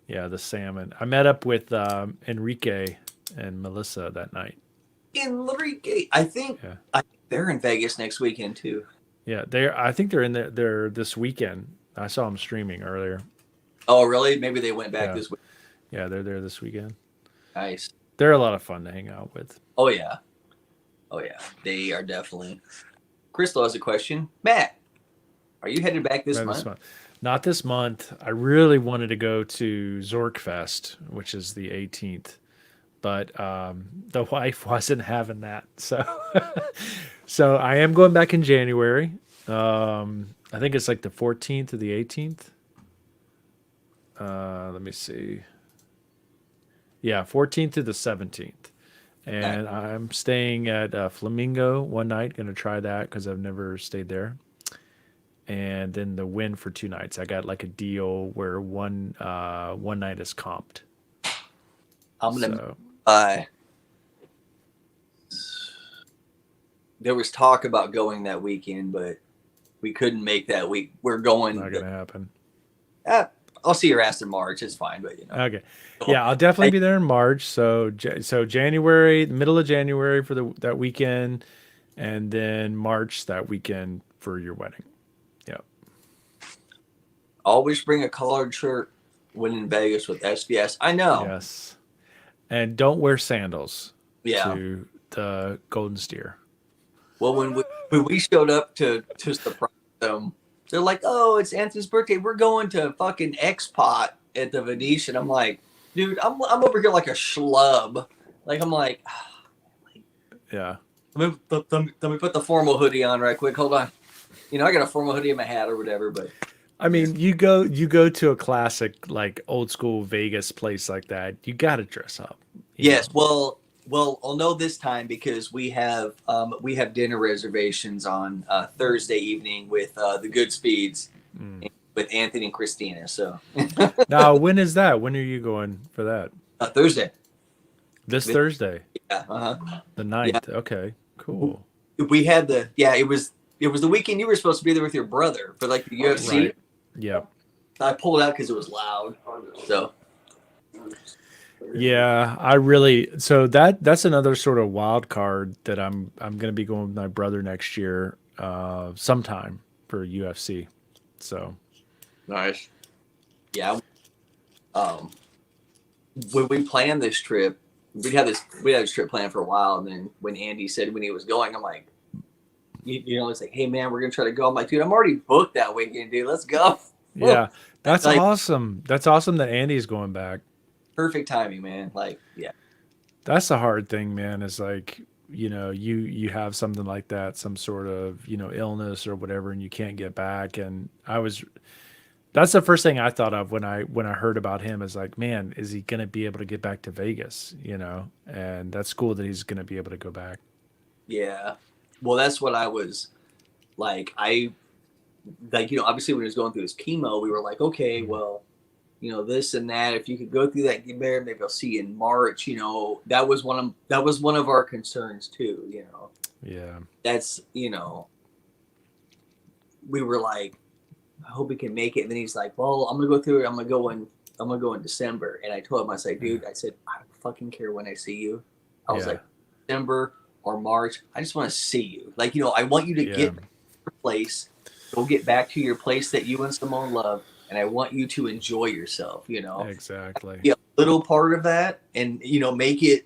[SPEAKER 2] Yeah, the salmon. I met up with Enrique and Melissa that night.
[SPEAKER 1] Enrique, I think they're in Vegas next weekend too.
[SPEAKER 2] Yeah, I think they're in there this weekend. I saw them streaming earlier.
[SPEAKER 1] Oh, really? Maybe they went back this week.
[SPEAKER 2] Yeah, they're there this weekend.
[SPEAKER 1] Nice.
[SPEAKER 2] They're a lot of fun to hang out with.
[SPEAKER 1] Oh yeah. They are definitely. Crystal has a question. Matt, are you headed back this month?
[SPEAKER 2] Not this month. I really wanted to go to Zorkfest, which is the 18th, but the wife wasn't having that. So I am going back in January. I think it's like the 14th or the 18th. Let me see. Yeah, 14th to the 17th. And I'm staying at Flamingo one night. Going to try that because I've never stayed there. And then the Win for 2 nights. I got like a deal where one night is comped.
[SPEAKER 1] I'm gonna. There was talk about going that weekend, but we couldn't make that week. We're going.
[SPEAKER 2] Not gonna happen.
[SPEAKER 1] I'll see your ass in March. It's fine, but
[SPEAKER 2] Okay. Yeah, I'll definitely be there in March. So January, middle of January for that weekend, and then March that weekend for your wedding. Yep.
[SPEAKER 1] Always bring a collared shirt when in Vegas with SVS. I know.
[SPEAKER 2] Yes. And don't wear sandals.
[SPEAKER 1] Yeah.
[SPEAKER 2] To the Golden Steer.
[SPEAKER 1] Well, when we showed up to surprise them, they're like, "Oh, it's Anthony's birthday. We're going to fucking X-Pot at the Venetian." I'm like, dude, I'm over here like a schlub. Like I'm like,
[SPEAKER 2] yeah.
[SPEAKER 1] Let me put the formal hoodie on right quick. Hold on. I got a formal hoodie in my hat or whatever, but.
[SPEAKER 2] I mean, you go to a classic like old school Vegas place like that. You got to dress up.
[SPEAKER 1] Yes, well, I'll know this time because we have dinner reservations on Thursday evening with the Good Speeds with Anthony and Christina. So
[SPEAKER 2] now, when is that? When are you going for that?
[SPEAKER 1] Thursday.
[SPEAKER 2] This Thursday.
[SPEAKER 1] Yeah.
[SPEAKER 2] The 9th. Yeah. Okay. Cool.
[SPEAKER 1] We had it was the weekend you were supposed to be there with your brother for like the UFC.
[SPEAKER 2] Right. Yeah.
[SPEAKER 1] I pulled out because it was loud. So
[SPEAKER 2] Yeah, I really so that's another sort of wild card that I'm gonna be going with my brother next year, sometime for UFC. So
[SPEAKER 3] Nice.
[SPEAKER 1] yeah, um, when we planned this trip, we had this trip planned for a while, and then when Andy said when he was going, I'm like, it's like, hey man, we're gonna try to go. I'm like, dude, I'm already booked that weekend, dude. Let's go.
[SPEAKER 2] yeah, that's
[SPEAKER 1] Like
[SPEAKER 2] awesome. That's awesome that Andy's going back.
[SPEAKER 1] perfect timing, man. Like yeah,
[SPEAKER 2] That's the hard thing, man, is like, you have something like that, some sort of, illness or whatever, and you can't get back. And that's the first thing I thought of when I heard about him, is like, man, is he gonna be able to get back to Vegas? And that's cool that he's gonna be able to go back.
[SPEAKER 1] yeah. Well, that's what I was like. Obviously when he was going through his chemo, we were like, okay, well, this and that. If you could go through that, get there, maybe I'll see you in March. That was one of our concerns too.
[SPEAKER 2] Yeah.
[SPEAKER 1] That's we were like, I hope he can make it. And then he's like, well, I'm gonna go through it. I'm gonna go in December. And I told him, I said, dude, I said, I don't fucking care when I see you. I was like, December or March. I just want to see you. Like, I want you to get back to your place, go get back to your place that you and Simone love. And I want you to enjoy yourself,
[SPEAKER 2] Exactly.
[SPEAKER 1] Be a little part of that and, make it,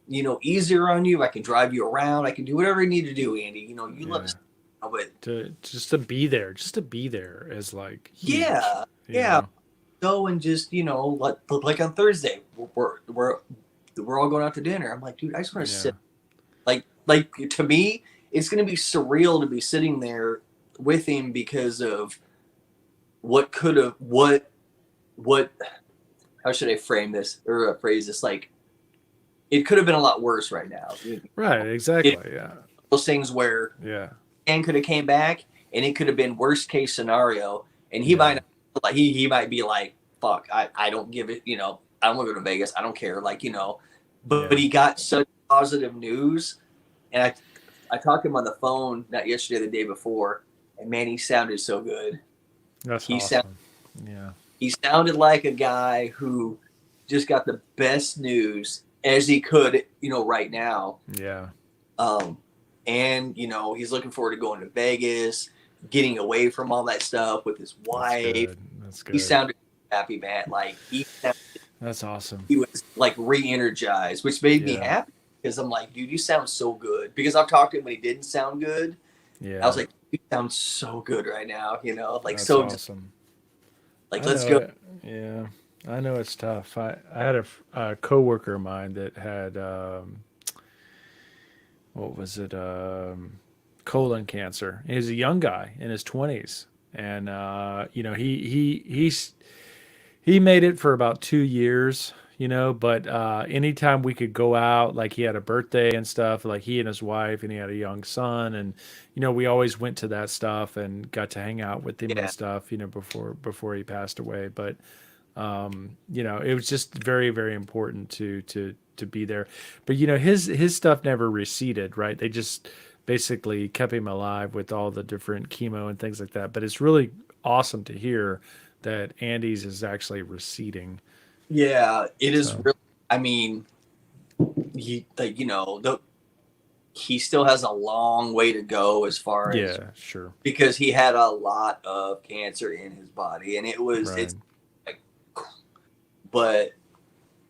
[SPEAKER 1] easier on you. I can drive you around. I can do whatever you need to do, Andy. You love to, but
[SPEAKER 2] to be there, is like huge,
[SPEAKER 1] yeah. Go and just, like on Thursday, we're all going out to dinner. I'm like, dude, I just want to sit. Like to me, it's going to be surreal to be sitting there with him because of what how should I frame this or phrase this? Like, it could have been a lot worse right now.
[SPEAKER 2] Right. Exactly.
[SPEAKER 1] Those things where Dan could have came back and it could have been worst case scenario. And he might he might be like, fuck, I don't give it, I don't want to go to Vegas. I don't care. Like, but he got such positive news. And I talked to him on the phone, not yesterday, the day before. And man, he sounded so good.
[SPEAKER 2] That's awesome.
[SPEAKER 1] He sounded like a guy who just got the best news as he could, right now.
[SPEAKER 2] Yeah.
[SPEAKER 1] And he's looking forward to going to Vegas, getting away from all that stuff with his wife.
[SPEAKER 2] That's good.
[SPEAKER 1] He sounded happy, man. Like
[SPEAKER 2] that's awesome.
[SPEAKER 1] He was like re-energized, which made me happy because I'm like, dude, you sound so good. Because I've talked to him when he didn't sound good.
[SPEAKER 2] Yeah.
[SPEAKER 1] I was like, you sound so good right now. Like
[SPEAKER 2] that's
[SPEAKER 1] so
[SPEAKER 2] awesome.
[SPEAKER 1] Like let's go.
[SPEAKER 2] Yeah. I know it's tough. I had a coworker of mine that had what was it? Colon cancer. He was a young guy in his 20s, and he made it for about 2 years. But anytime we could go out, like he had a birthday and stuff, like he and his wife, and he had a young son, and we always went to that stuff and got to hang out with him and stuff, before he passed away. But it was just very, very important to be there. But his stuff never receded, right? They just basically kept him alive with all the different chemo and things like that. But it's really awesome to hear that Andy's is actually receding.
[SPEAKER 1] Yeah, it is really. I mean, he he still has a long way to go as far as
[SPEAKER 2] sure,
[SPEAKER 1] because he had a lot of cancer in his body, and it was but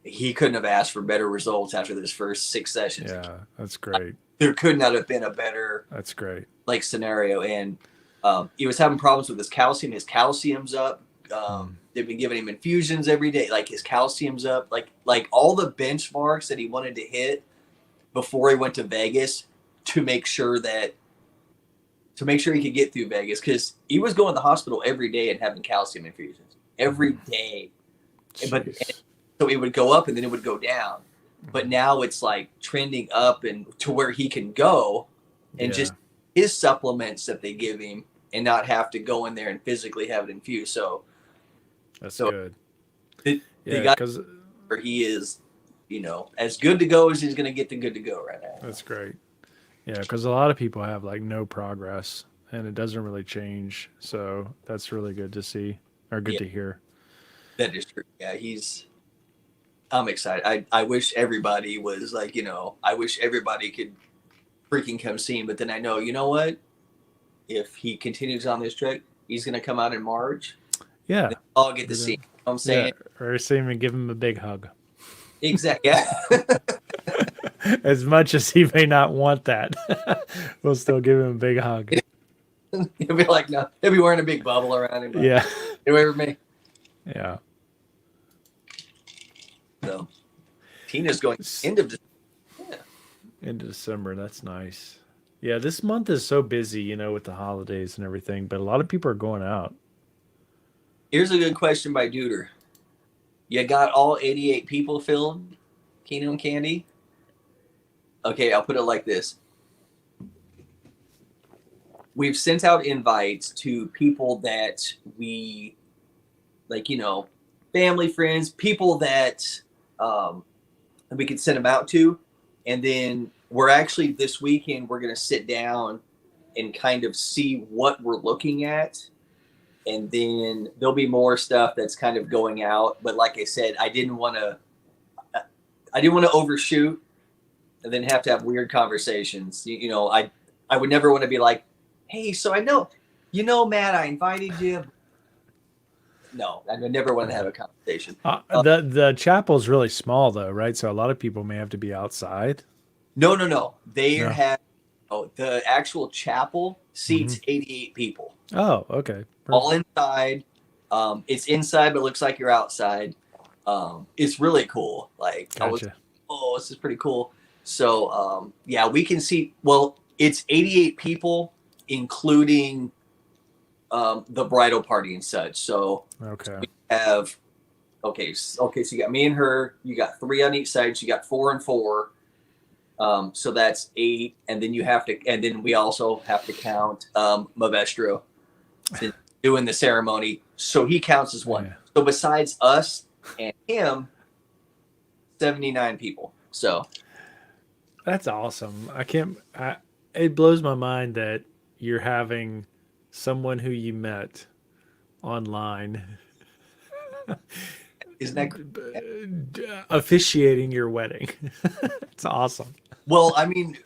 [SPEAKER 1] he couldn't have asked for better results after this first 6 sessions.
[SPEAKER 2] Yeah, that's great.
[SPEAKER 1] There could not have been a better.
[SPEAKER 2] That's great.
[SPEAKER 1] Scenario, and he was having problems with his calcium. His calcium's up. They've been giving him infusions every day. Like his calcium's up. Like all the benchmarks that he wanted to hit before he went to Vegas to make sure he could get through Vegas, because he was going to the hospital every day and having calcium infusions every day. But so it would go up and then it would go down. But now it's like trending up and to where he can go and just his supplements that they give him and not have to go in there and physically have it infused. So
[SPEAKER 2] that's good.
[SPEAKER 1] Because he is, as good to go as he's going to get the good to go right now.
[SPEAKER 2] That's great. Yeah, because a lot of people have like no progress and it doesn't really change. So that's really good to see. are good
[SPEAKER 1] Yeah,
[SPEAKER 2] to hear.
[SPEAKER 1] that is true. Yeah, I'm excited. I wish everybody was like, I wish everybody could freaking come see him. But then I know, you know what? If he continues on this trek, he's going to come out in March.
[SPEAKER 2] Yeah.
[SPEAKER 1] Then I'll get to
[SPEAKER 2] Or
[SPEAKER 1] see
[SPEAKER 2] then-
[SPEAKER 1] him. You know what I'm
[SPEAKER 2] yeah.
[SPEAKER 1] saying?
[SPEAKER 2] Or see him and give him a big hug.
[SPEAKER 1] Exactly. Yeah.
[SPEAKER 2] As much as he may not want that, we'll still give him a big hug.
[SPEAKER 1] He'll be like, no, he'll be wearing a big bubble around him.
[SPEAKER 2] Yeah.
[SPEAKER 1] Get away from me.
[SPEAKER 2] Yeah.
[SPEAKER 1] So, Tina's going end of yeah.
[SPEAKER 2] Into December. That's nice. Yeah, this month is so busy, with the holidays and everything, but a lot of people are going out.
[SPEAKER 1] Here's a good question by Duder. You got all 88 people filled, Keno and Candy? Okay, I'll put it like this. We've sent out invites to people that we, like, family, friends, people that we could send them out to. And then we're actually, this weekend, we're going to sit down and kind of see what we're looking at. And then there'll be more stuff that's kind of going out. But like I said, I didn't want to overshoot and then have to have weird conversations. I would never want to be like, hey, so I know, Matt, I invited you. No, I would never want to have a conversation.
[SPEAKER 2] The chapel's really small though, right? So a lot of people may have to be outside.
[SPEAKER 1] No. They
[SPEAKER 2] No.
[SPEAKER 1] have the actual chapel seats 88 people.
[SPEAKER 2] Oh, okay. Perfect.
[SPEAKER 1] All inside. It's inside, but it looks like you're outside. It's really cool. Like,
[SPEAKER 2] Gotcha.
[SPEAKER 1] this is pretty cool. So, yeah, we can see. Well, it's 88 people, including the bridal party and such. So,
[SPEAKER 2] Okay.
[SPEAKER 1] we have. Okay, so you got me and her. You got 3 on each side. So you got 4 and 4. So that's 8, and then we also have to count Mavestro doing the ceremony, so he counts as one.
[SPEAKER 2] Yeah.
[SPEAKER 1] So besides us and him, 79 people. So
[SPEAKER 2] That's awesome. It blows my mind that you're having someone who you met online
[SPEAKER 1] isn't that great?
[SPEAKER 2] officiating your wedding. It's awesome.
[SPEAKER 1] Well, I mean,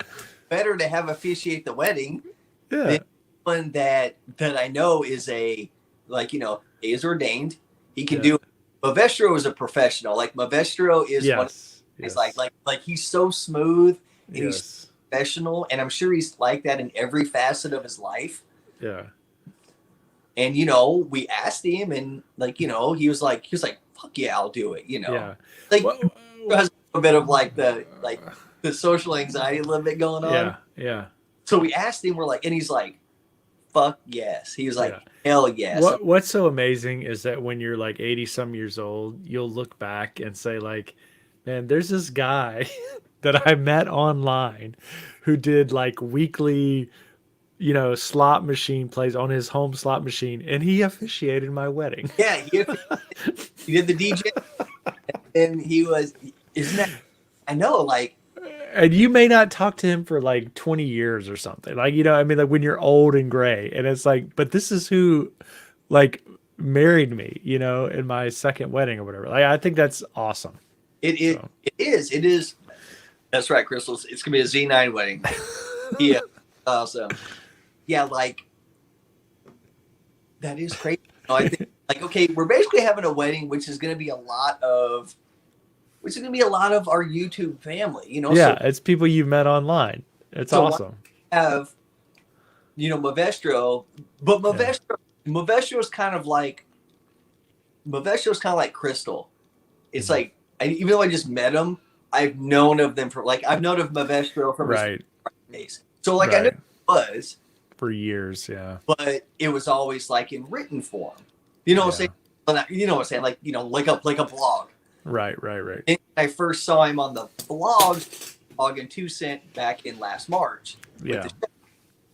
[SPEAKER 1] better to have officiate the wedding
[SPEAKER 2] Yeah.
[SPEAKER 1] than one that I know is is ordained. He can do. Mavestro is a professional. Like Mavestro is one. It's like he's so smooth and he's professional, and I'm sure he's like that in every facet of his life.
[SPEAKER 2] Yeah.
[SPEAKER 1] And we asked him, and he was like, "Fuck yeah, I'll do it."
[SPEAKER 2] Yeah.
[SPEAKER 1] Like has a bit of the social anxiety a little bit going on.
[SPEAKER 2] Yeah. Yeah.
[SPEAKER 1] So we asked him, and he's like, "Fuck yes." He was like, "Hell yes."
[SPEAKER 2] What's so amazing is that when you're like 80 some years old, you'll look back and say like, man, there's this guy that I met online who did like weekly, slot machine plays on his home slot machine, and he officiated my wedding.
[SPEAKER 1] Yeah, he did the DJ, and isn't that? I know, like.
[SPEAKER 2] And you may not talk to him for like 20 years or something. Like, like when you're old and gray, and it's like, but this is who like married me, in my second wedding or whatever. Like, I think that's awesome.
[SPEAKER 1] It is. That's right, Crystal. It's going to be a Z9 wedding. Yeah. Awesome. Yeah. Like that is crazy. I think okay, we're basically having a wedding, which is going to be a lot of our YouTube family,
[SPEAKER 2] Yeah, so, it's people you met online. It's awesome.
[SPEAKER 1] Have Mavestro, but Mavestro is kind of like Crystal. It's like even though I just met him, I've known of them I've known of Mavestro from his days. So I knew it was
[SPEAKER 2] for years, yeah.
[SPEAKER 1] But it was always like in written form. You know what I'm saying? You know what I'm saying? Like a blog.
[SPEAKER 2] Right.
[SPEAKER 1] And I first saw him on the blog in 2 Cent back in last March.
[SPEAKER 2] Yeah.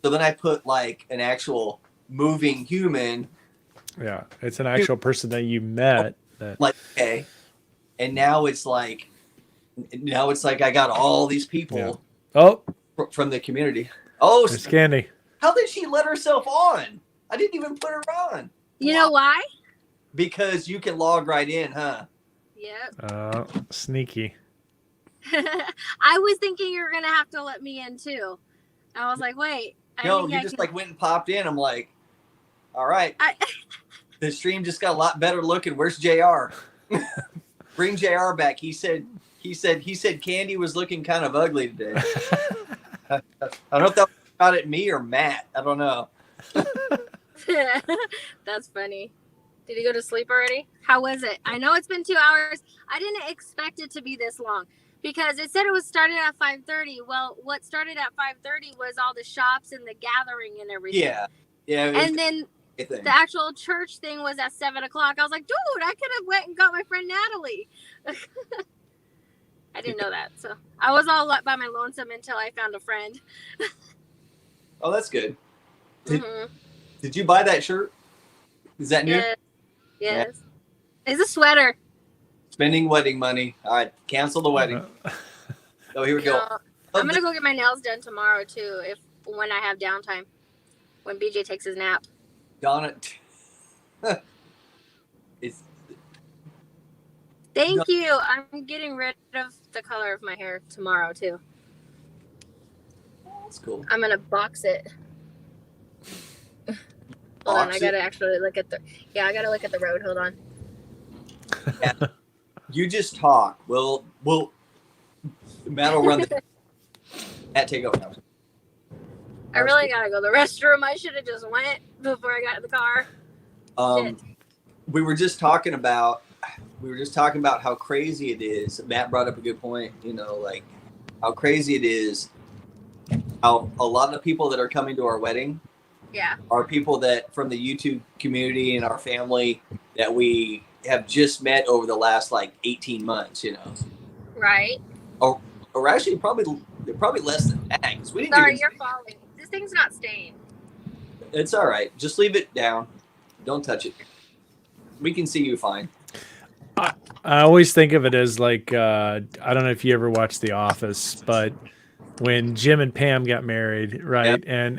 [SPEAKER 1] So then I put like an actual moving human.
[SPEAKER 2] Yeah, it's an actual person that you met.
[SPEAKER 1] Okay. And now it's like I got all these people from the community. Oh,
[SPEAKER 2] it's Candy.
[SPEAKER 1] How did she let herself on? I didn't even put her on.
[SPEAKER 3] You know why?
[SPEAKER 1] Because you can log right in, huh?
[SPEAKER 3] Yep.
[SPEAKER 2] Sneaky.
[SPEAKER 3] I was thinking you were gonna have to let me in too. I was like, wait.
[SPEAKER 1] No, you just like went and popped in. I'm like, all right. The stream just got a lot better looking. Where's JR? Bring JR back. He said Candy was looking kind of ugly today. I don't know if that was shot at me or Matt. I don't know.
[SPEAKER 3] That's funny. Did he go to sleep already? How was it? I know it's been 2 hours. I didn't expect it to be this long because it said it was started at 5:30. Well, what started at 5:30 was all the shops and the gathering and everything.
[SPEAKER 1] Yeah.
[SPEAKER 3] And then the actual church thing was at 7 o'clock. I was like, dude, I could have went and got my friend Natalie. I didn't know that. So I was all by my lonesome until I found a friend.
[SPEAKER 1] Oh, that's good. Did you buy that shirt? Is that new?
[SPEAKER 3] Yes. Yeah. It's a sweater.
[SPEAKER 1] Spending wedding money. All right, cancel the wedding. Oh, here we go.
[SPEAKER 3] I'm gonna go get my nails done tomorrow too, when I have downtime. When BJ takes his nap.
[SPEAKER 1] Donna.
[SPEAKER 3] Thank you. I'm getting rid of the color of my hair tomorrow too.
[SPEAKER 1] That's cool.
[SPEAKER 3] I'm gonna box it. Hold on, I gotta actually look at the. Yeah, I gotta look at the road. Hold on.
[SPEAKER 1] Yeah. You just talk. We'll. Matt will run the. Matt, take over now.
[SPEAKER 3] I really gotta go to the restroom. I should have just went before I got in the car.
[SPEAKER 1] We were just talking about how crazy it is. Matt brought up a good point. You know, like how crazy it is. How a lot of the people that are coming to our wedding.
[SPEAKER 3] Yeah.
[SPEAKER 1] Are people that from the YouTube community and our family that we have just met over the last like 18 months. You know.
[SPEAKER 3] Right.
[SPEAKER 1] Or actually they're probably less than that. We didn't
[SPEAKER 3] Sorry, you're falling. This thing's not staying.
[SPEAKER 1] It's all right. Just leave it down. Don't touch it. We can see you fine.
[SPEAKER 2] I always think of it as like, I don't know if you ever watched The Office, but when Jim and Pam got married, right? Yep. And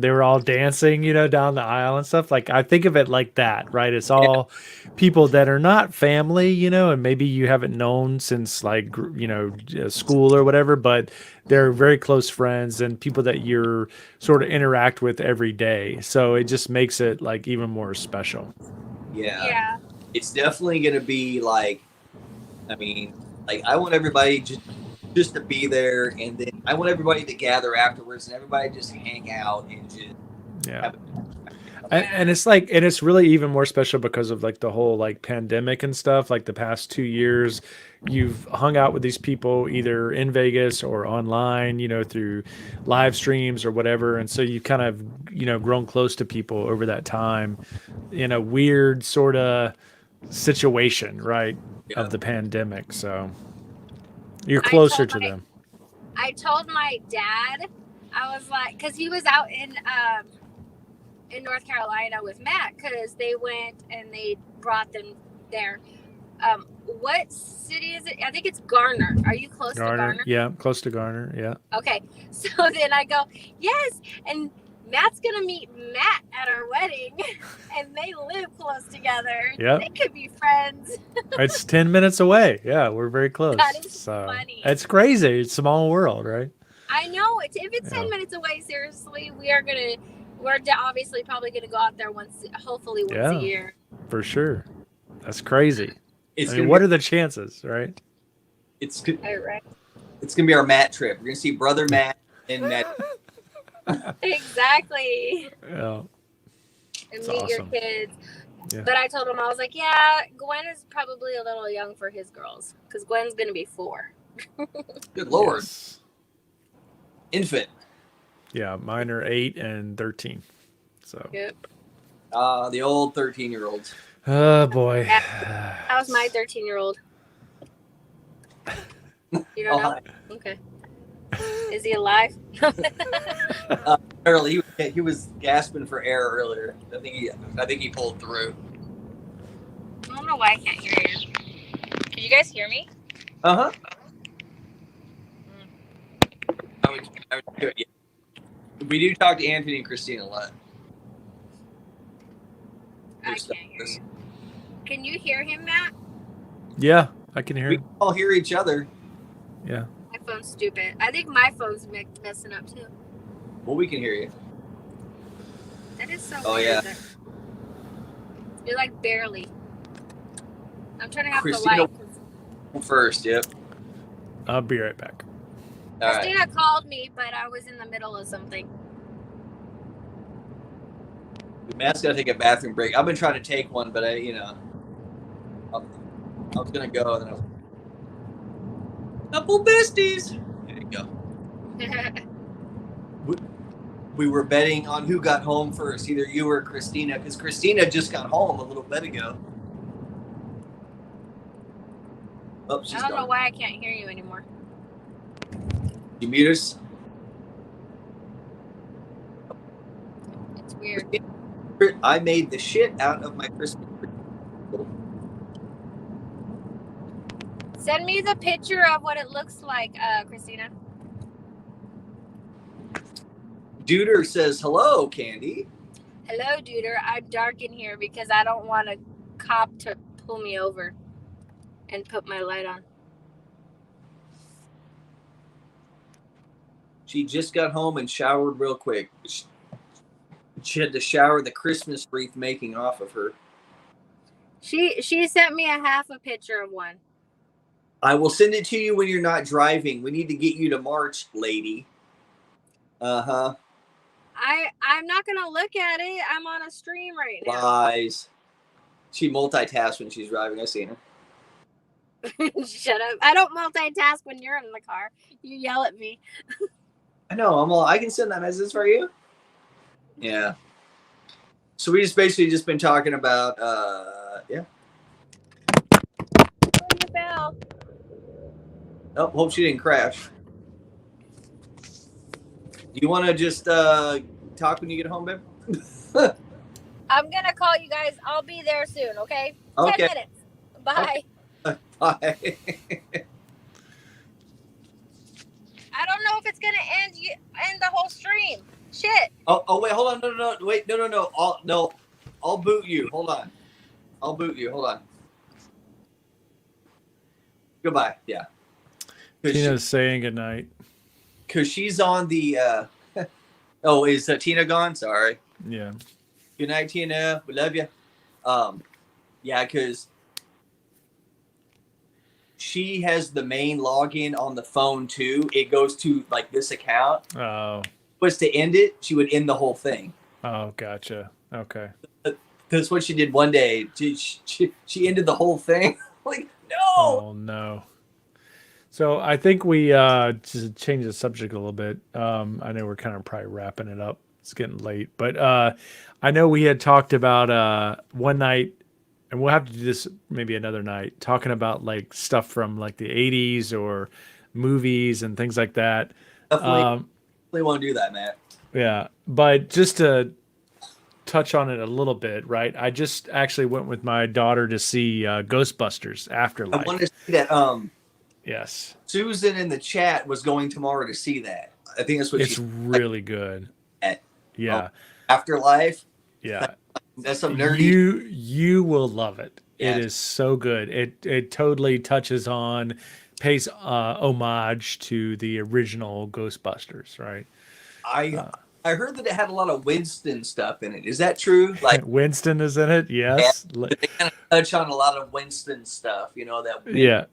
[SPEAKER 2] they were all dancing, you know, down the aisle and stuff. Like, I think of it like that, right? It's all people that are not family, you know, and maybe you haven't known since like, you know, school or whatever, but they're very close friends and people that you're sort of interact with every day. So it just makes it like even more special.
[SPEAKER 1] Yeah. It's definitely going to be like, I mean, like I want everybody just to be there, and then I want everybody to gather afterwards and everybody just hang out and just
[SPEAKER 2] and it's like, and it's really even more special because of like the whole like pandemic and stuff. Like the past 2 years, you've hung out with these people either in Vegas or online, you know, through live streams or whatever, and so you kind of, you know, grown close to people over that time in a weird sort of situation, right, of the pandemic. So you're closer to them.
[SPEAKER 3] I told my dad, I was like, because he was out in North Carolina with Matt, because they went and they brought them there. What city is it? I think it's Garner. Are you close to Garner?
[SPEAKER 2] Yeah, close to Garner. Yeah.
[SPEAKER 3] Okay, so then I go, yes, and Matt's gonna meet Matt at our wedding, and they live close together.
[SPEAKER 2] Yeah,
[SPEAKER 3] they could be friends.
[SPEAKER 2] It's 10 minutes away. Yeah, we're very close.
[SPEAKER 3] That is funny.
[SPEAKER 2] It's crazy. It's a small world, right?
[SPEAKER 3] I know. If it's 10 minutes away, seriously, we're obviously probably gonna go out there hopefully once a year.
[SPEAKER 2] For sure. That's crazy. What are the chances, right?
[SPEAKER 1] It's good. Right. It's gonna be our Matt trip. We're gonna see brother Matt and Matt.
[SPEAKER 3] Exactly.
[SPEAKER 2] Yeah.
[SPEAKER 3] And meet your kids. Yeah. But I told him, I was like, yeah, Gwen is probably a little young for his girls, because Gwen's gonna be 4.
[SPEAKER 1] Good Lord. Yes. Infant.
[SPEAKER 2] Yeah, mine are 8 and 13. So.
[SPEAKER 3] Yep.
[SPEAKER 1] The old 13-year-olds.
[SPEAKER 2] Oh boy.
[SPEAKER 3] That was my 13-year-old. You don't know? Okay. Is he alive?
[SPEAKER 1] Apparently, he was gasping for air earlier. I think he pulled through.
[SPEAKER 3] I don't know why I can't hear you. Can you guys hear me?
[SPEAKER 1] Uh-huh. I would do it, yeah. We do talk to Anthony and Christine a lot.
[SPEAKER 3] I can't hear you. Can you hear him, Matt?
[SPEAKER 2] Yeah, I can hear
[SPEAKER 1] We
[SPEAKER 2] him.
[SPEAKER 1] all hear each other.
[SPEAKER 2] Yeah.
[SPEAKER 3] My phone's stupid. I think my phone's messing up too.
[SPEAKER 1] Well, we can hear you.
[SPEAKER 3] That is so
[SPEAKER 1] Oh,
[SPEAKER 3] weird.
[SPEAKER 1] yeah.
[SPEAKER 3] That you're like barely. I'm turning off
[SPEAKER 1] Christina
[SPEAKER 3] the light.
[SPEAKER 1] first, yep.
[SPEAKER 2] I'll be right back.
[SPEAKER 1] All right.
[SPEAKER 3] Christina called me, but I was in the middle of something.
[SPEAKER 1] Matt's got to take a bathroom break. I've been trying to take one, but I was going to go, and then I was couple besties. There you go. We were betting on who got home first, either you or Christina, because Christina just got home a little bit ago. Oh, she's
[SPEAKER 3] I don't know
[SPEAKER 1] gone.
[SPEAKER 3] why I can't hear you anymore.
[SPEAKER 1] You mute us?
[SPEAKER 3] It's weird.
[SPEAKER 1] I made the shit out of my Christmas tree.
[SPEAKER 3] Send me the picture of what it looks like, Christina.
[SPEAKER 1] Duder says, hello, Candy.
[SPEAKER 3] Hello, Duder. I'm dark in here because I don't want a cop to pull me over and put my light on.
[SPEAKER 1] She just got home and showered real quick. She had to shower the Christmas wreath making off of her.
[SPEAKER 3] She sent me a picture of one.
[SPEAKER 1] I will send it to you when you're not driving. We need to get you to March, lady. Uh-huh.
[SPEAKER 3] I'm not gonna look at it. I'm on a stream right now.
[SPEAKER 1] Lies. She multitasks when she's driving. I've seen her.
[SPEAKER 3] Shut up. I don't multitask when you're in the car. You yell at me.
[SPEAKER 1] I know. I can send that message for you. Yeah. So we just basically been talking about yeah.
[SPEAKER 3] Ring the bell.
[SPEAKER 1] Oh, hope she didn't crash. Do you want to just talk when you get home, babe?
[SPEAKER 3] I'm gonna call you guys. I'll be there soon, okay?
[SPEAKER 1] Okay.
[SPEAKER 3] 10 minutes. Bye.
[SPEAKER 1] Okay. Bye.
[SPEAKER 3] I don't know if it's gonna end the whole stream. Shit.
[SPEAKER 1] Oh wait, hold on. No. Wait, no. I'll boot you. Hold on. I'll boot you. Hold on. Goodbye. Yeah.
[SPEAKER 2] Tina's saying goodnight.
[SPEAKER 1] Because she's on the oh, is Tina gone? Sorry.
[SPEAKER 2] Yeah.
[SPEAKER 1] Good night, Tina. We love you. Yeah, because she has the main login on the phone too. It goes to like this account.
[SPEAKER 2] Oh.
[SPEAKER 1] Was to end it, she would end the whole thing.
[SPEAKER 2] Oh, gotcha. Okay.
[SPEAKER 1] That's what she did one day. She ended the whole thing. Like, no.
[SPEAKER 2] Oh no. So I think we just change the subject a little bit. I know we're kind of probably wrapping it up. It's getting late, but I know we had talked about one night, and we'll have to do this maybe another night, talking about like stuff from like the 80s or movies and things like that.
[SPEAKER 1] Definitely want to do that, Matt.
[SPEAKER 2] Yeah, but just to touch on it a little bit, right? I just actually went with my daughter to see Ghostbusters Afterlife.
[SPEAKER 1] I want to see that.
[SPEAKER 2] Yes.
[SPEAKER 1] Susan in the chat was going tomorrow to see that. I think that's what
[SPEAKER 2] It's really good. Yeah.
[SPEAKER 1] Afterlife.
[SPEAKER 2] Yeah.
[SPEAKER 1] That's some nerdy.
[SPEAKER 2] You will love it.
[SPEAKER 1] Yeah.
[SPEAKER 2] It is so good. It totally pays homage to the original Ghostbusters, right?
[SPEAKER 1] I heard that it had a lot of Winston stuff in it. Is that true? Like
[SPEAKER 2] Winston is in it. Yes.
[SPEAKER 1] they kind of touch on a lot of Winston stuff, that.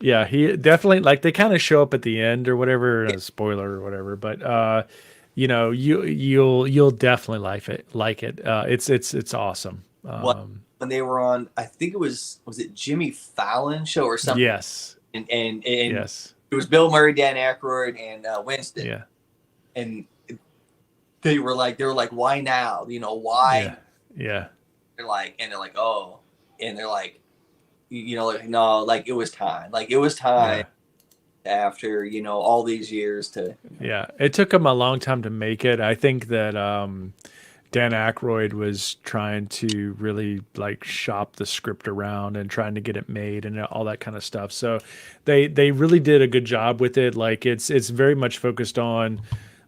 [SPEAKER 2] Yeah, he definitely, like, they kind of show up at the end or whatever, a spoiler or whatever, but you'll definitely like it. It's awesome.
[SPEAKER 1] When they were on, I think was it Jimmy Fallon show or something?
[SPEAKER 2] Yes.
[SPEAKER 1] And
[SPEAKER 2] Yes.
[SPEAKER 1] it was Bill Murray, Dan Aykroyd, and Winston.
[SPEAKER 2] Yeah.
[SPEAKER 1] And they were like, why now? Why?
[SPEAKER 2] Yeah.
[SPEAKER 1] They're like, oh, and they're like, no, like it was time. Like it was time after, all these years to.
[SPEAKER 2] Yeah. It took him a long time to make it. I think that Dan Aykroyd was trying to really like shop the script around and trying to get it made and all that kind of stuff. So they really did a good job with it. Like it's very much focused on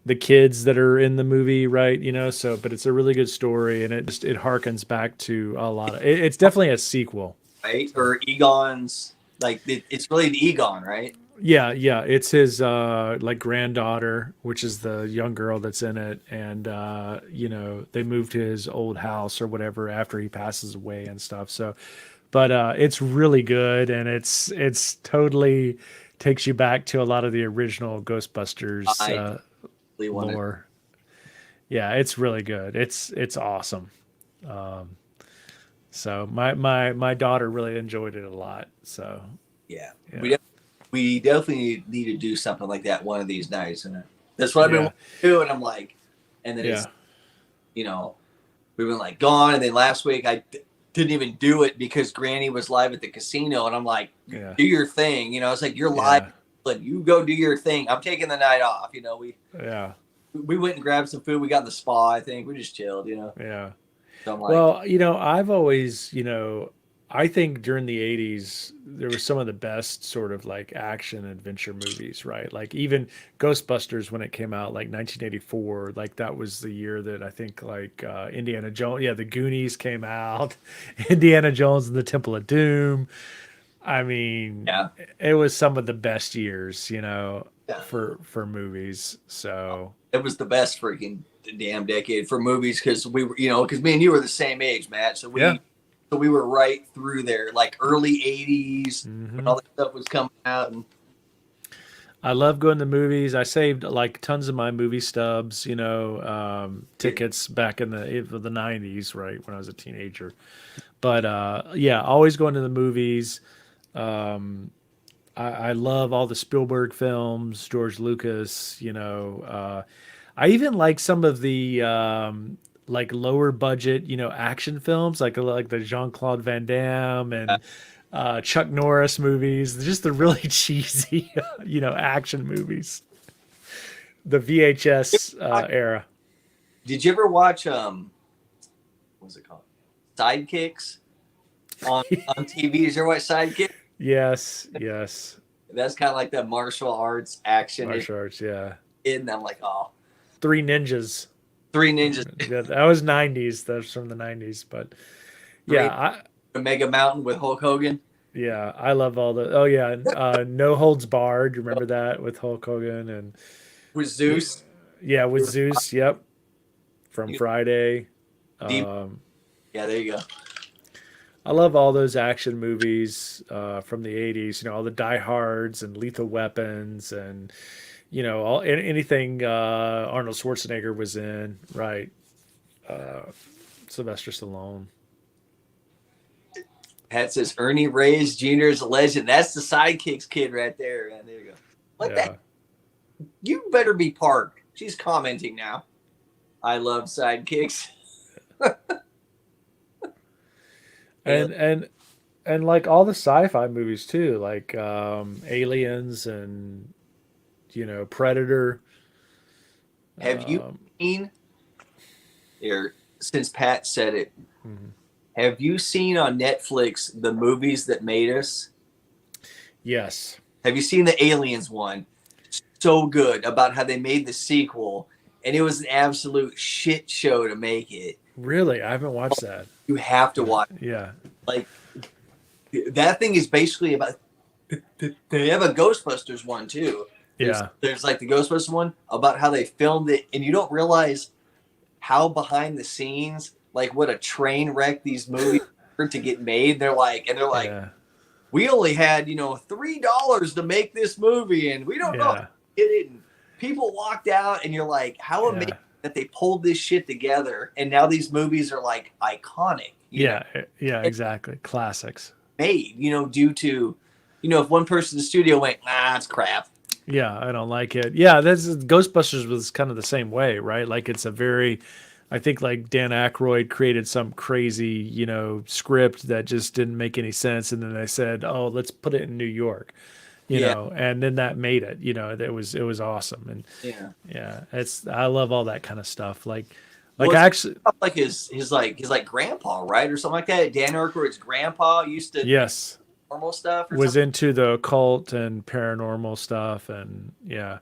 [SPEAKER 2] the kids that are in the movie, right? So but it's a really good story, and it harkens back to a lot of it's definitely a sequel.
[SPEAKER 1] Right? Or Egon's like it's really the Egon, right?
[SPEAKER 2] Yeah, it's his like granddaughter, which is the young girl that's in it, and they move to his old house or whatever after he passes away and stuff. So, but it's really good, and it's totally takes you back to a lot of the original Ghostbusters
[SPEAKER 1] I really wanted.
[SPEAKER 2] lore. Yeah, it's really good. It's awesome. So my daughter really enjoyed it a lot. So
[SPEAKER 1] Yeah,
[SPEAKER 2] yeah,
[SPEAKER 1] we definitely need to do something like that one of these nights, and that's what I've been
[SPEAKER 2] yeah,
[SPEAKER 1] wanting to do. And I'm like, and then
[SPEAKER 2] yeah,
[SPEAKER 1] it's we've been like gone, and then last week didn't even do it because Granny was live at the casino, and I'm like,
[SPEAKER 2] yeah,
[SPEAKER 1] do your thing, it's like you're live,
[SPEAKER 2] yeah,
[SPEAKER 1] but you go do your thing. I'm taking the night off,
[SPEAKER 2] yeah.
[SPEAKER 1] we went and grabbed some food. We got in the spa. I think we just chilled,
[SPEAKER 2] Yeah.
[SPEAKER 1] So I'm like,
[SPEAKER 2] Well, I've always, I think during the 80s, there was some of the best sort of like action adventure movies, right? Like even Ghostbusters when it came out, like 1984, like that was the year that I think like Indiana Jones, yeah, the Goonies came out, Indiana Jones and the Temple of Doom. I mean,
[SPEAKER 1] yeah,
[SPEAKER 2] it was some of the best years,
[SPEAKER 1] yeah.
[SPEAKER 2] for movies. So,
[SPEAKER 1] It was the best freaking damn decade for movies because we were, because me and you were the same age, Matt.
[SPEAKER 2] yeah.
[SPEAKER 1] So we were right through there, like early '80s when
[SPEAKER 2] Hmm.
[SPEAKER 1] all that stuff was coming out. And
[SPEAKER 2] I love going to movies. I saved like tons of my movie stubs, tickets back in the 90s, right, when I was a teenager. But yeah, always going to the movies. Um, I love all the Spielberg films, George Lucas, I even like some of the like lower budget, action films, like the Jean Claude Van Damme and Chuck Norris movies, just the really cheesy, action movies, the VHS era.
[SPEAKER 1] did you ever watch what's it called? Sidekicks on TV. Did you ever watch Sidekicks?
[SPEAKER 2] Yes, yes,
[SPEAKER 1] That's kind of like that martial arts action.
[SPEAKER 2] martial arts. Yeah,
[SPEAKER 1] And I'm like, oh,
[SPEAKER 2] Three Ninjas.
[SPEAKER 1] Three Ninjas,
[SPEAKER 2] Yeah, that was 90s. That's from the 90s, but yeah,
[SPEAKER 1] Three Mega Mountain with Hulk Hogan.
[SPEAKER 2] yeah, I love all the. Oh yeah, No Holds Barred. You remember that with Hulk Hogan and
[SPEAKER 1] With Zeus.
[SPEAKER 2] yeah, with Zeus. Yep, from Friday.
[SPEAKER 1] Deep.
[SPEAKER 2] Um,
[SPEAKER 1] Yeah, there you go.
[SPEAKER 2] I love all those action movies from the 80s. All the Die Hards and Lethal Weapons and anything Arnold Schwarzenegger was in. Right, uh, Sylvester Stallone.
[SPEAKER 1] Pat says Ernie Reyes Jr. is a legend. That's the Sidekicks kid right there. Man, there you go. What
[SPEAKER 2] Yeah.
[SPEAKER 1] that? You better be parked. She's commenting now. I love Sidekicks.
[SPEAKER 2] And like all the sci-fi movies too, like Aliens and Predator.
[SPEAKER 1] Have you
[SPEAKER 2] Um,
[SPEAKER 1] seen here since Pat said it?
[SPEAKER 2] mhm.
[SPEAKER 1] Have you seen on Netflix the movies that made us?
[SPEAKER 2] Yes.
[SPEAKER 1] Have you seen the Aliens one? So good about how they made the sequel, and it was an absolute shit show to make it.
[SPEAKER 2] Really, I haven't watched that.
[SPEAKER 1] You have to watch.
[SPEAKER 2] Yeah.
[SPEAKER 1] Like that thing is basically about. They have a Ghostbusters one too.
[SPEAKER 2] Yeah.
[SPEAKER 1] There's like the Ghostbusters one about how they filmed it, and you don't realize how behind the scenes, like what a train wreck these movies were to get made. They're like,
[SPEAKER 2] Yeah.
[SPEAKER 1] we only had $3 to make this movie, and we don't know how
[SPEAKER 2] Yeah.
[SPEAKER 1] to get it. And people walked out, and you're like, how amazing
[SPEAKER 2] Yeah.
[SPEAKER 1] that they pulled this shit together, and now these movies are like iconic.
[SPEAKER 2] Yeah. Yeah. Exactly. Classics.
[SPEAKER 1] Made due to if one person in the studio went, it's crap.
[SPEAKER 2] Yeah, I don't like it. Yeah, that's Ghostbusters was kind of the same way, right? Like it's a very, I think like Dan Aykroyd created some crazy, script that just didn't make any sense, and then they said, "Oh, let's put it in New York," and then that made it. It was awesome, and yeah, I love all that kind of stuff. Like actually,
[SPEAKER 1] like his grandpa, right, or something like that. Dan Aykroyd's grandpa used to
[SPEAKER 2] yes,
[SPEAKER 1] normal stuff. Or
[SPEAKER 2] was
[SPEAKER 1] something.
[SPEAKER 2] into the occult and paranormal stuff, and yeah.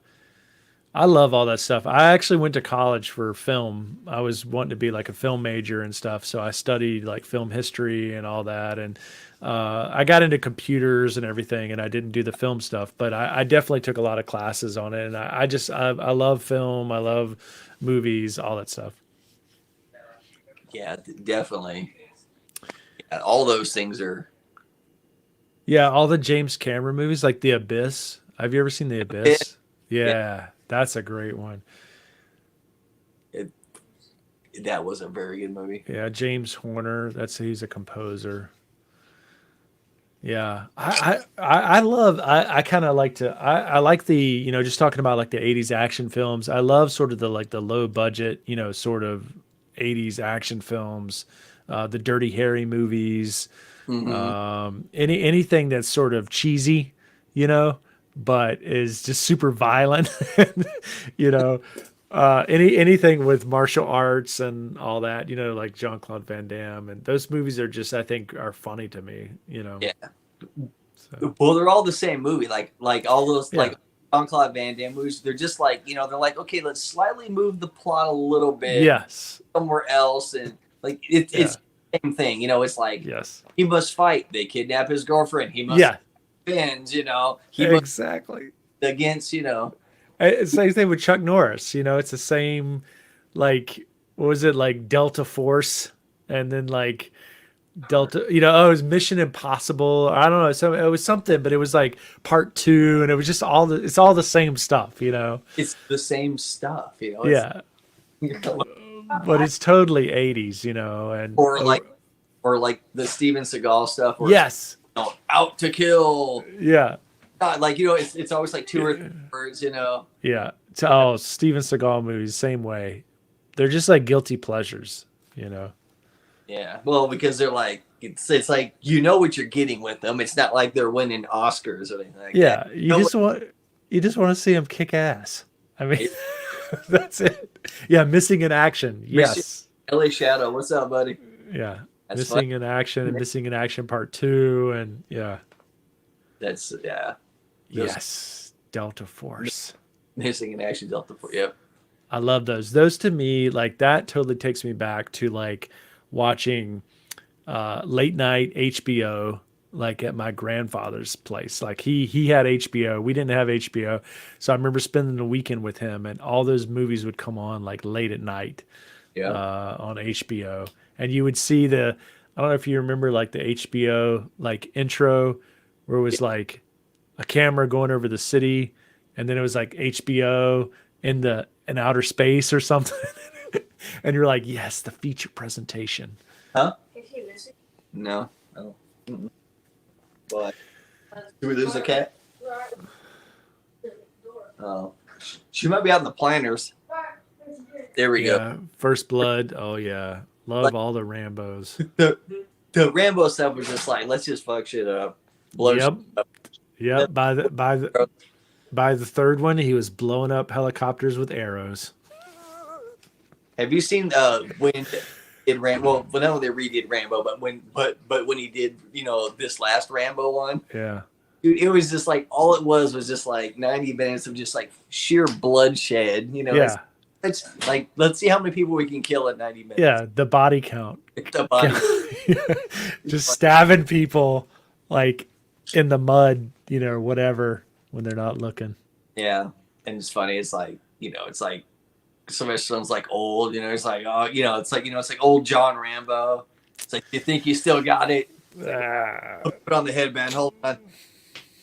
[SPEAKER 2] I love all that stuff. I actually went to college for film. I was wanting to be like a film major and stuff, so I studied like film history and all that. And I got into computers and everything, and I didn't do the film stuff, but I definitely took a lot of classes on it. And I love film. I love movies, all that stuff.
[SPEAKER 1] Yeah, definitely. Yeah, all those things are.
[SPEAKER 2] Yeah, all the James Cameron movies, like The Abyss. Have you ever seen The Abyss? Yeah, that's a great one.
[SPEAKER 1] It, that was a very good movie.
[SPEAKER 2] Yeah, James Horner. He's a composer. Yeah, I love. I kind of like to. I like the just talking about like the '80s action films. I love sort of the low budget sort of '80s action films, the Dirty Harry movies, anything that's sort of cheesy, but is just super violent, you know. Anything with martial arts and all that, like Jean-Claude Van Damme, and those movies are just, I think, are funny to me,
[SPEAKER 1] Yeah.
[SPEAKER 2] So,
[SPEAKER 1] Well, they're all the same movie. Like all those
[SPEAKER 2] yeah.
[SPEAKER 1] like Jean-Claude Van Damme movies. They're just like they're like, okay, let's slightly move the plot a little bit
[SPEAKER 2] Yes.
[SPEAKER 1] somewhere else, and like it's the same thing. It's like
[SPEAKER 2] Yes.
[SPEAKER 1] he must fight. They kidnap his girlfriend. He must
[SPEAKER 2] Yeah.
[SPEAKER 1] avenge. He must
[SPEAKER 2] Exactly.
[SPEAKER 1] against.
[SPEAKER 2] It's the same thing with Chuck Norris. It's the same, like, what was it, like Delta Force, and then like Delta, it was Mission Impossible. I don't know. So it was something, but it was like part two, and it was just it's all the same stuff,
[SPEAKER 1] It's the same stuff.
[SPEAKER 2] Yeah. But it's totally 80s, and
[SPEAKER 1] or like the Steven Seagal stuff. Where
[SPEAKER 2] yes.
[SPEAKER 1] Out to kill.
[SPEAKER 2] Yeah.
[SPEAKER 1] Like it's always like two or three words.
[SPEAKER 2] Yeah. Oh, Steven Seagal movies, same way. They're just like guilty pleasures,
[SPEAKER 1] Yeah, well, because they're like it's like what you're getting with them. It's not like they're winning Oscars or anything like
[SPEAKER 2] Yeah,
[SPEAKER 1] that.
[SPEAKER 2] you just want to see them kick ass. I mean, that's it. Yeah, missing in action. Yes.
[SPEAKER 1] LA Shadow, what's up, buddy?
[SPEAKER 2] Yeah,
[SPEAKER 1] That's
[SPEAKER 2] missing in action and missing in action part 2, and yeah.
[SPEAKER 1] That's
[SPEAKER 2] Yes, Delta Force.
[SPEAKER 1] Missing in action, Delta Force. Yep.
[SPEAKER 2] I love those. Those to me, like that totally takes me back to like watching late night HBO, like at my grandfather's place. Like he had HBO. We didn't have HBO. So I remember spending the weekend with him, and all those movies would come on like late at night on HBO. And you would see I don't know if you remember like the HBO like intro where it was like a camera going over the city, and then it was like HBO in outer space or something. And you're like, yes, the feature presentation.
[SPEAKER 1] Huh? No. Oh. But do we lose a cat? Oh, she might be out in the planners. There we go.
[SPEAKER 2] First Blood. Oh yeah, love all the Rambos.
[SPEAKER 1] The Rambo stuff was just like, let's just fuck shit up. Blow shit up.
[SPEAKER 2] Yep. By the third one, he was blowing up helicopters with arrows.
[SPEAKER 1] Have you seen when it Rambo? Well, no, they redid Rambo, but when he did, this last Rambo one,
[SPEAKER 2] yeah,
[SPEAKER 1] dude, it was just like all it was just like 90 minutes of just like sheer bloodshed.
[SPEAKER 2] Yeah,
[SPEAKER 1] it's like let's see how many people we can kill at 90 minutes.
[SPEAKER 2] Yeah, the body count.
[SPEAKER 1] The body.
[SPEAKER 2] Just stabbing people like in the mud, whatever, when they're not looking.
[SPEAKER 1] Yeah, and it's funny. It's like it's like. Sylvester Stallone's like old, it's like it's like old John Rambo. It's like you think you still got it. Put on the headband, hold on.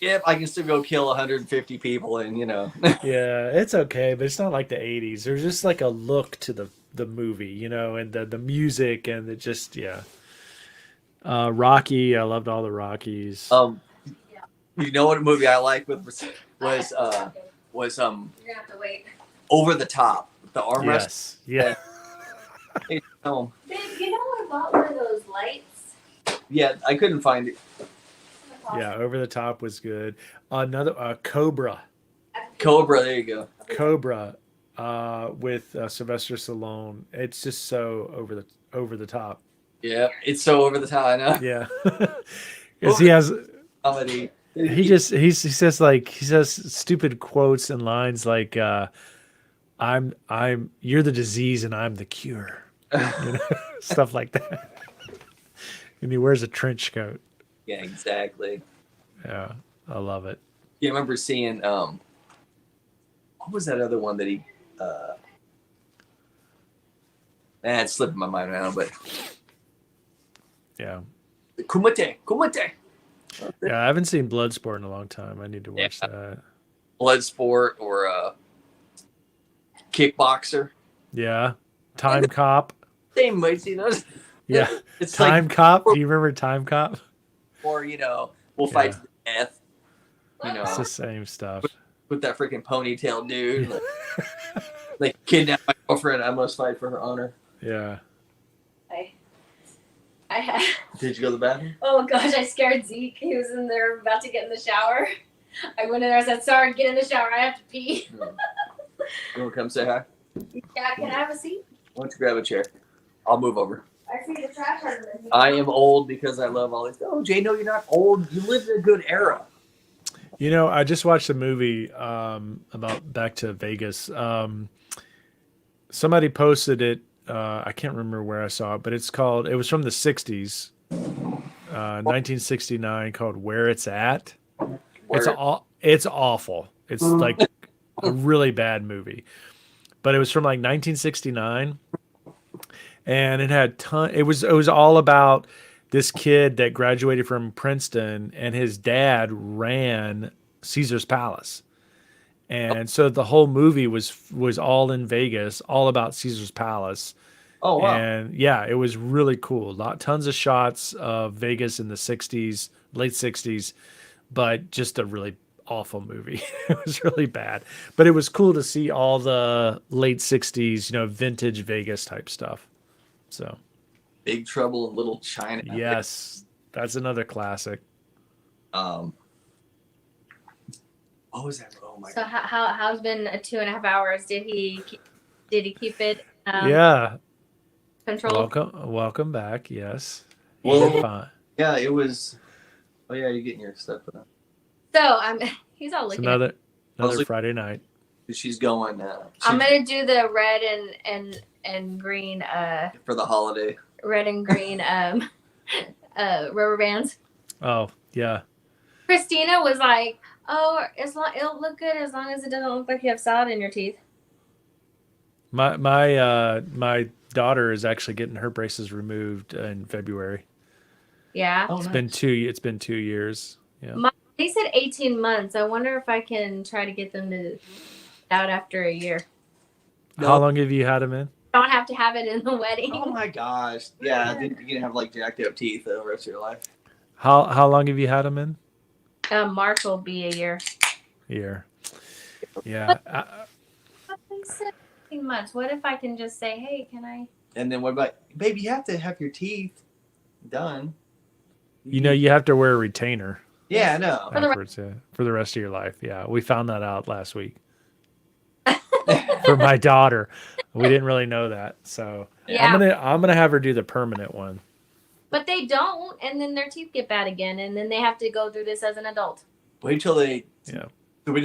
[SPEAKER 1] Yep, I can still go kill 150 people, and
[SPEAKER 2] Yeah, it's okay, but it's not like the 80s. There's just like a look to the movie, and the music and it just Rocky. I loved all the Rockies.
[SPEAKER 1] You know what movie I like was you're gonna have to wait. Over the Top. The arm
[SPEAKER 2] wrestle. Yeah.
[SPEAKER 3] Babe, I bought one of those lights.
[SPEAKER 1] Yeah, I couldn't find it.
[SPEAKER 2] Yeah, Over the Top was good. Another Cobra.
[SPEAKER 1] Cobra, there you go.
[SPEAKER 2] Cobra, with Sylvester Stallone. It's just so over the top.
[SPEAKER 1] Yeah, it's so over the top. I know.
[SPEAKER 2] Yeah, because he has
[SPEAKER 1] comedy.
[SPEAKER 2] He says stupid quotes and lines like you're the disease and I'm the cure. You know, stuff like that. And he wears a trench coat.
[SPEAKER 1] Yeah, exactly.
[SPEAKER 2] Yeah, I love it.
[SPEAKER 1] Yeah, I remember seeing what was that other one that he it's slipping my mind now, but
[SPEAKER 2] Yeah.
[SPEAKER 1] Kumite.
[SPEAKER 2] Yeah, I haven't seen Bloodsport in a long time. I need to watch that.
[SPEAKER 1] Bloodsport or Kickboxer.
[SPEAKER 2] Yeah. Time Cop.
[SPEAKER 1] Same way, you know.
[SPEAKER 2] Yeah.
[SPEAKER 1] It's
[SPEAKER 2] Time
[SPEAKER 1] like,
[SPEAKER 2] Cop. Do you remember Time Cop?
[SPEAKER 1] or we'll fight to the death.
[SPEAKER 2] It's the same stuff.
[SPEAKER 1] With that freaking ponytail dude. Like kidnap my girlfriend, I must fight for her honor.
[SPEAKER 2] Yeah.
[SPEAKER 3] I had.
[SPEAKER 1] Did you go to the bathroom?
[SPEAKER 3] Oh gosh, I scared Zeke. He was in there about to get in the shower. I went in there. I said, "Sorry, get in the shower. I have to pee."
[SPEAKER 1] You want to come say hi?
[SPEAKER 3] Yeah, can I have a seat?
[SPEAKER 1] Why don't you grab a chair? I'll move over.
[SPEAKER 3] I see the trash under me.
[SPEAKER 1] I am old because I love all this. Oh, Jay, no, you're not old. You lived in a good era.
[SPEAKER 2] You know, I just watched a movie about back to Vegas. Somebody posted it. I can't remember where I saw it, but it was from the 60s, 1969, called Where It's At. It's awful. It's like a really bad movie. But it was from like 1969, and it had it was all about this kid that graduated from Princeton, and his dad ran Caesar's Palace. And so the whole movie was all in Vegas, all about Caesar's Palace.
[SPEAKER 1] Oh, wow.
[SPEAKER 2] And yeah, it was really cool. Tons of shots of Vegas in the 60s, late 60s, but just a really awful movie. It was really bad. But it was cool to see all the late 60s, vintage Vegas type stuff. So
[SPEAKER 1] Big Trouble in Little China.
[SPEAKER 2] Yes, that's another classic.
[SPEAKER 1] What was that? Oh my
[SPEAKER 3] So
[SPEAKER 1] god.
[SPEAKER 3] how's been 2.5 hours? Did he keep it?
[SPEAKER 2] Yeah.
[SPEAKER 3] Controlled.
[SPEAKER 2] Welcome back. Yes.
[SPEAKER 1] Well,
[SPEAKER 2] Fine.
[SPEAKER 1] yeah, it was. Oh yeah, you're getting your stuff put
[SPEAKER 3] So he's all
[SPEAKER 2] It's
[SPEAKER 3] looking.
[SPEAKER 2] another
[SPEAKER 1] Mostly-
[SPEAKER 2] Friday night.
[SPEAKER 1] She's going.
[SPEAKER 3] I'm gonna do the red and green.
[SPEAKER 1] For the holiday.
[SPEAKER 3] Red and green. Rubber bands.
[SPEAKER 2] Oh yeah.
[SPEAKER 3] Christina was like, "Oh, it'll look good as long as it doesn't look like you have salad in your teeth."
[SPEAKER 2] My daughter is actually getting her braces removed in February.
[SPEAKER 3] Yeah.
[SPEAKER 1] Oh,
[SPEAKER 2] It's
[SPEAKER 1] nice.
[SPEAKER 2] been 2 years. Yeah.
[SPEAKER 3] They said 18 months. I wonder if I can try to get them to out after a year.
[SPEAKER 2] How long have you had them in?
[SPEAKER 3] Don't have to have it in the wedding.
[SPEAKER 1] Oh my gosh. Yeah, then you're gonna have like jacked up teeth the rest of your life.
[SPEAKER 2] How long have you had them in?
[SPEAKER 3] March will be a year.
[SPEAKER 2] Year. Yeah.
[SPEAKER 3] But they said 18 months. What if I can just say, "Hey, can I?"
[SPEAKER 1] And then what about, baby? You have to have your teeth done.
[SPEAKER 2] You have to wear a retainer
[SPEAKER 1] Yeah, I know.
[SPEAKER 2] afterwards, for the rest of your life. Yeah, we found that out last week for my daughter. We didn't really know that, so
[SPEAKER 3] Yeah.
[SPEAKER 2] I'm gonna have her do the permanent one.
[SPEAKER 3] But they don't, and then their teeth get bad again, and then they have to go through this as an adult.
[SPEAKER 1] Wait till
[SPEAKER 2] Yeah.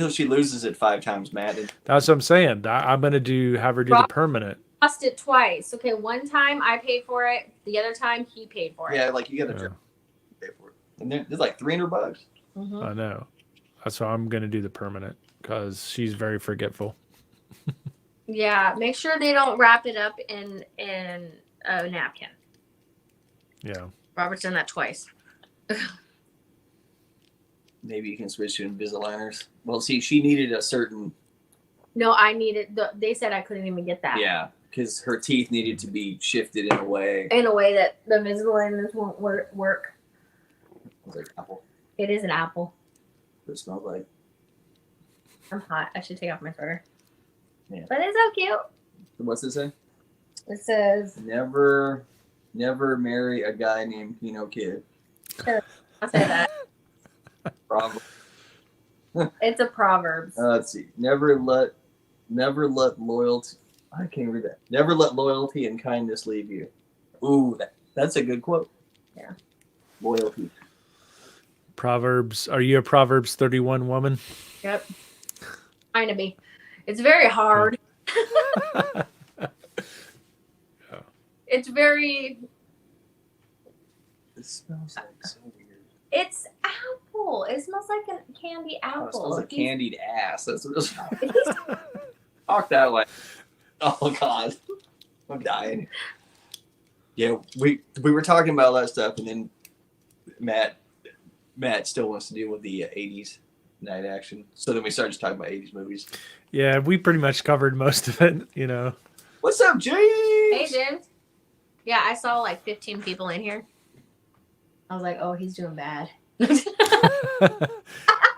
[SPEAKER 1] she loses it 5 times, Matt.
[SPEAKER 2] That's what I'm saying. I'm gonna have her do the permanent.
[SPEAKER 3] Lost it twice. Okay, one time I paid for it. The other time he paid for it.
[SPEAKER 1] Yeah, like you gotta
[SPEAKER 2] Yeah.
[SPEAKER 1] pay for it. And then it's like $300.
[SPEAKER 3] Mhm.
[SPEAKER 2] I know. That's why I'm gonna do the permanent because she's very forgetful.
[SPEAKER 3] Yeah, make sure they don't wrap it up in a napkin.
[SPEAKER 2] Yeah.
[SPEAKER 3] Robert's done that twice.
[SPEAKER 1] Maybe you can switch to Invisaligners. Well, see, she needed a certain.
[SPEAKER 3] No, I needed. They said I couldn't even get that.
[SPEAKER 1] Yeah, because her teeth needed to be shifted in a way.
[SPEAKER 3] In a way that the Invisaligners won't work.
[SPEAKER 1] It's like apple.
[SPEAKER 3] It is an apple.
[SPEAKER 1] What it smells like.
[SPEAKER 3] I'm hot. I should take off my sweater.
[SPEAKER 1] Yeah.
[SPEAKER 3] But it's so cute.
[SPEAKER 1] What's it say?
[SPEAKER 3] It says,
[SPEAKER 1] Never marry a guy named KenoKid.
[SPEAKER 3] I'll say that.
[SPEAKER 1] Probably.
[SPEAKER 3] It's a Proverbs.
[SPEAKER 1] Let's see. Never let loyalty. I can't read that. Never let loyalty and kindness leave you. Ooh, that's a good quote.
[SPEAKER 3] Yeah.
[SPEAKER 1] Loyalty.
[SPEAKER 2] Proverbs. Are you a Proverbs 31 woman?
[SPEAKER 3] Yep. Trying to be. It's very hard.
[SPEAKER 4] It's very.
[SPEAKER 1] It smells like so weird.
[SPEAKER 4] It's apple. It smells like a candy apple.
[SPEAKER 1] Oh, it smells like
[SPEAKER 4] He's-
[SPEAKER 1] candied ass. That's what it smells.
[SPEAKER 4] he's-
[SPEAKER 1] Talk that way. Oh God, I'm dying. Yeah, we were talking about all that stuff, and then Matt still wants to deal with the 80s night action. So then we started just talking about 80s movies.
[SPEAKER 2] Yeah, we pretty much covered most of it, you know.
[SPEAKER 1] What's up, James?
[SPEAKER 4] Hey, James. Yeah, I saw like 15 people in here. I was like, oh, he's doing bad.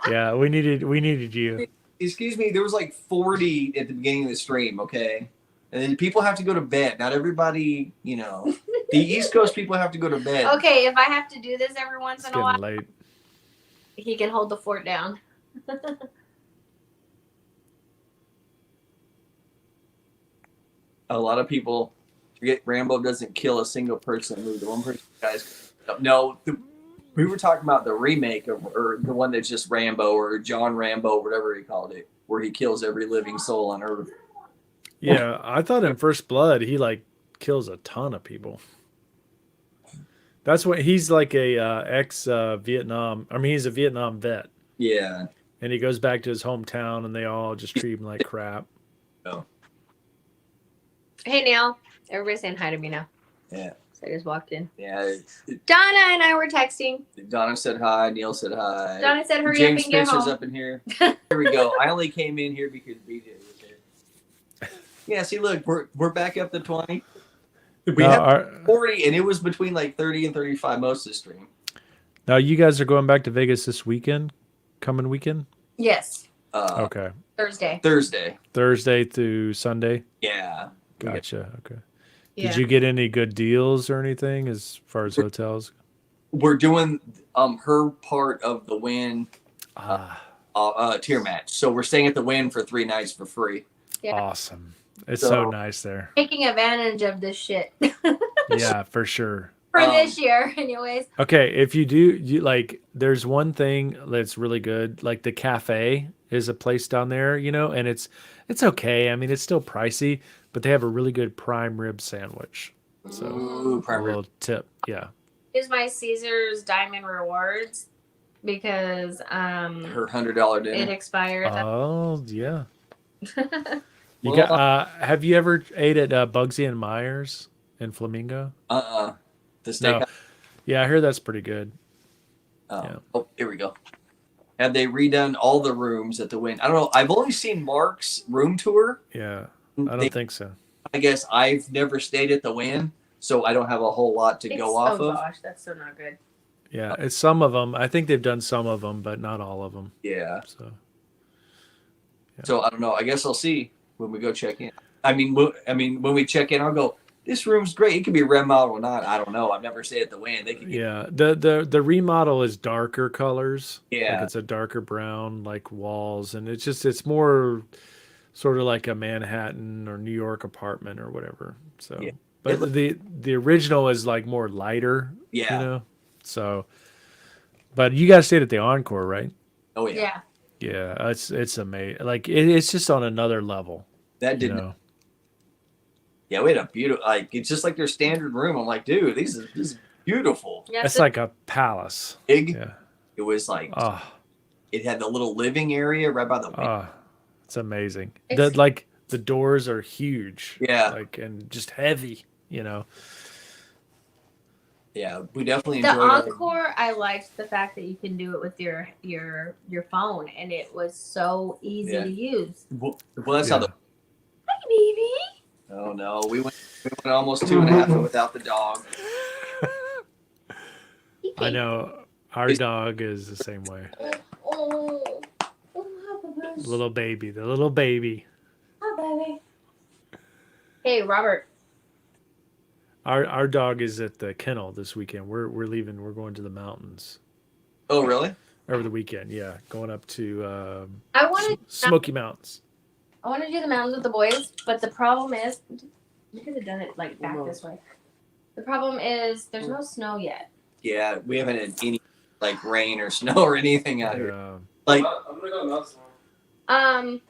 [SPEAKER 2] Yeah, we needed you.
[SPEAKER 1] Excuse me, there was like 40 at the beginning of the stream, okay? And then people have to go to bed. Not everybody, you know. The East Coast people have to go to bed.
[SPEAKER 4] Okay, if I have to do this every once
[SPEAKER 2] It's
[SPEAKER 4] in a while,
[SPEAKER 2] getting late.
[SPEAKER 4] he can hold the fort down.
[SPEAKER 1] A lot of people forget Rambo doesn't kill a single person in the movie. The one person guys. No, we were talking about the remake or the one that's just Rambo or John Rambo, whatever he called it, where he kills every living soul on Earth.
[SPEAKER 2] Yeah, I thought in First Blood he like kills a ton of people. That's what he's like a ex Vietnam. I mean, he's a Vietnam vet,
[SPEAKER 1] Yeah.
[SPEAKER 2] and he goes back to his hometown, and they all just treat him like crap.
[SPEAKER 4] Hey, Neil. Everybody's saying hi to me now.
[SPEAKER 1] Yeah.
[SPEAKER 4] So I just walked in.
[SPEAKER 1] Yeah.
[SPEAKER 4] Donna and I were texting.
[SPEAKER 1] Donna said hi. Neil said hi.
[SPEAKER 4] Donna said, hurry
[SPEAKER 1] James
[SPEAKER 4] up and get
[SPEAKER 1] Spencer's
[SPEAKER 4] home.
[SPEAKER 1] up in here. Here we go. I only came in here because BJ was here. Yeah, see, look, we're back up to 20. We had 40, and it was between like 30 and 35 most of the stream.
[SPEAKER 2] Now you guys are going back to Vegas this weekend, coming weekend.
[SPEAKER 4] Yes.
[SPEAKER 2] Okay,
[SPEAKER 4] Thursday.
[SPEAKER 2] Thursday through Sunday.
[SPEAKER 1] Yeah.
[SPEAKER 2] Gotcha. Okay.
[SPEAKER 4] Yeah.
[SPEAKER 2] Did you get any good deals or anything as far as hotels?
[SPEAKER 1] We're doing her part of the Wynn tier match. So we're staying at the Wynn for 3 nights for free.
[SPEAKER 4] Yeah.
[SPEAKER 2] Awesome. It's so nice there.
[SPEAKER 4] Taking advantage of this shit.
[SPEAKER 2] Yeah, for sure.
[SPEAKER 4] For this year, anyways.
[SPEAKER 2] Okay, if you do, like, there's one thing that's really good. Like the cafe is a place down there, you know, and it's okay. I mean, it's still pricey, but they have a really good prime rib sandwich. So
[SPEAKER 1] Ooh, prime
[SPEAKER 2] a
[SPEAKER 1] rib.
[SPEAKER 2] little tip, yeah.
[SPEAKER 4] Here's my Caesar's Diamond Rewards because
[SPEAKER 1] Her $100
[SPEAKER 4] it
[SPEAKER 1] dinner.
[SPEAKER 4] expired.
[SPEAKER 2] Oh yeah. You
[SPEAKER 1] Well,
[SPEAKER 2] got? Have you ever ate at Bugsy and Myers in Flamingo?
[SPEAKER 1] The steak.
[SPEAKER 2] No. Yeah, I heard that's pretty good.
[SPEAKER 1] Oh, oh, here we go. Have they redone all the rooms at the Wynn? I don't know. I've only seen Mark's room tour.
[SPEAKER 2] Yeah, I don't think so.
[SPEAKER 1] I guess I've never stayed at the Wynn, so I don't have a whole lot to go off of.
[SPEAKER 4] Gosh, that's so not good.
[SPEAKER 2] Yeah, it's some of them. I think they've done some of them, but not all of them.
[SPEAKER 1] Yeah.
[SPEAKER 2] So
[SPEAKER 1] So I don't know. I guess I'll see when we go check in. I mean, when we check in, I'll go. This room's great. It could be remodel or not. I don't know. I've never stayed at the Wynn. They could.
[SPEAKER 2] yeah, the remodel is darker colors.
[SPEAKER 1] Yeah.
[SPEAKER 2] Like it's a darker brown, like walls, and it's more sort of like a Manhattan or New York apartment or whatever. So,
[SPEAKER 1] Yeah.
[SPEAKER 2] but the original is like more lighter.
[SPEAKER 1] Yeah.
[SPEAKER 2] You know. So, but you guys stayed at the Encore, right?
[SPEAKER 1] Oh yeah.
[SPEAKER 4] Yeah.
[SPEAKER 2] Yeah, it's amazing. Like it's just on another level.
[SPEAKER 1] That
[SPEAKER 2] You
[SPEAKER 1] didn't.
[SPEAKER 2] know.
[SPEAKER 1] Yeah, we had a beautiful. Like it's just like their standard room. I'm like, dude, this is beautiful.
[SPEAKER 4] Yeah,
[SPEAKER 2] It's
[SPEAKER 4] so-
[SPEAKER 2] like a palace.
[SPEAKER 1] Big.
[SPEAKER 2] Yeah.
[SPEAKER 1] It was like
[SPEAKER 2] Oh,
[SPEAKER 1] it had the little living area right by the window.
[SPEAKER 2] it's amazing.
[SPEAKER 4] It's-
[SPEAKER 2] The doors are huge.
[SPEAKER 1] Yeah.
[SPEAKER 2] Like and just heavy, you know.
[SPEAKER 1] Yeah, we definitely
[SPEAKER 4] the
[SPEAKER 1] enjoyed it.
[SPEAKER 4] Encore, I liked the fact that you can do it with your phone, and it was so easy
[SPEAKER 1] Yeah.
[SPEAKER 4] to use.
[SPEAKER 1] Well, that's how
[SPEAKER 2] Yeah.
[SPEAKER 1] the.
[SPEAKER 4] Hi, baby.
[SPEAKER 1] Oh no, we went almost 2.5 without the dog.
[SPEAKER 2] I know our dog is the same way.
[SPEAKER 4] Oh, hi,
[SPEAKER 2] The little baby.
[SPEAKER 4] Hi, baby. Hey, Robert.
[SPEAKER 2] Our dog is at the kennel this weekend. We're leaving. We're going to the mountains
[SPEAKER 1] Oh really?
[SPEAKER 2] over the weekend. Yeah, going up to
[SPEAKER 4] I want to.
[SPEAKER 2] Smoky Mountains.
[SPEAKER 4] I want to do the mountains with the boys, but the problem is, we could have done it like back this way. The problem is there's no snow yet.
[SPEAKER 1] Yeah, we haven't had any like rain or snow or anything out here.
[SPEAKER 2] Yeah.
[SPEAKER 1] Like
[SPEAKER 5] I'm gonna go nuts.
[SPEAKER 4] Um,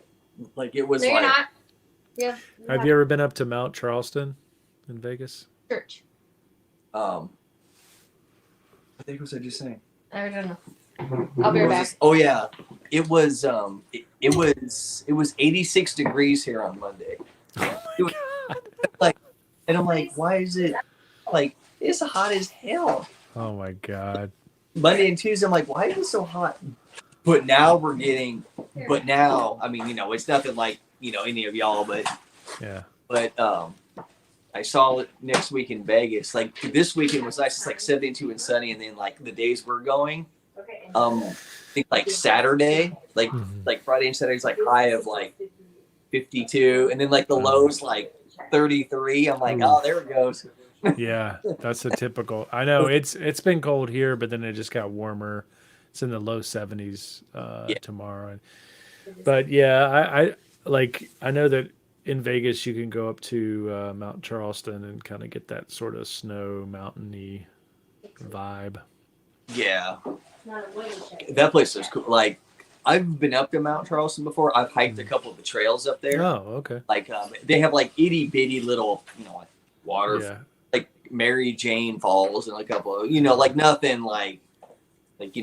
[SPEAKER 1] like it was
[SPEAKER 4] no, you're
[SPEAKER 1] like
[SPEAKER 4] not. Yeah.
[SPEAKER 2] Have you ever been up to Mount Charleston in Vegas?
[SPEAKER 4] Church?
[SPEAKER 1] I think what was I just saying?
[SPEAKER 4] I don't know. I'll be right back.
[SPEAKER 1] Oh yeah, it was it was 86 degrees here on Monday. It was, like, and I'm like, why is it like it's hot as hell?
[SPEAKER 2] Oh my God.
[SPEAKER 1] Monday and Tuesday, I'm like, why is it so hot? But now we're getting. But now, I mean, it's nothing like any of y'all, but
[SPEAKER 2] Yeah.
[SPEAKER 1] But I saw it next week in Vegas. Like this weekend was nice. It's like 72 and sunny, and then like the days we're going. I think like Saturday, like Friday and Saturday's like high of like 52, and then like the lows like 33. I'm like, oh, there it goes.
[SPEAKER 2] Yeah, that's a typical. I know it's been cold here, but then it just got warmer. It's in the low 70s tomorrow. But yeah, I know that in Vegas you can go up to Mount Charleston and kind of get that sort of snow mountainy vibe.
[SPEAKER 1] Yeah, that place is cool. Like I've been up to Mount Charleston before. I've hiked a couple of the trails up there.
[SPEAKER 2] Oh, okay.
[SPEAKER 1] Like they have like itty bitty little like water.
[SPEAKER 2] Yeah.
[SPEAKER 1] Like Mary Jane Falls and a couple of like nothing like it's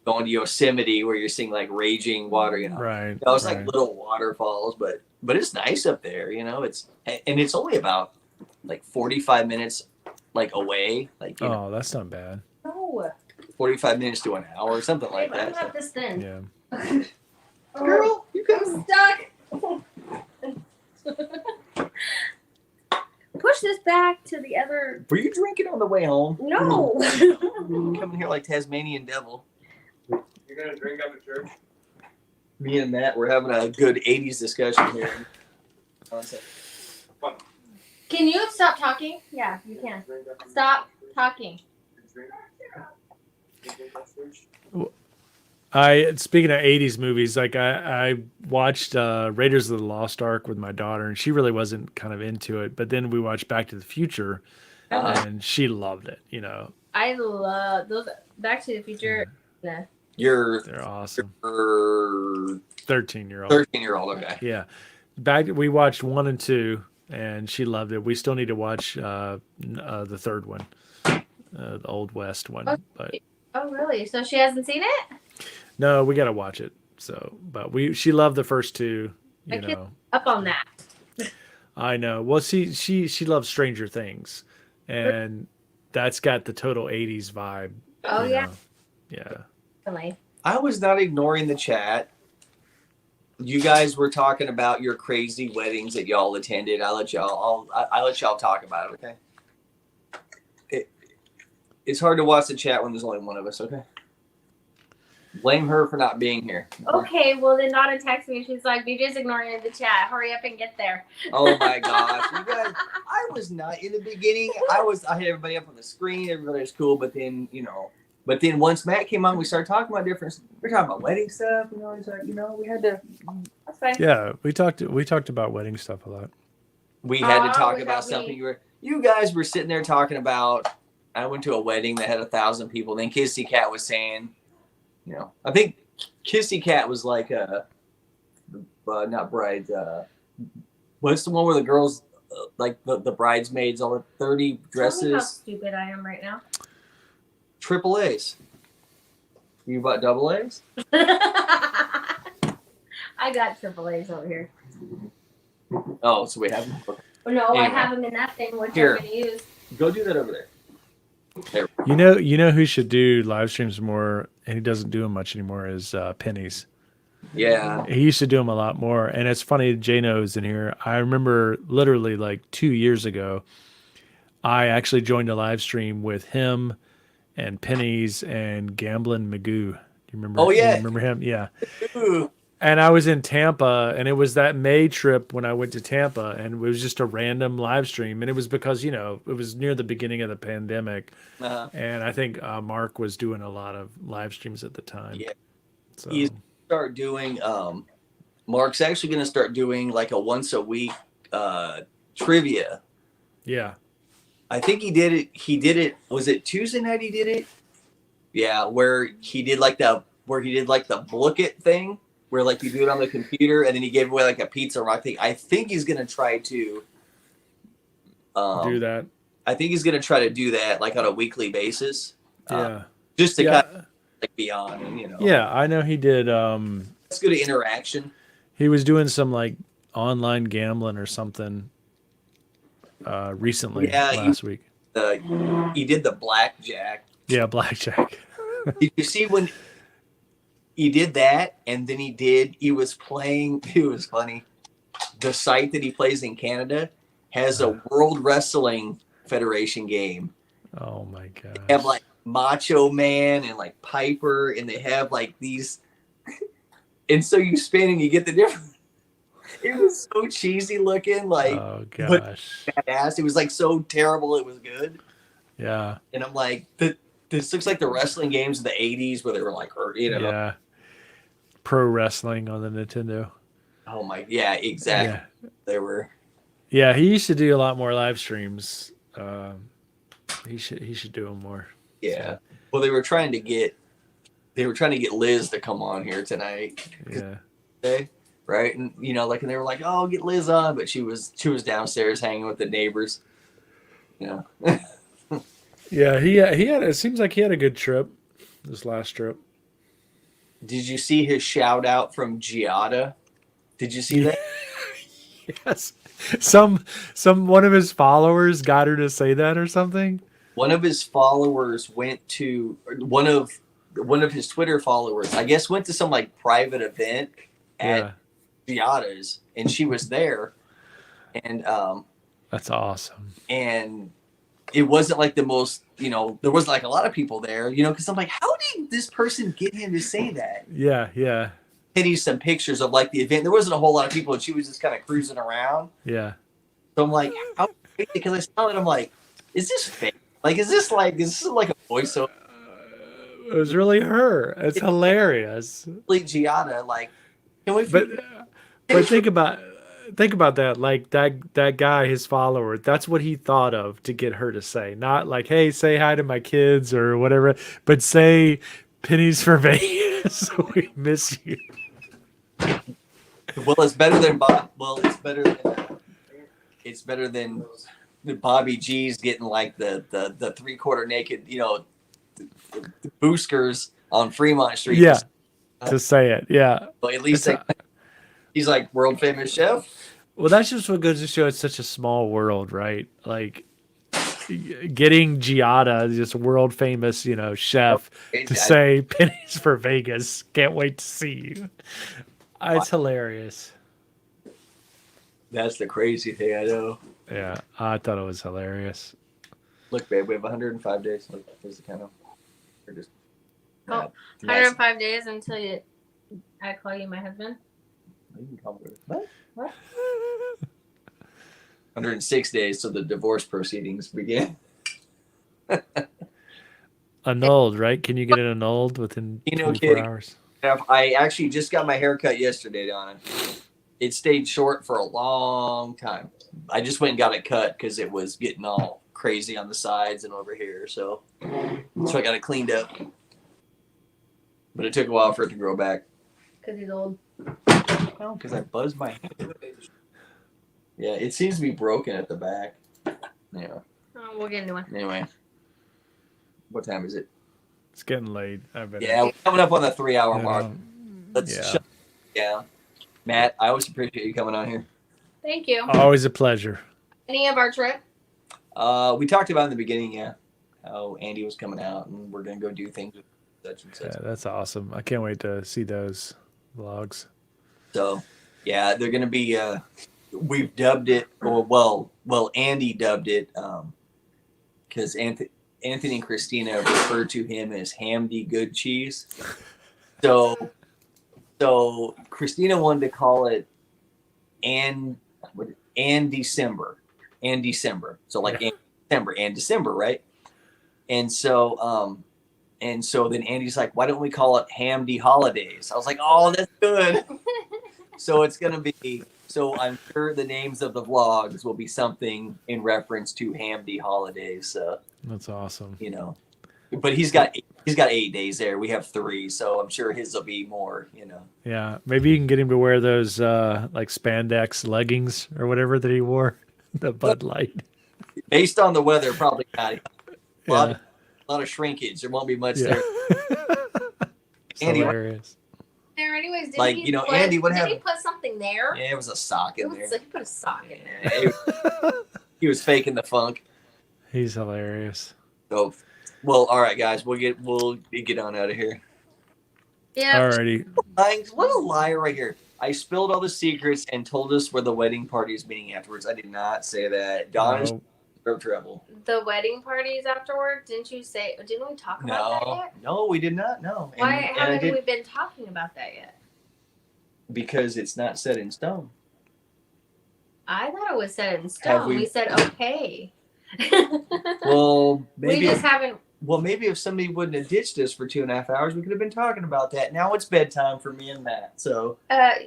[SPEAKER 1] going to Yosemite where you're seeing like raging water,
[SPEAKER 2] Right.
[SPEAKER 1] It's like little waterfalls, but it's nice up there, it's only about like 45 minutes like away, like
[SPEAKER 2] oh, that's not bad.
[SPEAKER 4] No.
[SPEAKER 1] 45 minutes to an hour, something like
[SPEAKER 4] I
[SPEAKER 1] that.
[SPEAKER 4] have this then.
[SPEAKER 2] Yeah.
[SPEAKER 1] Girl, you
[SPEAKER 4] I'm stuck. Push this back to the other.
[SPEAKER 1] Were you drinking on the way home?
[SPEAKER 4] No.
[SPEAKER 1] You coming here like Tasmanian devil.
[SPEAKER 5] You're gonna drink up at church?
[SPEAKER 1] Me and Matt, we're having a good 80s discussion here.
[SPEAKER 4] Can you stop talking? Yeah, you can. Stop talking.
[SPEAKER 2] Speaking of 80s movies, like I watched Raiders of the Lost Ark with my daughter, and she really wasn't kind of into it. But then we watched Back to the Future, and she loved it.
[SPEAKER 4] I love those Back to the Future. Yeah.
[SPEAKER 1] They're
[SPEAKER 2] awesome.
[SPEAKER 1] 13-year-old.
[SPEAKER 2] 13-year-old.
[SPEAKER 1] 13-year-old, okay.
[SPEAKER 2] Yeah. We watched 1 and 2, and she loved it. We still need to watch the third one, the Old West one. But
[SPEAKER 4] Oh, really? So she hasn't seen it?
[SPEAKER 2] no, we got to watch it. So, but she loved the first 2. You know,
[SPEAKER 4] up on that.
[SPEAKER 2] I know. Well, she loves Stranger Things, and that's got the total 80s vibe.
[SPEAKER 4] Oh yeah.
[SPEAKER 2] Yeah.
[SPEAKER 4] Really.
[SPEAKER 1] I was not ignoring the chat. You guys were talking about your crazy weddings that y'all attended. I'll let y'all talk about it, okay? It's hard to watch the chat when there's only one of us, okay? Blame her for not being here.
[SPEAKER 4] Okay, well then Donna texted me. She's like, BJ's ignoring the chat. Hurry up and get there.
[SPEAKER 1] Oh my gosh. You guys, I was not in the beginning. I had everybody up on the screen, everybody was cool, but then, once Matt came on, we started talking about we're talking about wedding stuff, it's like, we had to.
[SPEAKER 4] That's fine.
[SPEAKER 2] Yeah, we talked about wedding stuff a lot.
[SPEAKER 1] We had to talk
[SPEAKER 4] without
[SPEAKER 1] about
[SPEAKER 4] me.
[SPEAKER 1] something you guys were sitting there talking about. I went to a wedding that had 1,000 people. Then Kissy Cat was saying, I think Kissy Cat was like not brides. What's the one where the girls like the bridesmaids, all the 30 dresses?
[SPEAKER 4] Tell me how stupid I am right now.
[SPEAKER 1] Triple A's. You bought double A's?
[SPEAKER 4] I got triple A's over here.
[SPEAKER 1] Oh, so we have them. Okay.
[SPEAKER 4] No,
[SPEAKER 1] Anyway.
[SPEAKER 4] I have them in that thing, which
[SPEAKER 1] Here.
[SPEAKER 4] I'm going to use.
[SPEAKER 1] Go do that over there. There.
[SPEAKER 2] You know who should do live streams more, and he doesn't do them much anymore, is Pennies.
[SPEAKER 1] Yeah.
[SPEAKER 2] He used to do them a lot more, and it's funny, Jano's in here. I remember literally like 2 years ago, I actually joined a live stream with him and Pennies and Gamblin' Magoo. Do you remember?
[SPEAKER 1] Oh, yeah.
[SPEAKER 2] You remember him? Yeah.
[SPEAKER 1] Ooh.
[SPEAKER 2] And I was in Tampa, and it was that May trip when I went to Tampa, and it was just a random live stream. And it was because, it was near the beginning of the pandemic.
[SPEAKER 1] Uh-huh.
[SPEAKER 2] And I think Mark was doing a lot of live streams at the time.
[SPEAKER 1] Yeah.
[SPEAKER 2] So,
[SPEAKER 1] He's start doing, Mark's actually going to start doing like a once a week trivia.
[SPEAKER 2] yeah.
[SPEAKER 1] I think he did it. Was it Tuesday night he did it? Yeah. Where he did like the book it thing. where like you do it on the computer, and then he gave away like a pizza rock thing. I think he's gonna try to
[SPEAKER 2] Do that.
[SPEAKER 1] I think he's gonna try to do that like on a weekly basis.
[SPEAKER 2] Yeah.
[SPEAKER 1] Just to
[SPEAKER 2] Yeah.
[SPEAKER 1] kind of like be on, you know.
[SPEAKER 2] Yeah, I know he did.
[SPEAKER 1] It's good interaction.
[SPEAKER 2] He was doing some like online gambling or something recently, last week.
[SPEAKER 1] He did the blackjack.
[SPEAKER 2] Yeah, blackjack.
[SPEAKER 1] Did you see when he did that? And then he was playing. It was funny. The site that he plays in Canada has a World Wrestling Federation game.
[SPEAKER 2] Oh my god!
[SPEAKER 1] They have like Macho Man and like Piper, and they have like these. And so you spin and you get the different. It was so cheesy looking, like
[SPEAKER 2] oh gosh,
[SPEAKER 1] badass. It was like so terrible, it was good.
[SPEAKER 2] Yeah.
[SPEAKER 1] And I'm like, this looks like the wrestling games of the '80s where they were like, you know,
[SPEAKER 2] Yeah. Pro wrestling on the Nintendo.
[SPEAKER 1] oh my, yeah, exactly.
[SPEAKER 2] Yeah.
[SPEAKER 1] They were.
[SPEAKER 2] Yeah, he used to do a lot more live streams. He should do them more.
[SPEAKER 1] Yeah. Well, they were trying to get Liz to come on here tonight.
[SPEAKER 2] Yeah.
[SPEAKER 1] Today, right? And you know, like, and they were like, "Oh, get Liz on," but she was downstairs hanging with the neighbors. You know.
[SPEAKER 2] Yeah, he had. It seems like he had a good trip. This last trip.
[SPEAKER 1] Did you see his shout out from Giada? Did you see that?
[SPEAKER 2] Yes. Some one of his followers got her to say that or something.
[SPEAKER 1] One of his followers went to one of his Twitter followers, I guess, went to some like private event at Giada's, and she was there, and
[SPEAKER 2] that's awesome.
[SPEAKER 1] And it wasn't like the most, you know, there wasn't like a lot of people there, you know, because I'm like, how did this person get him to say that?
[SPEAKER 2] Yeah, yeah.
[SPEAKER 1] Sent you some pictures of like the event. There wasn't a whole lot of people, and she was just kind of cruising around.
[SPEAKER 2] Yeah.
[SPEAKER 1] So I'm like, how? Because I saw it, I'm like, is this fake? Like, is this like a voiceover?
[SPEAKER 2] It was really her. It's hilarious.
[SPEAKER 1] Giada, like, can we?
[SPEAKER 2] But think about that. Like that guy, his follower. That's what he thought of to get her to say. Not like, hey, say hi to my kids or whatever. But say pennies for Vegas. We miss you.
[SPEAKER 1] Well, it's better than Bob. Well, it's better than Bobby G's getting like the 3/4 naked, you know, the boosters on Fremont Street.
[SPEAKER 2] Yeah, to say it. Yeah.
[SPEAKER 1] But at least he's like world famous chef.
[SPEAKER 2] Well, that's just what goes to show it's such a small world, right? Like getting Giada, this world famous, you know, chef, to say pennies for Vegas. Can't wait to see you. It's hilarious.
[SPEAKER 1] That's the crazy thing, I know.
[SPEAKER 2] Yeah, I thought it was hilarious.
[SPEAKER 1] Look, babe, we have 105 days. Look, here's the kind of. Just,
[SPEAKER 4] 105 days until I call you my husband.
[SPEAKER 1] You can call me. What? 106 days till the divorce proceedings begin.
[SPEAKER 2] Annulled, right? Can you get it annulled within 24 hours?
[SPEAKER 1] I actually just got my hair cut yesterday, Donna. It stayed short for a long time. I just went and got it cut because it was getting all crazy on the sides and over here. So I got it cleaned up. But it took a while for it to grow back.
[SPEAKER 4] Because he's old.
[SPEAKER 1] No, because I buzzed my hair. Yeah, it seems to be broken at the back. Yeah.
[SPEAKER 4] Oh, we'll get into one.
[SPEAKER 1] Anyway. What time is it?
[SPEAKER 2] It's getting late.
[SPEAKER 1] Yeah, we're coming up on the 3-hour mark. Let's shut down. Matt, I always appreciate you coming on here.
[SPEAKER 4] Thank you.
[SPEAKER 2] Always a pleasure.
[SPEAKER 4] Any of our trip?
[SPEAKER 1] We talked about in the beginning, how Andy was coming out and we're going to go do things with such and such.
[SPEAKER 2] Yeah, that's awesome. I can't wait to see those vlogs.
[SPEAKER 1] So, yeah, they're going to be, we've dubbed it, well, Andy dubbed it, because Anthony and Christina refer to him as Hamdy Good Cheese. So Christina wanted to call it and December. So like December and December, right? And so then Andy's like, why don't we call it Hamdy Holidays? I was like, oh, that's good. So it's gonna be. So I'm sure the names of the vlogs will be something in reference to Hamdy Holidays. So
[SPEAKER 2] that's awesome.
[SPEAKER 1] You know, but he's got 8 days there. We have 3, so I'm sure his will be more.
[SPEAKER 2] Yeah, maybe you can get him to wear those like spandex leggings or whatever that he wore. The Bud Light.
[SPEAKER 1] Based on the weather, probably not. A
[SPEAKER 2] Yeah.
[SPEAKER 1] lot of shrinkage. There won't be much
[SPEAKER 2] Yeah.
[SPEAKER 1] there.
[SPEAKER 2] It's
[SPEAKER 1] Andy,
[SPEAKER 2] hilarious.
[SPEAKER 4] There, anyways, did
[SPEAKER 1] Like,
[SPEAKER 4] he put,
[SPEAKER 1] Andy, what
[SPEAKER 4] did
[SPEAKER 1] happened?
[SPEAKER 4] he put something there?
[SPEAKER 1] Yeah, it was a sock in
[SPEAKER 4] It
[SPEAKER 1] there.
[SPEAKER 4] was, he put a sock in there.
[SPEAKER 1] Yeah, he was faking the funk.
[SPEAKER 2] He's hilarious.
[SPEAKER 1] So, well, all right, guys, we'll get on out of here.
[SPEAKER 4] Yeah.
[SPEAKER 2] Alrighty.
[SPEAKER 1] What a liar right here. I spilled all the secrets and told us where the wedding party is meeting afterwards. I did not say that. Donna's
[SPEAKER 2] No.
[SPEAKER 1] trouble.
[SPEAKER 4] The wedding parties afterward, didn't we talk about that yet?
[SPEAKER 1] No, we did not. No.
[SPEAKER 4] Why
[SPEAKER 1] And I
[SPEAKER 4] haven't
[SPEAKER 1] did,
[SPEAKER 4] we been talking about that yet?
[SPEAKER 1] because it's not set in stone.
[SPEAKER 4] I thought it was set in
[SPEAKER 1] Have
[SPEAKER 4] stone.
[SPEAKER 1] we-
[SPEAKER 4] We said okay.
[SPEAKER 1] Well,
[SPEAKER 4] we
[SPEAKER 1] maybe.
[SPEAKER 4] just haven't.
[SPEAKER 1] Well, maybe if somebody wouldn't have ditched us for 2.5 hours, we could have been talking about that. Now it's bedtime for me and Matt. So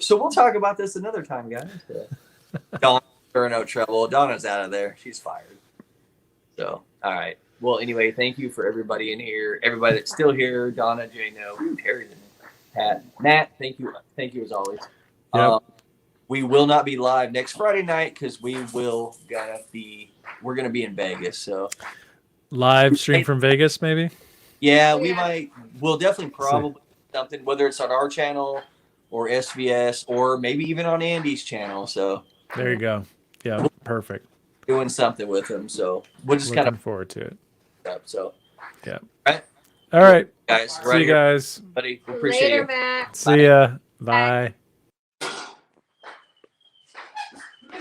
[SPEAKER 1] we'll talk about this another time, guys. Donna, no trouble. Donna's out of there. She's fired. So, all right. Well, anyway, thank you for everybody in here. Everybody that's still here. Donna, Jay, Terry's in there. Pat, Matt, thank you. Thank you as always.
[SPEAKER 2] Yep.
[SPEAKER 1] We will not be live next Friday night because we're gonna be in Vegas. So
[SPEAKER 2] Live stream from Vegas, maybe?
[SPEAKER 1] yeah,
[SPEAKER 4] Yeah.
[SPEAKER 1] we'll definitely probably something, whether it's on our channel or SVS or maybe even on Andy's channel. So
[SPEAKER 2] There you go. Yeah, perfect.
[SPEAKER 1] doing something with him. So we'll just
[SPEAKER 2] Looking
[SPEAKER 1] kind of
[SPEAKER 2] forward to it.
[SPEAKER 1] up. So
[SPEAKER 2] Yeah.
[SPEAKER 1] Right.
[SPEAKER 2] All right.
[SPEAKER 1] guys,
[SPEAKER 2] See
[SPEAKER 1] right
[SPEAKER 2] you
[SPEAKER 1] here,
[SPEAKER 2] guys.
[SPEAKER 1] buddy. We appreciate
[SPEAKER 4] Later,
[SPEAKER 1] you.
[SPEAKER 4] Matt.
[SPEAKER 2] See ya. Bye.